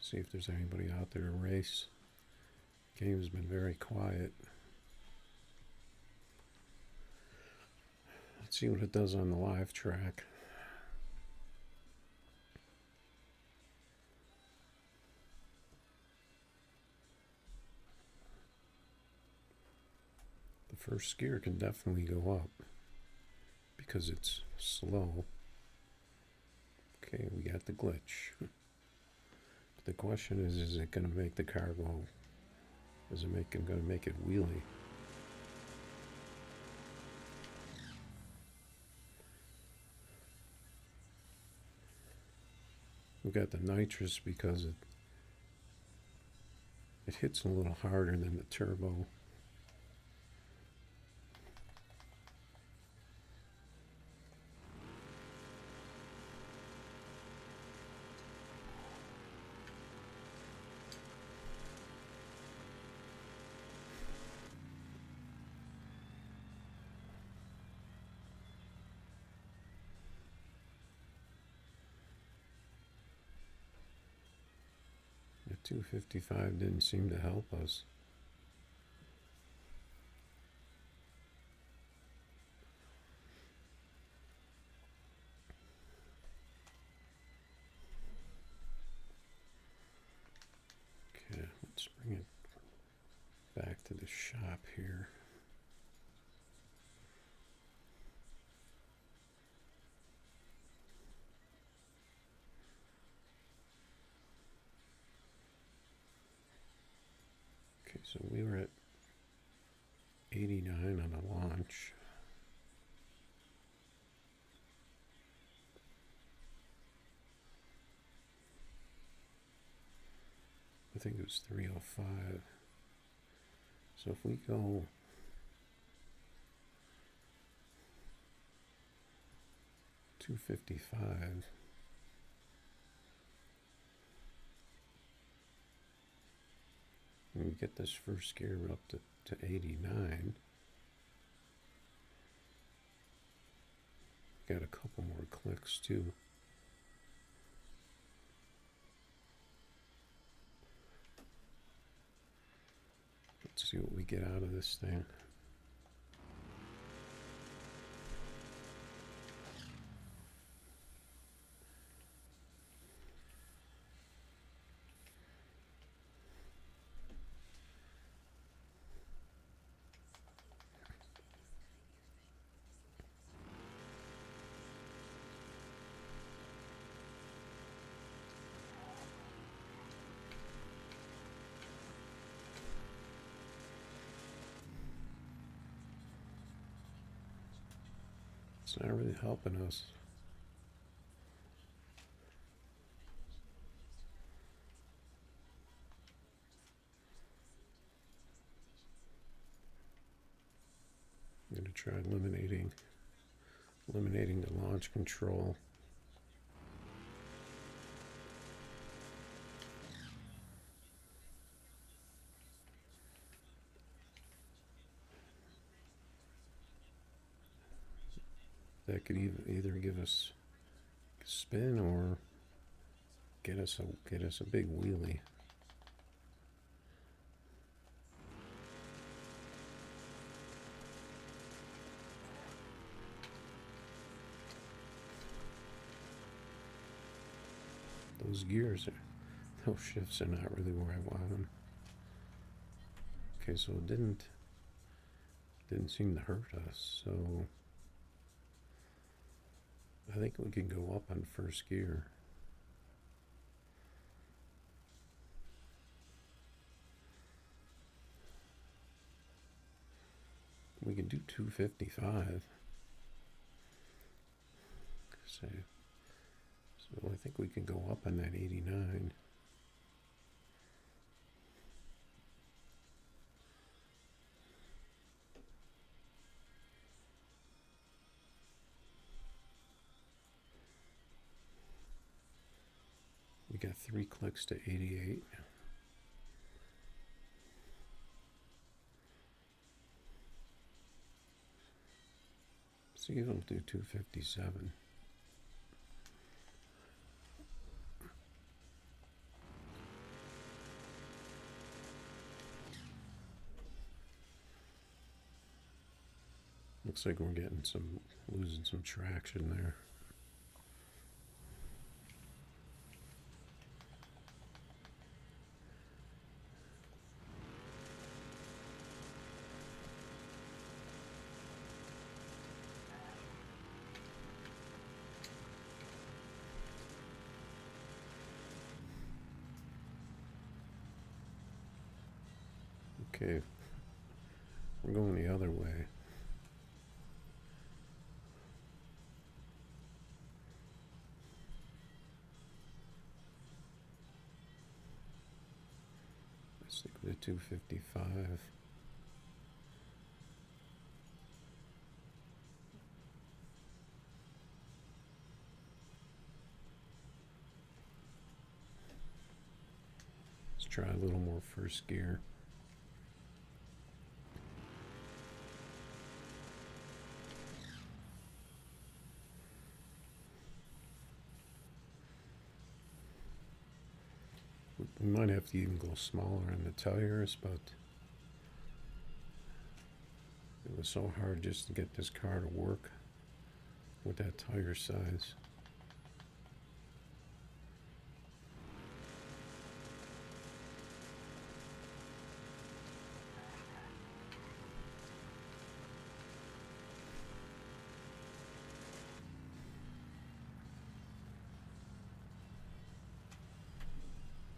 See if there's anybody out there to race. Game's been very quiet. Let's see what it does on the live track. The first gear can definitely go up because it's slow. Okay, we got the glitch. The question is it going to make the car go? Is it going to make it wheelie? We got the nitrous because it hits a little harder than the turbo. The 255 didn't seem to help us. Okay, let's bring it back to the shop here. Okay, so we were at 89 on the launch. I think it was 305. So if we go $255, and we get this first gear up to 89, got a couple more clicks too. Let's see what we get out of this thing. It's not really helping us. gonna try eliminating the launch control. That could either give us a spin or get us a big wheelie. Those gears those shifts are not really where I want them. Okay, so it didn't seem to hurt us, so I think we can go up on first gear. We can do 255. So I think we can go up on that 89. We got 3 clicks to 88. See if it'll do 257. Looks like we're losing some traction there. Okay, we're going the other way. Let's stick with the 255. Let's try a little more first gear. We might have to even go smaller on the tires, but it was so hard just to get this car to work with that tire size.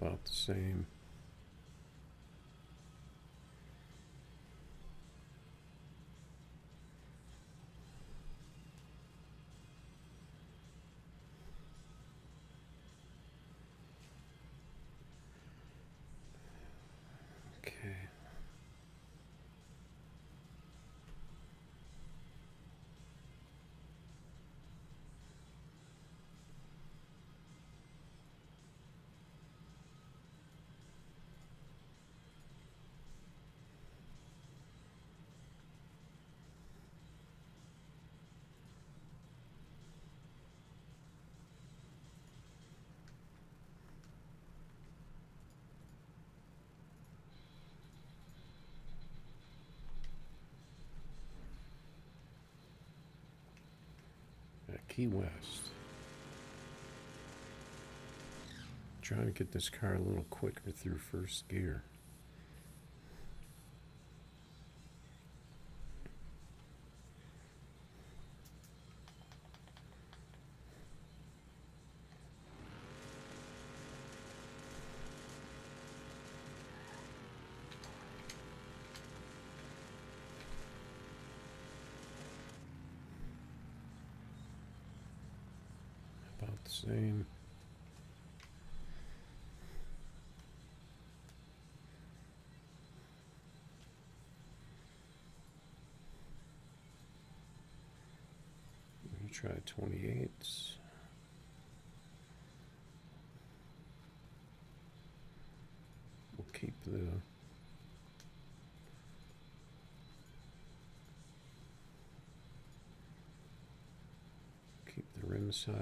About the same. Okay. Key West. Trying to get this car a little quicker through first gear. About the same. try 28. We'll keep the rim size.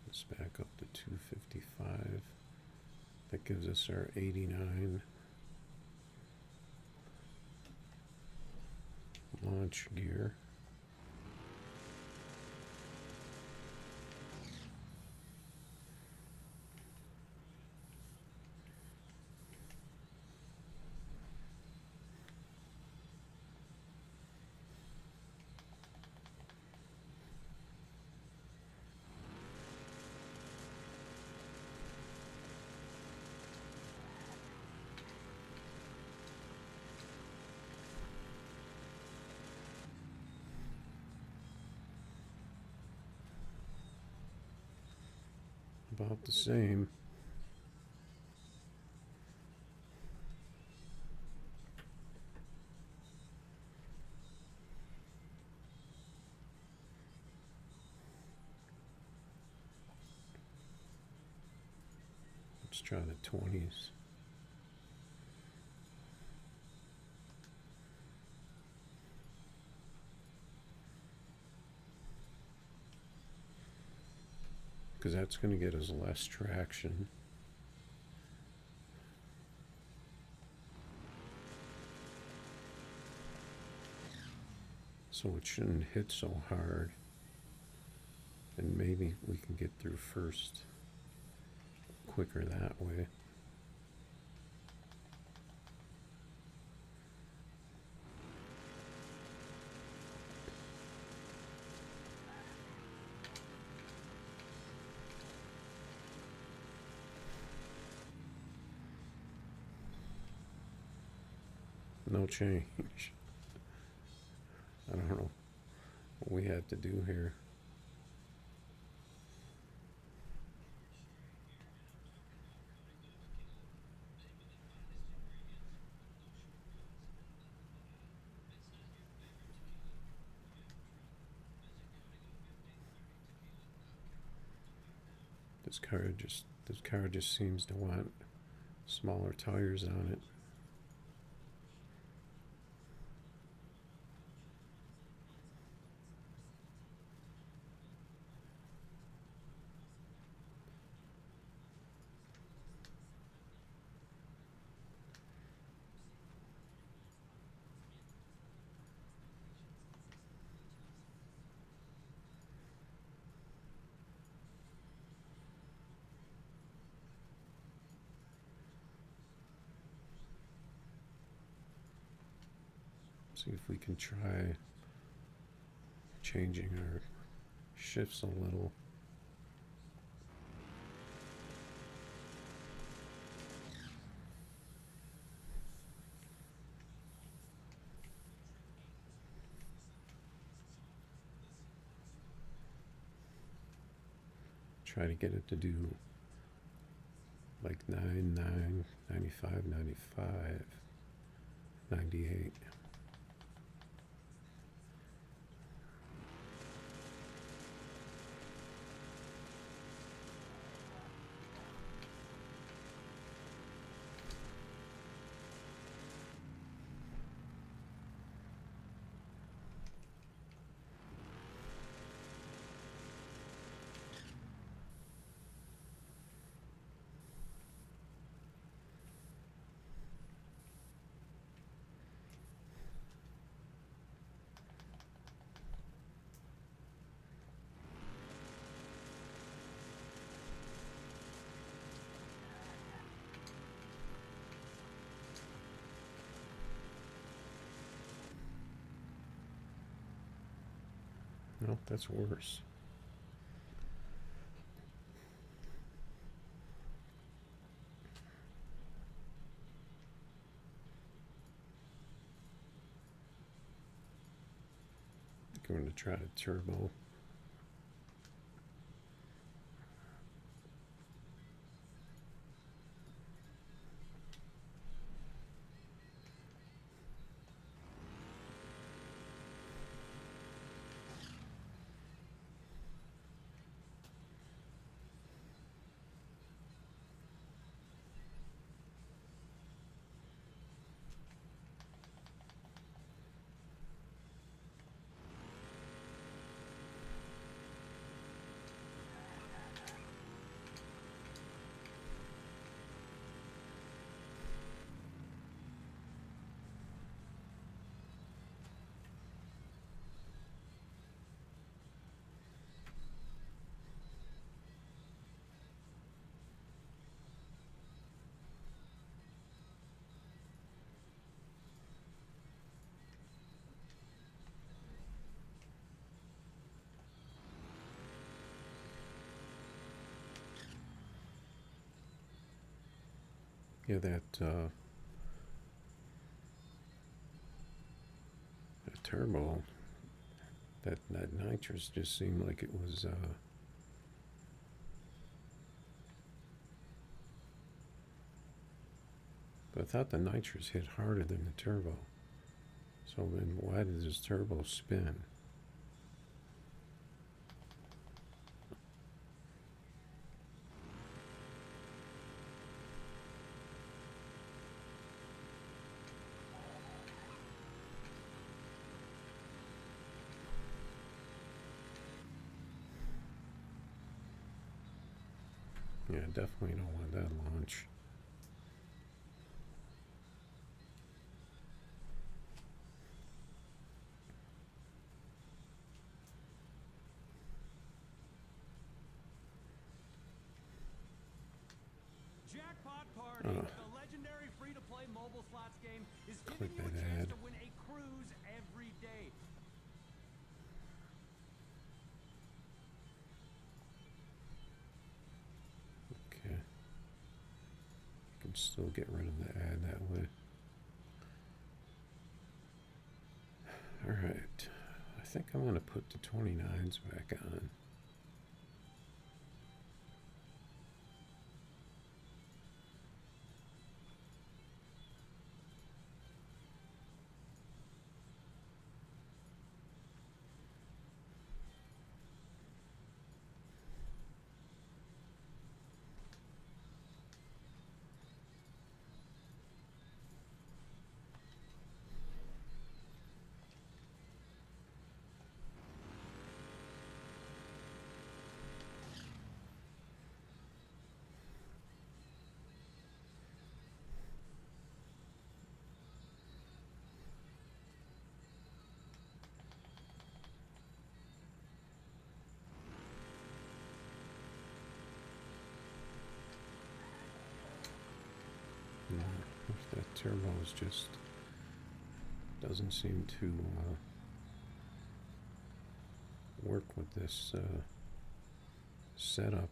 Let's back up to 255. That gives us our 89. Launch gear. About the same. Let's try the 20s. Because that's going to get us less traction. So it shouldn't hit so hard. And maybe we can get through first quicker that way. No change. I don't know what we had to do here. This car just seems to want smaller tires on it. See if we can try changing our shifts a little. Try to get it to do like 9, 95, 95, 98. Nope, that's worse. I'm going to try to turbo. Yeah, that turbo, that nitrous just seemed like it was. But I thought the nitrous hit harder than the turbo. So then, why did this turbo spin? Yeah, definitely don't want that launch. Jackpot Party, the legendary free-to-play mobile slots game, is giving you a chance to win a cruise every day. Okay. You can still get rid of the ad that way. Alright. I think I'm going to put the 29s back on. If that turbo is just doesn't seem to work with this setup.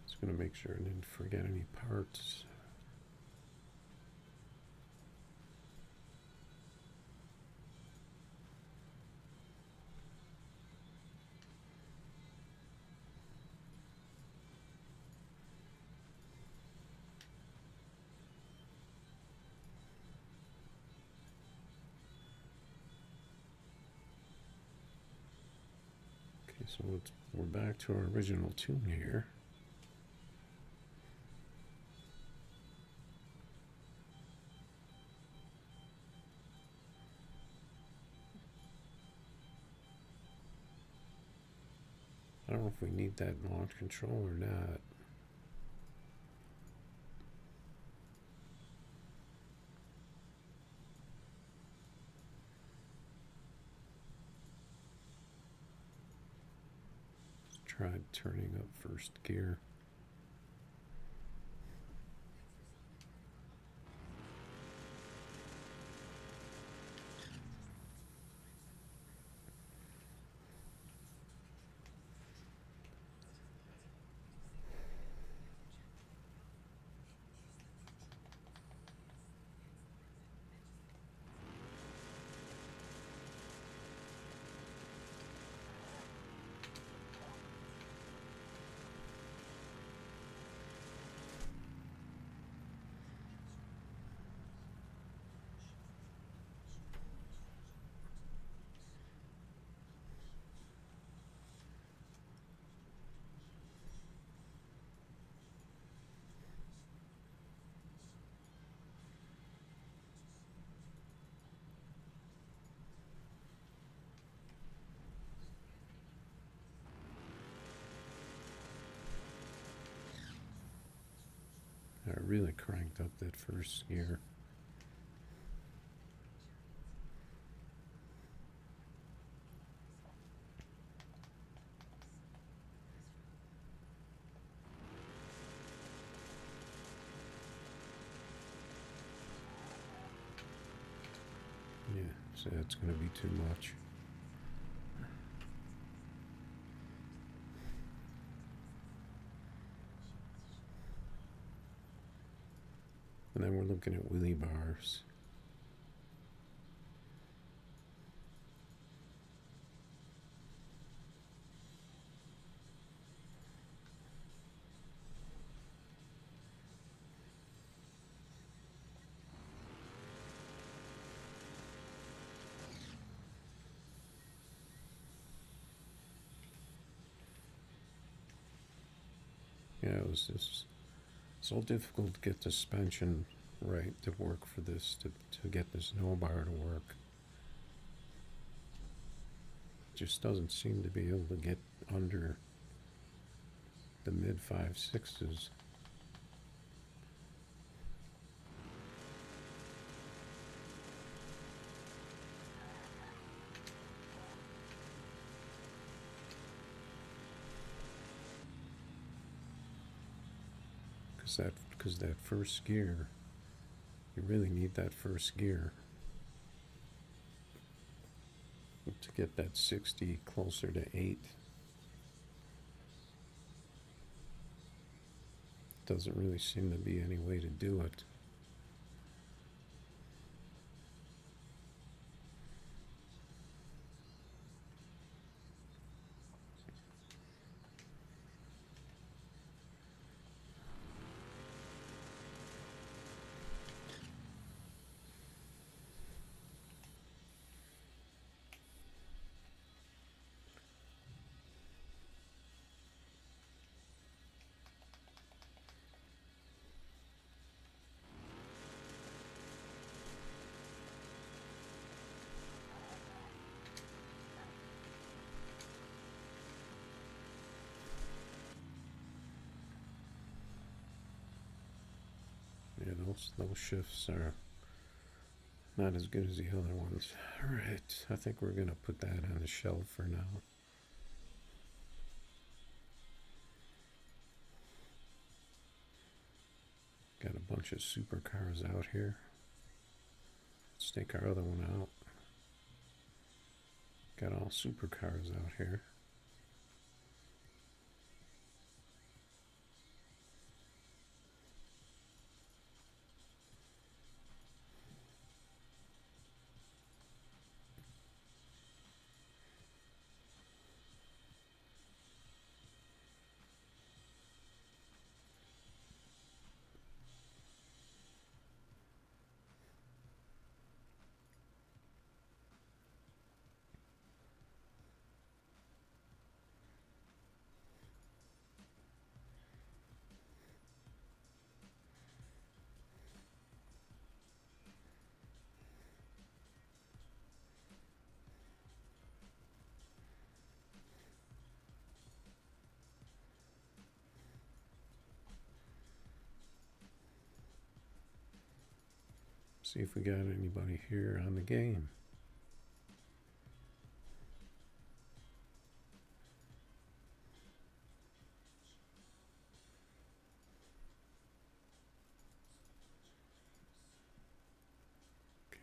Just going to make sure I didn't forget any parts. Okay, so we're back to our original tune here. I don't know if we need that launch control or not. Let's try turning up first gear. I really cranked up that first gear. Yeah, so that's going to be too much. And then we're looking at wheelie bars. Yeah, it was just so difficult to get the suspension right to work for this, to get this no bar to work. It just doesn't seem to be able to get under the mid 5.6s. Because that first gear, you really need that first gear to get that 60 closer to 8. Doesn't really seem to be any way to do it. Yeah, those shifts are not as good as the other ones. Alright, I think we're gonna put that on the shelf for now. Got a bunch of supercars out here. Let's take our other one out. Got all supercars out here. See if we got anybody here on the game.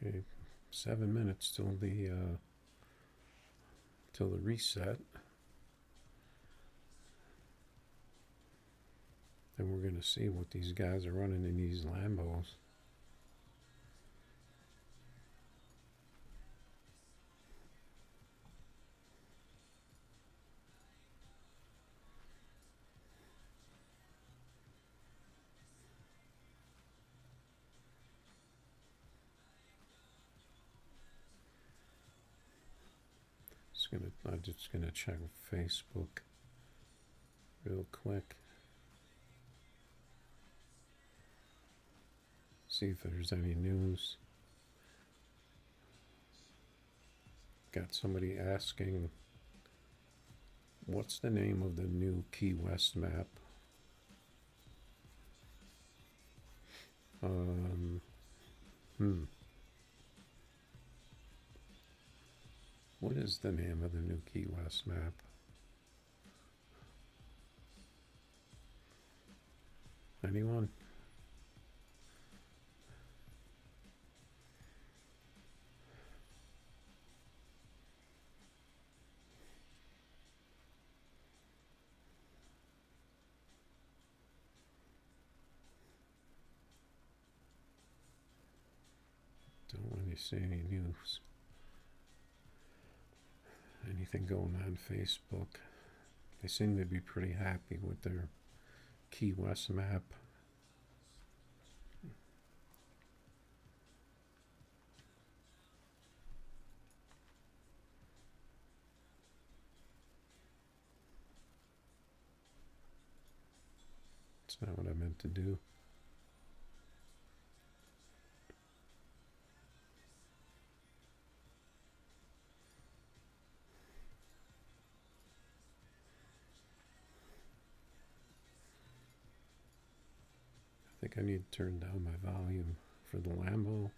Okay, 7 minutes till the reset. Then we're gonna see what these guys are running in these Lambos. I'm just gonna check Facebook real quick. See if there's any news. Got somebody asking, what's the name of the new Key West map? Hmm. What is the name of the new Key West map? Anyone? Don't really see any news. Anything going on Facebook? They seem to be pretty happy with their Key West map. It's not what I meant to do. I think I need to turn down my volume for the Lambo.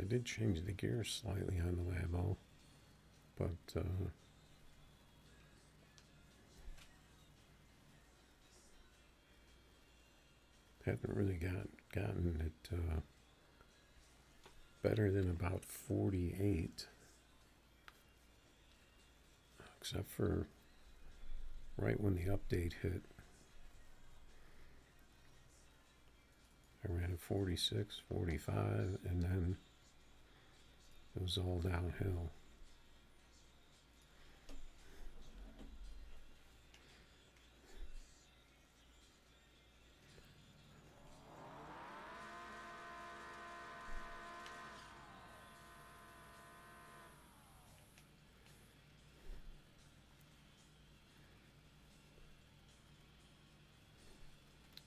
I did change the gears slightly on the Lambo, but haven't really gotten it better than about 48, except for right when the update hit. I ran at 46, 45, and then it was all downhill.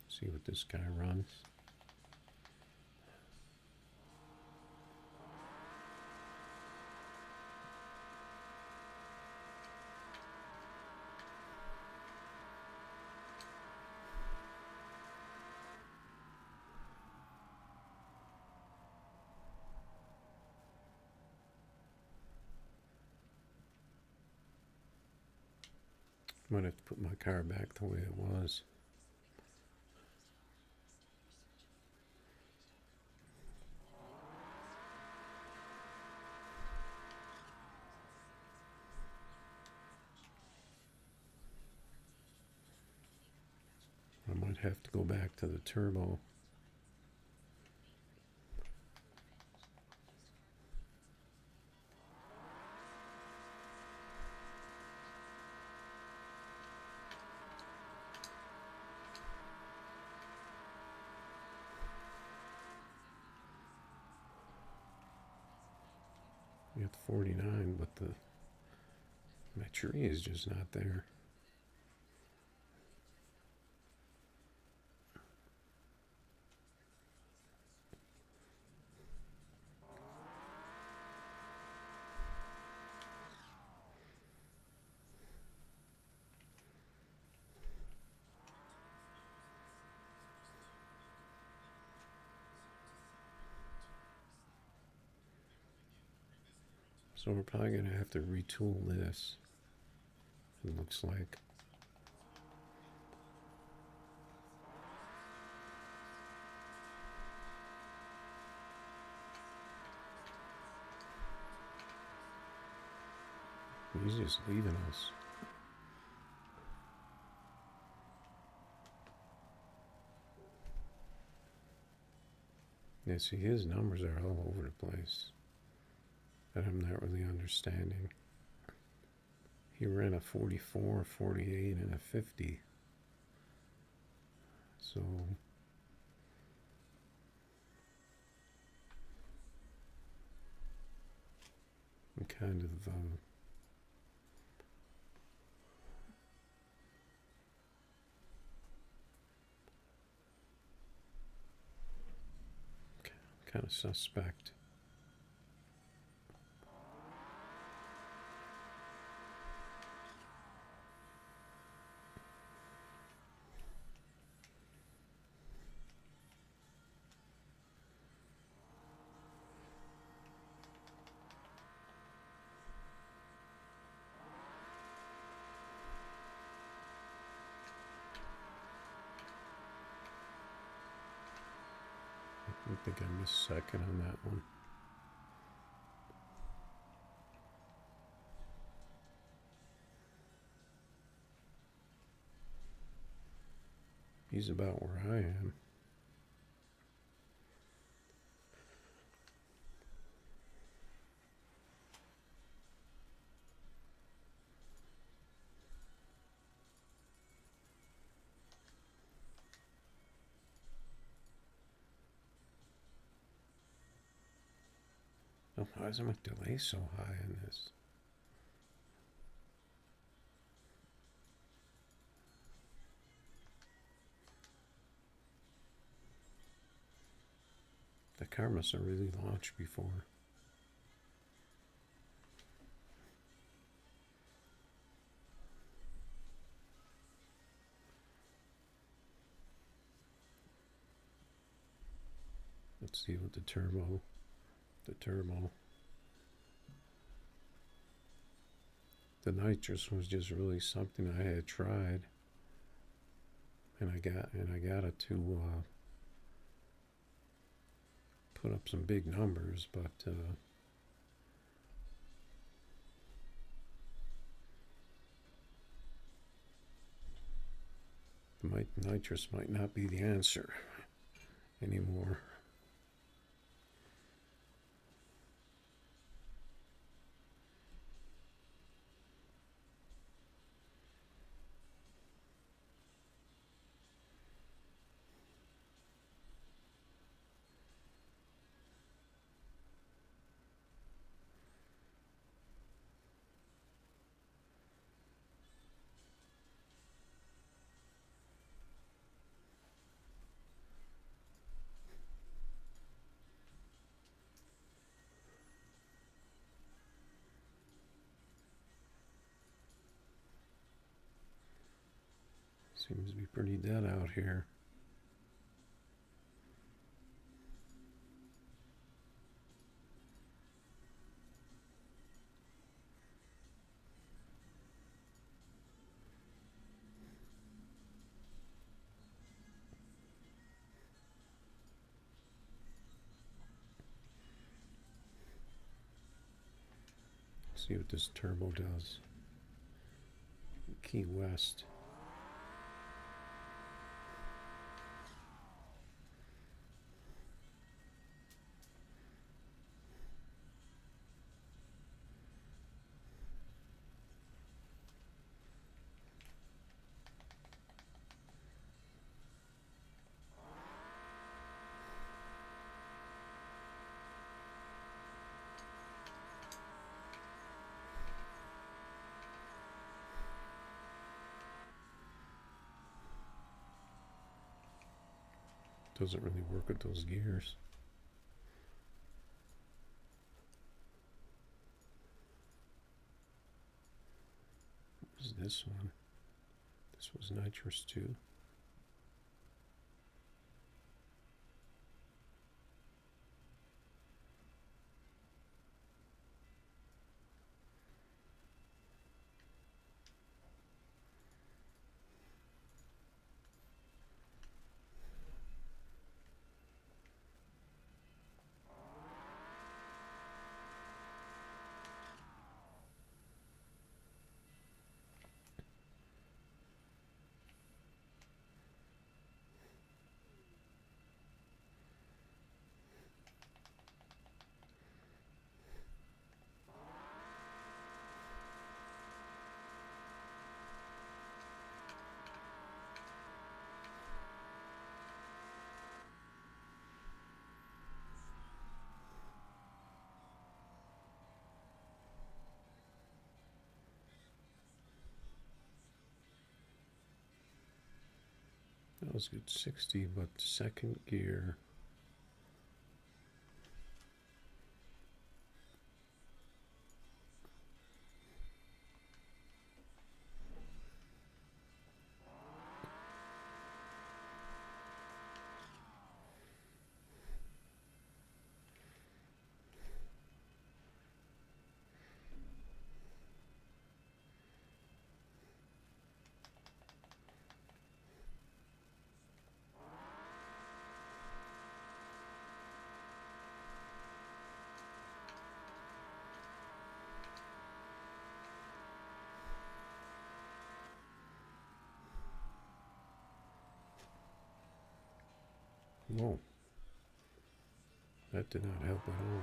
See what this guy runs. Might have to put my car back the way it was. I might have to go back to the turbo. We got 49, but my tree is just not there. So we're probably going to have to retool this, it looks like. He's just leaving us. Yeah, see, his numbers are all over the place that I'm not really understanding. He ran a 44, a 48, and a 50. So I'm kind of suspect. I think I missed second on that one. He's about where I am. Oh, why is my delay so high in this? The car must have really launched before. Let's see what the turbo. The nitrous was just really something I had tried, and I got it to put up some big numbers, but the nitrous might not be the answer anymore. Seems to be pretty dead out here. See what this turbo does. Key West. Doesn't really work with those gears. What was this one? This was nitrous too. Feels good, 60, but second gear. Whoa. That did not help at all.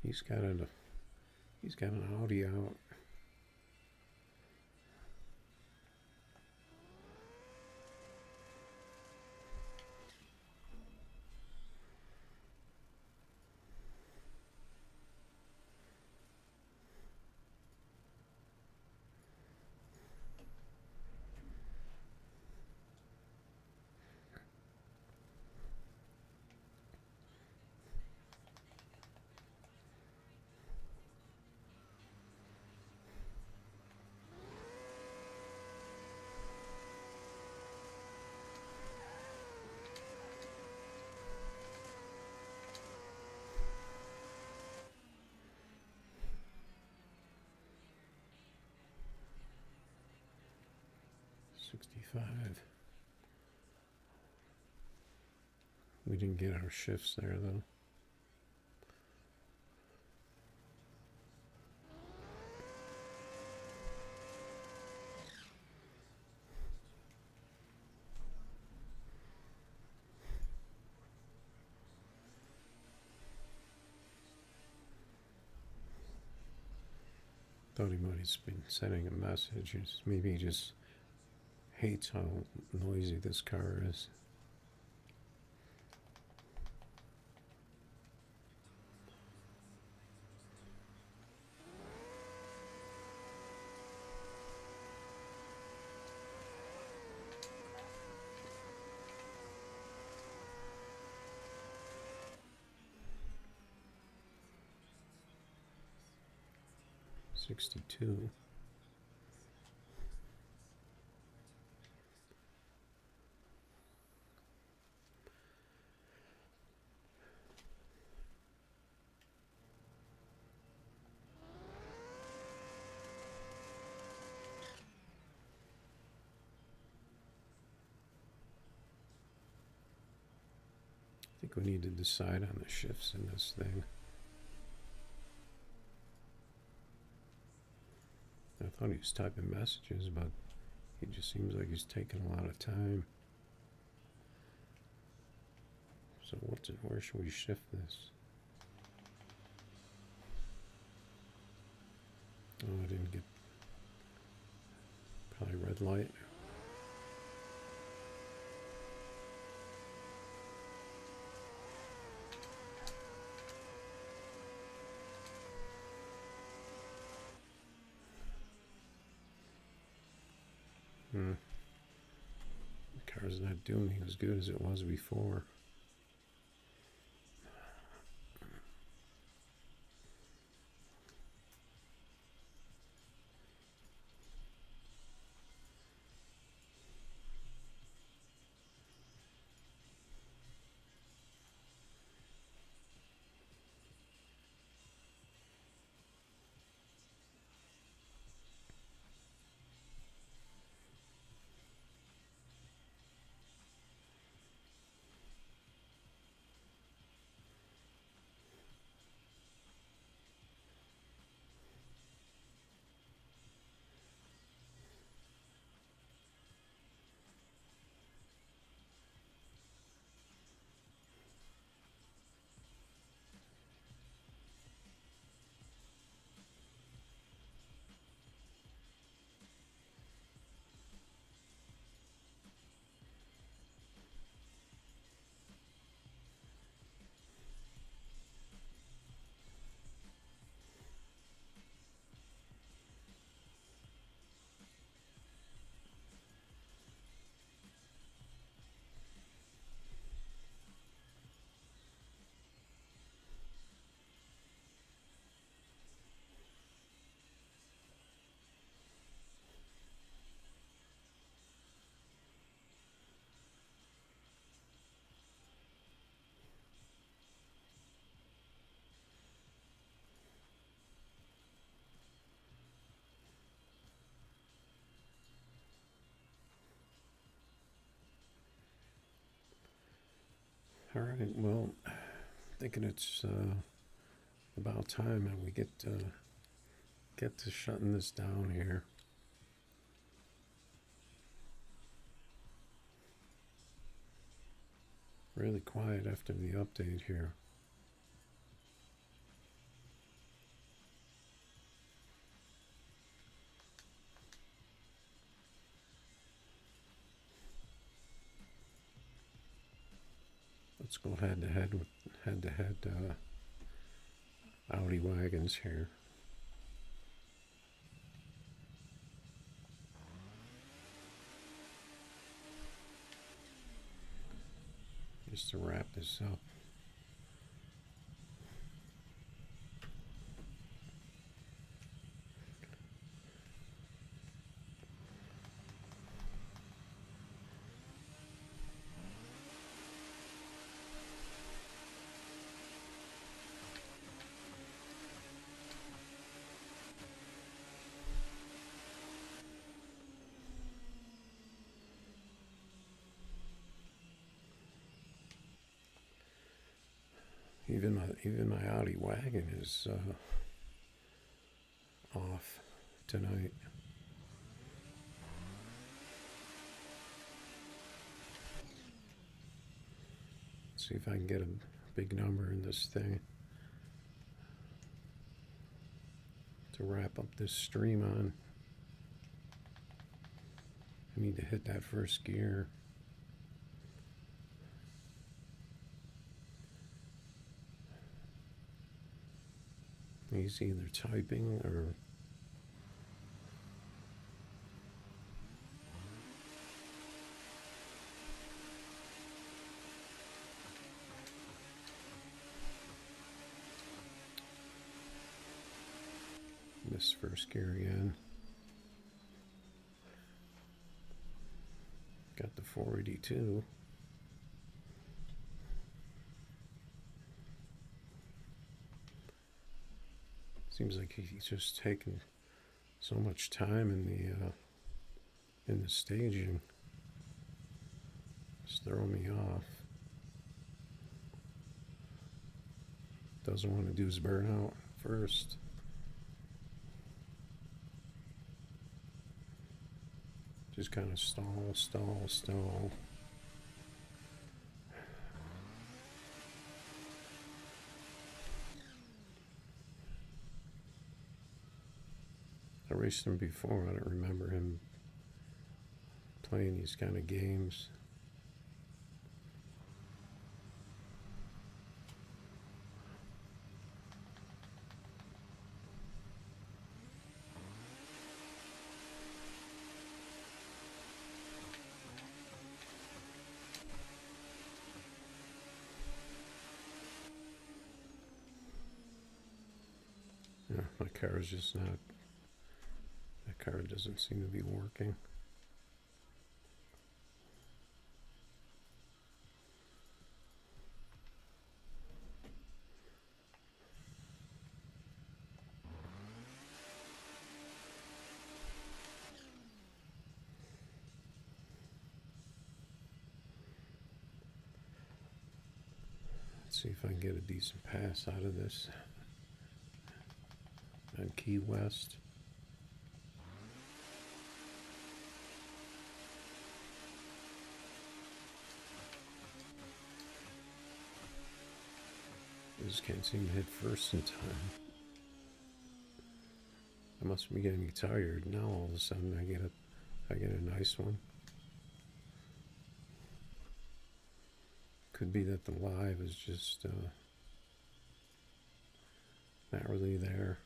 He's got an Audi out. We didn't get our shifts there though. Thought he might have been sending a message. Maybe he just hates how noisy this car is. $62. I think we need to decide on the shifts in this thing. I thought he was typing messages, but he just seems like he's taking a lot of time. So where should we shift this? Oh, I didn't get probably red light. The car's not doing me as good as it was before. All right, well, thinking it's about time that we get to shutting this down here. Really quiet after the update here. Let's go head to head with Audi wagons here. Just to wrap this up. Even my Audi wagon is off tonight. Let's see if I can get a big number in this thing to wrap up this stream on. I need to hit that first gear. He's either typing or this first gear again. Got the 482. Seems like he's just taking so much time in the staging. It's throwing me off. Doesn't want to do his burnout first. Just kind of stall. raced him before. I don't remember him playing these kind of games. Yeah, my car is just not, that car doesn't seem to be working. Let's see if I can get a decent pass out of this. On Key West. I just can't seem to hit first in time. I must be getting tired. Now all of a sudden I get a nice one. Could be that the live is just not really there.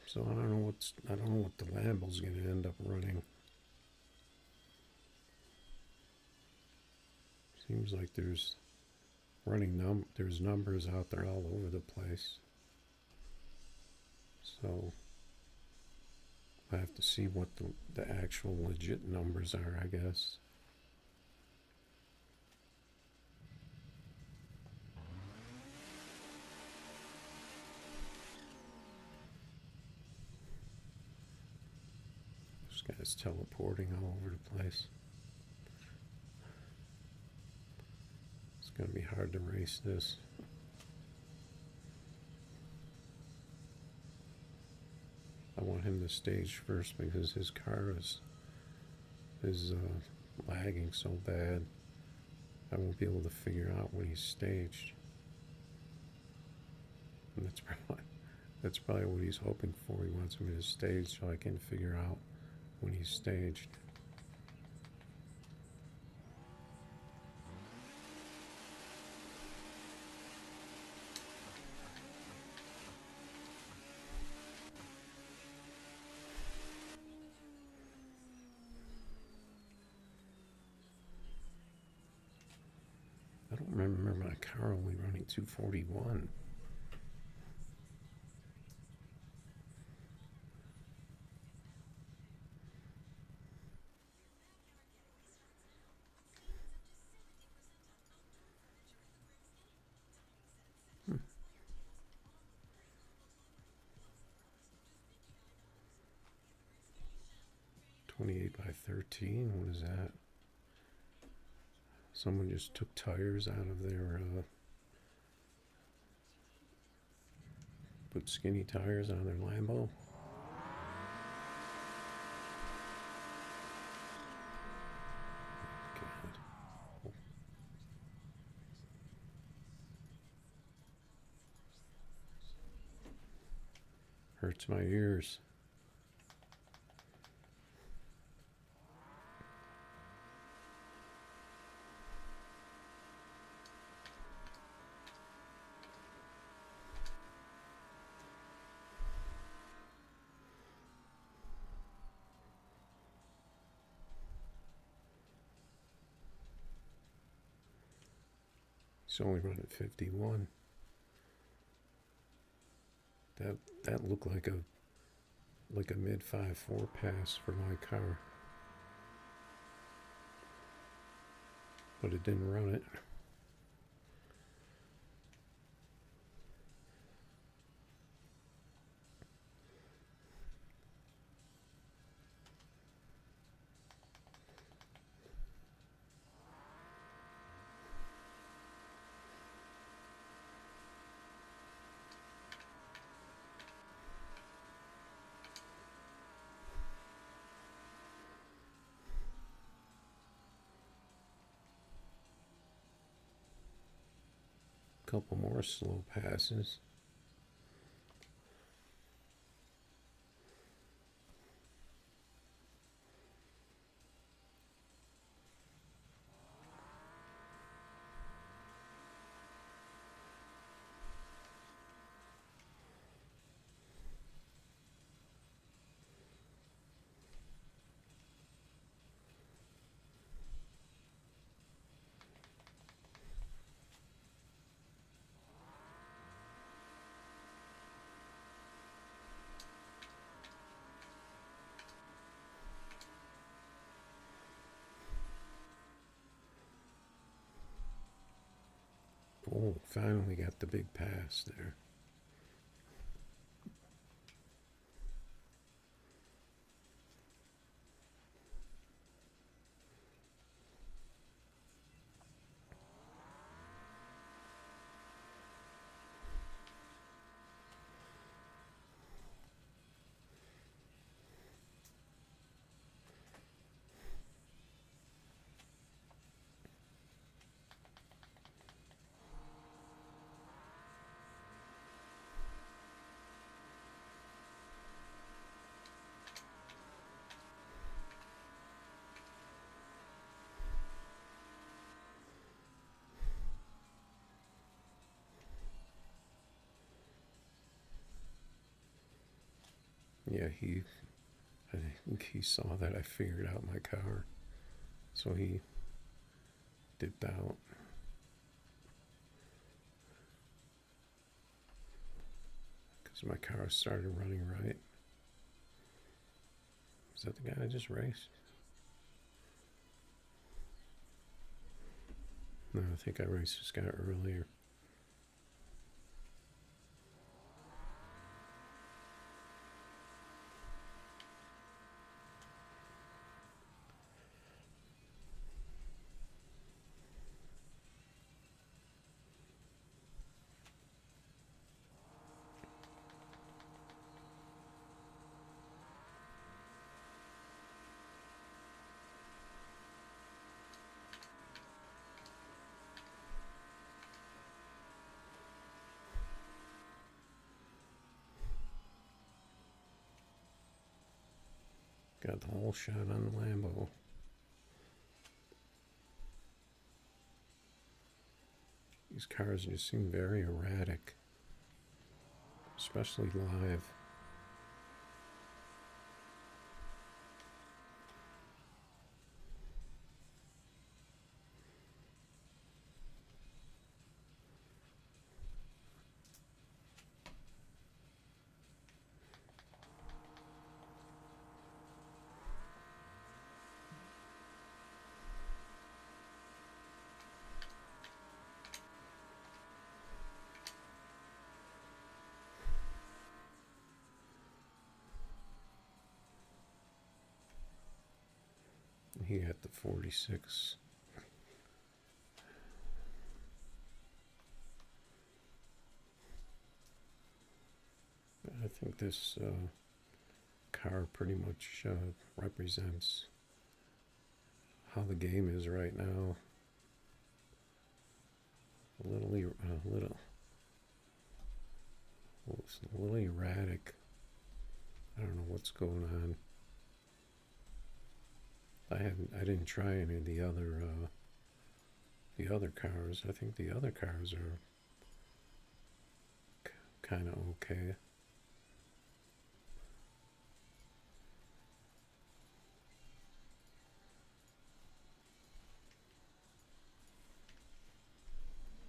So I don't know what the Lambo's going to end up running. Seems like there's numbers out there all over the place. So I have to see what the actual legit numbers are, I guess. This guy's teleporting all over the place. It's going to be hard to race this. I want him to stage first because his car is lagging so bad. I won't be able to figure out when he's staged. And that's probably what he's hoping for. He wants me to stage so I can figure out when he's staged. I don't remember my car only running 241. Hmm. 28 by 13, what is that? Someone just took tires out of their, put skinny tires on their Lambo. God. Hurts my ears. It's only running 51. That looked like a mid 5.4 pass for my car, but it didn't run it. couple more slow passes. Oh, finally got the big pass there. Yeah, I think he saw that I figured out my car, so he dipped out. Because my car started running right. Is that the guy I just raced? No, I think I raced this guy earlier. Got the whole shot on the Lambo. These cars just seem very erratic, especially live. He had the 46. I think this car pretty much represents how the game is right now. A little erratic. I don't know what's going on. I didn't try any of the other cars. I think the other cars are kind of okay.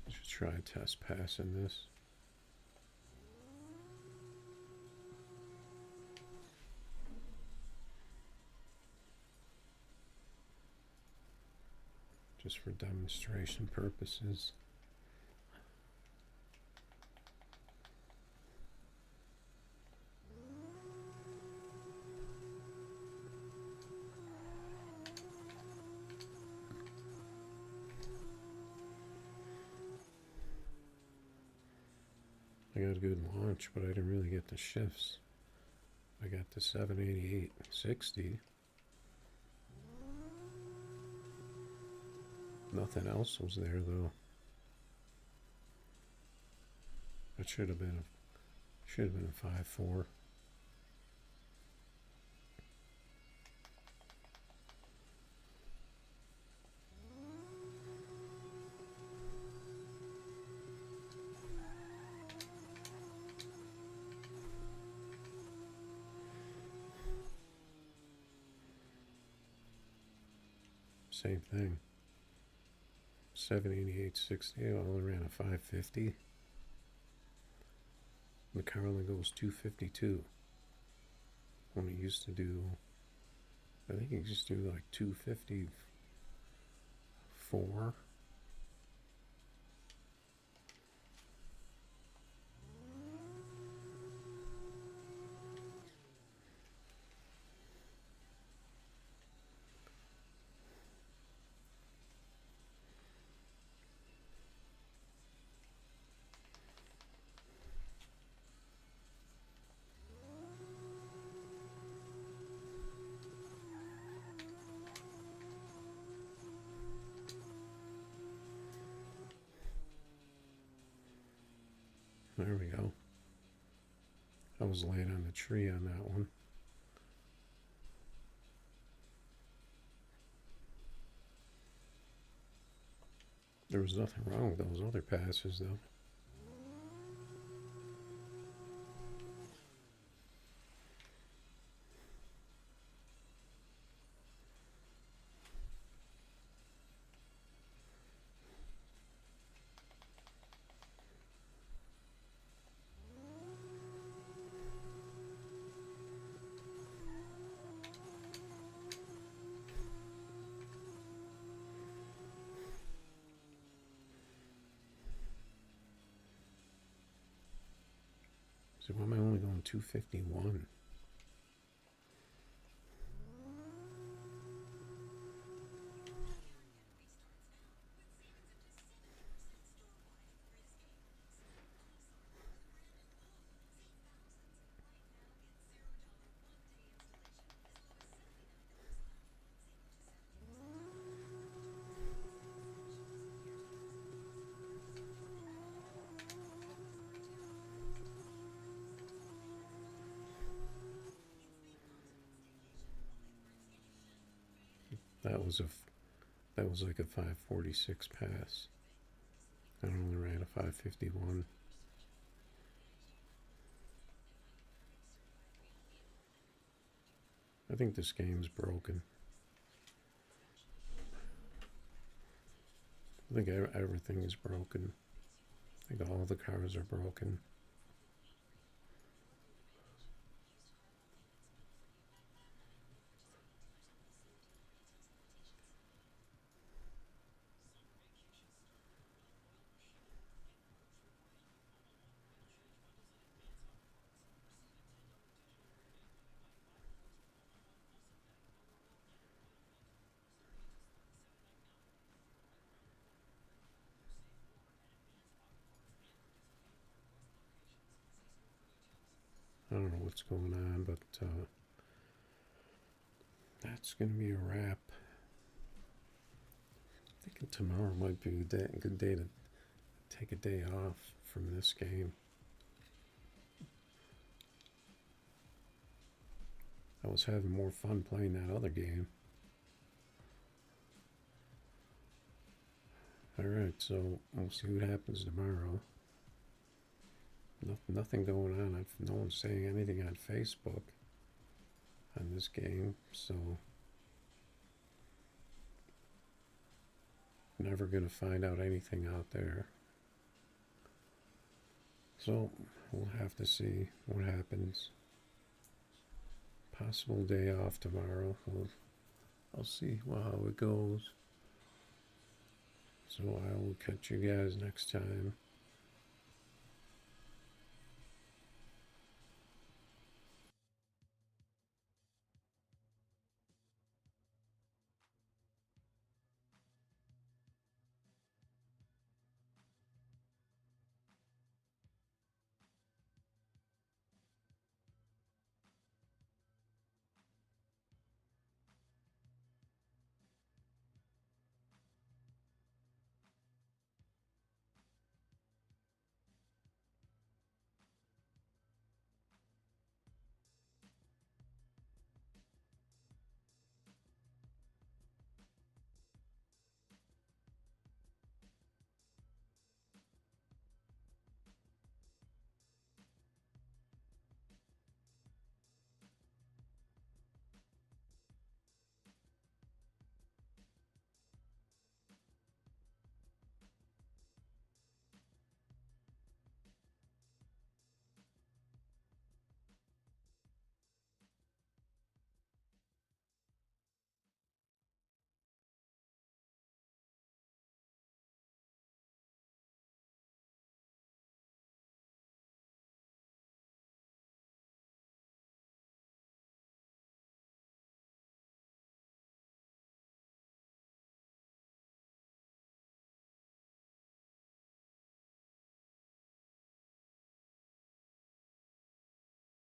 Should try test passing this. Just for demonstration purposes. I got a good launch, but I didn't really get the shifts. I got the 788 60. Nothing else was there though. It should have been a 5.4. Same thing. 788.60. I only ran a 550. The car only goes 252. When it used to do, I think it used to do like 254. There we go. I was late on the tree on that one. There was nothing wrong with those other passes, though. So why am I only going 251? That was like a 546 pass. I only ran a 551. I think this game's broken. I think everything is broken. I think all the cars are broken. I don't know what's going on, but that's going to be a wrap. I'm thinking tomorrow might be a good day to take a day off from this game. I was having more fun playing that other game. Alright, so we'll see what happens tomorrow. Nothing going on. No one's saying anything on Facebook on this game, so never gonna find out anything out there. So we'll have to see what happens. Possible day off tomorrow. I'll see how it goes. So I will catch you guys next time.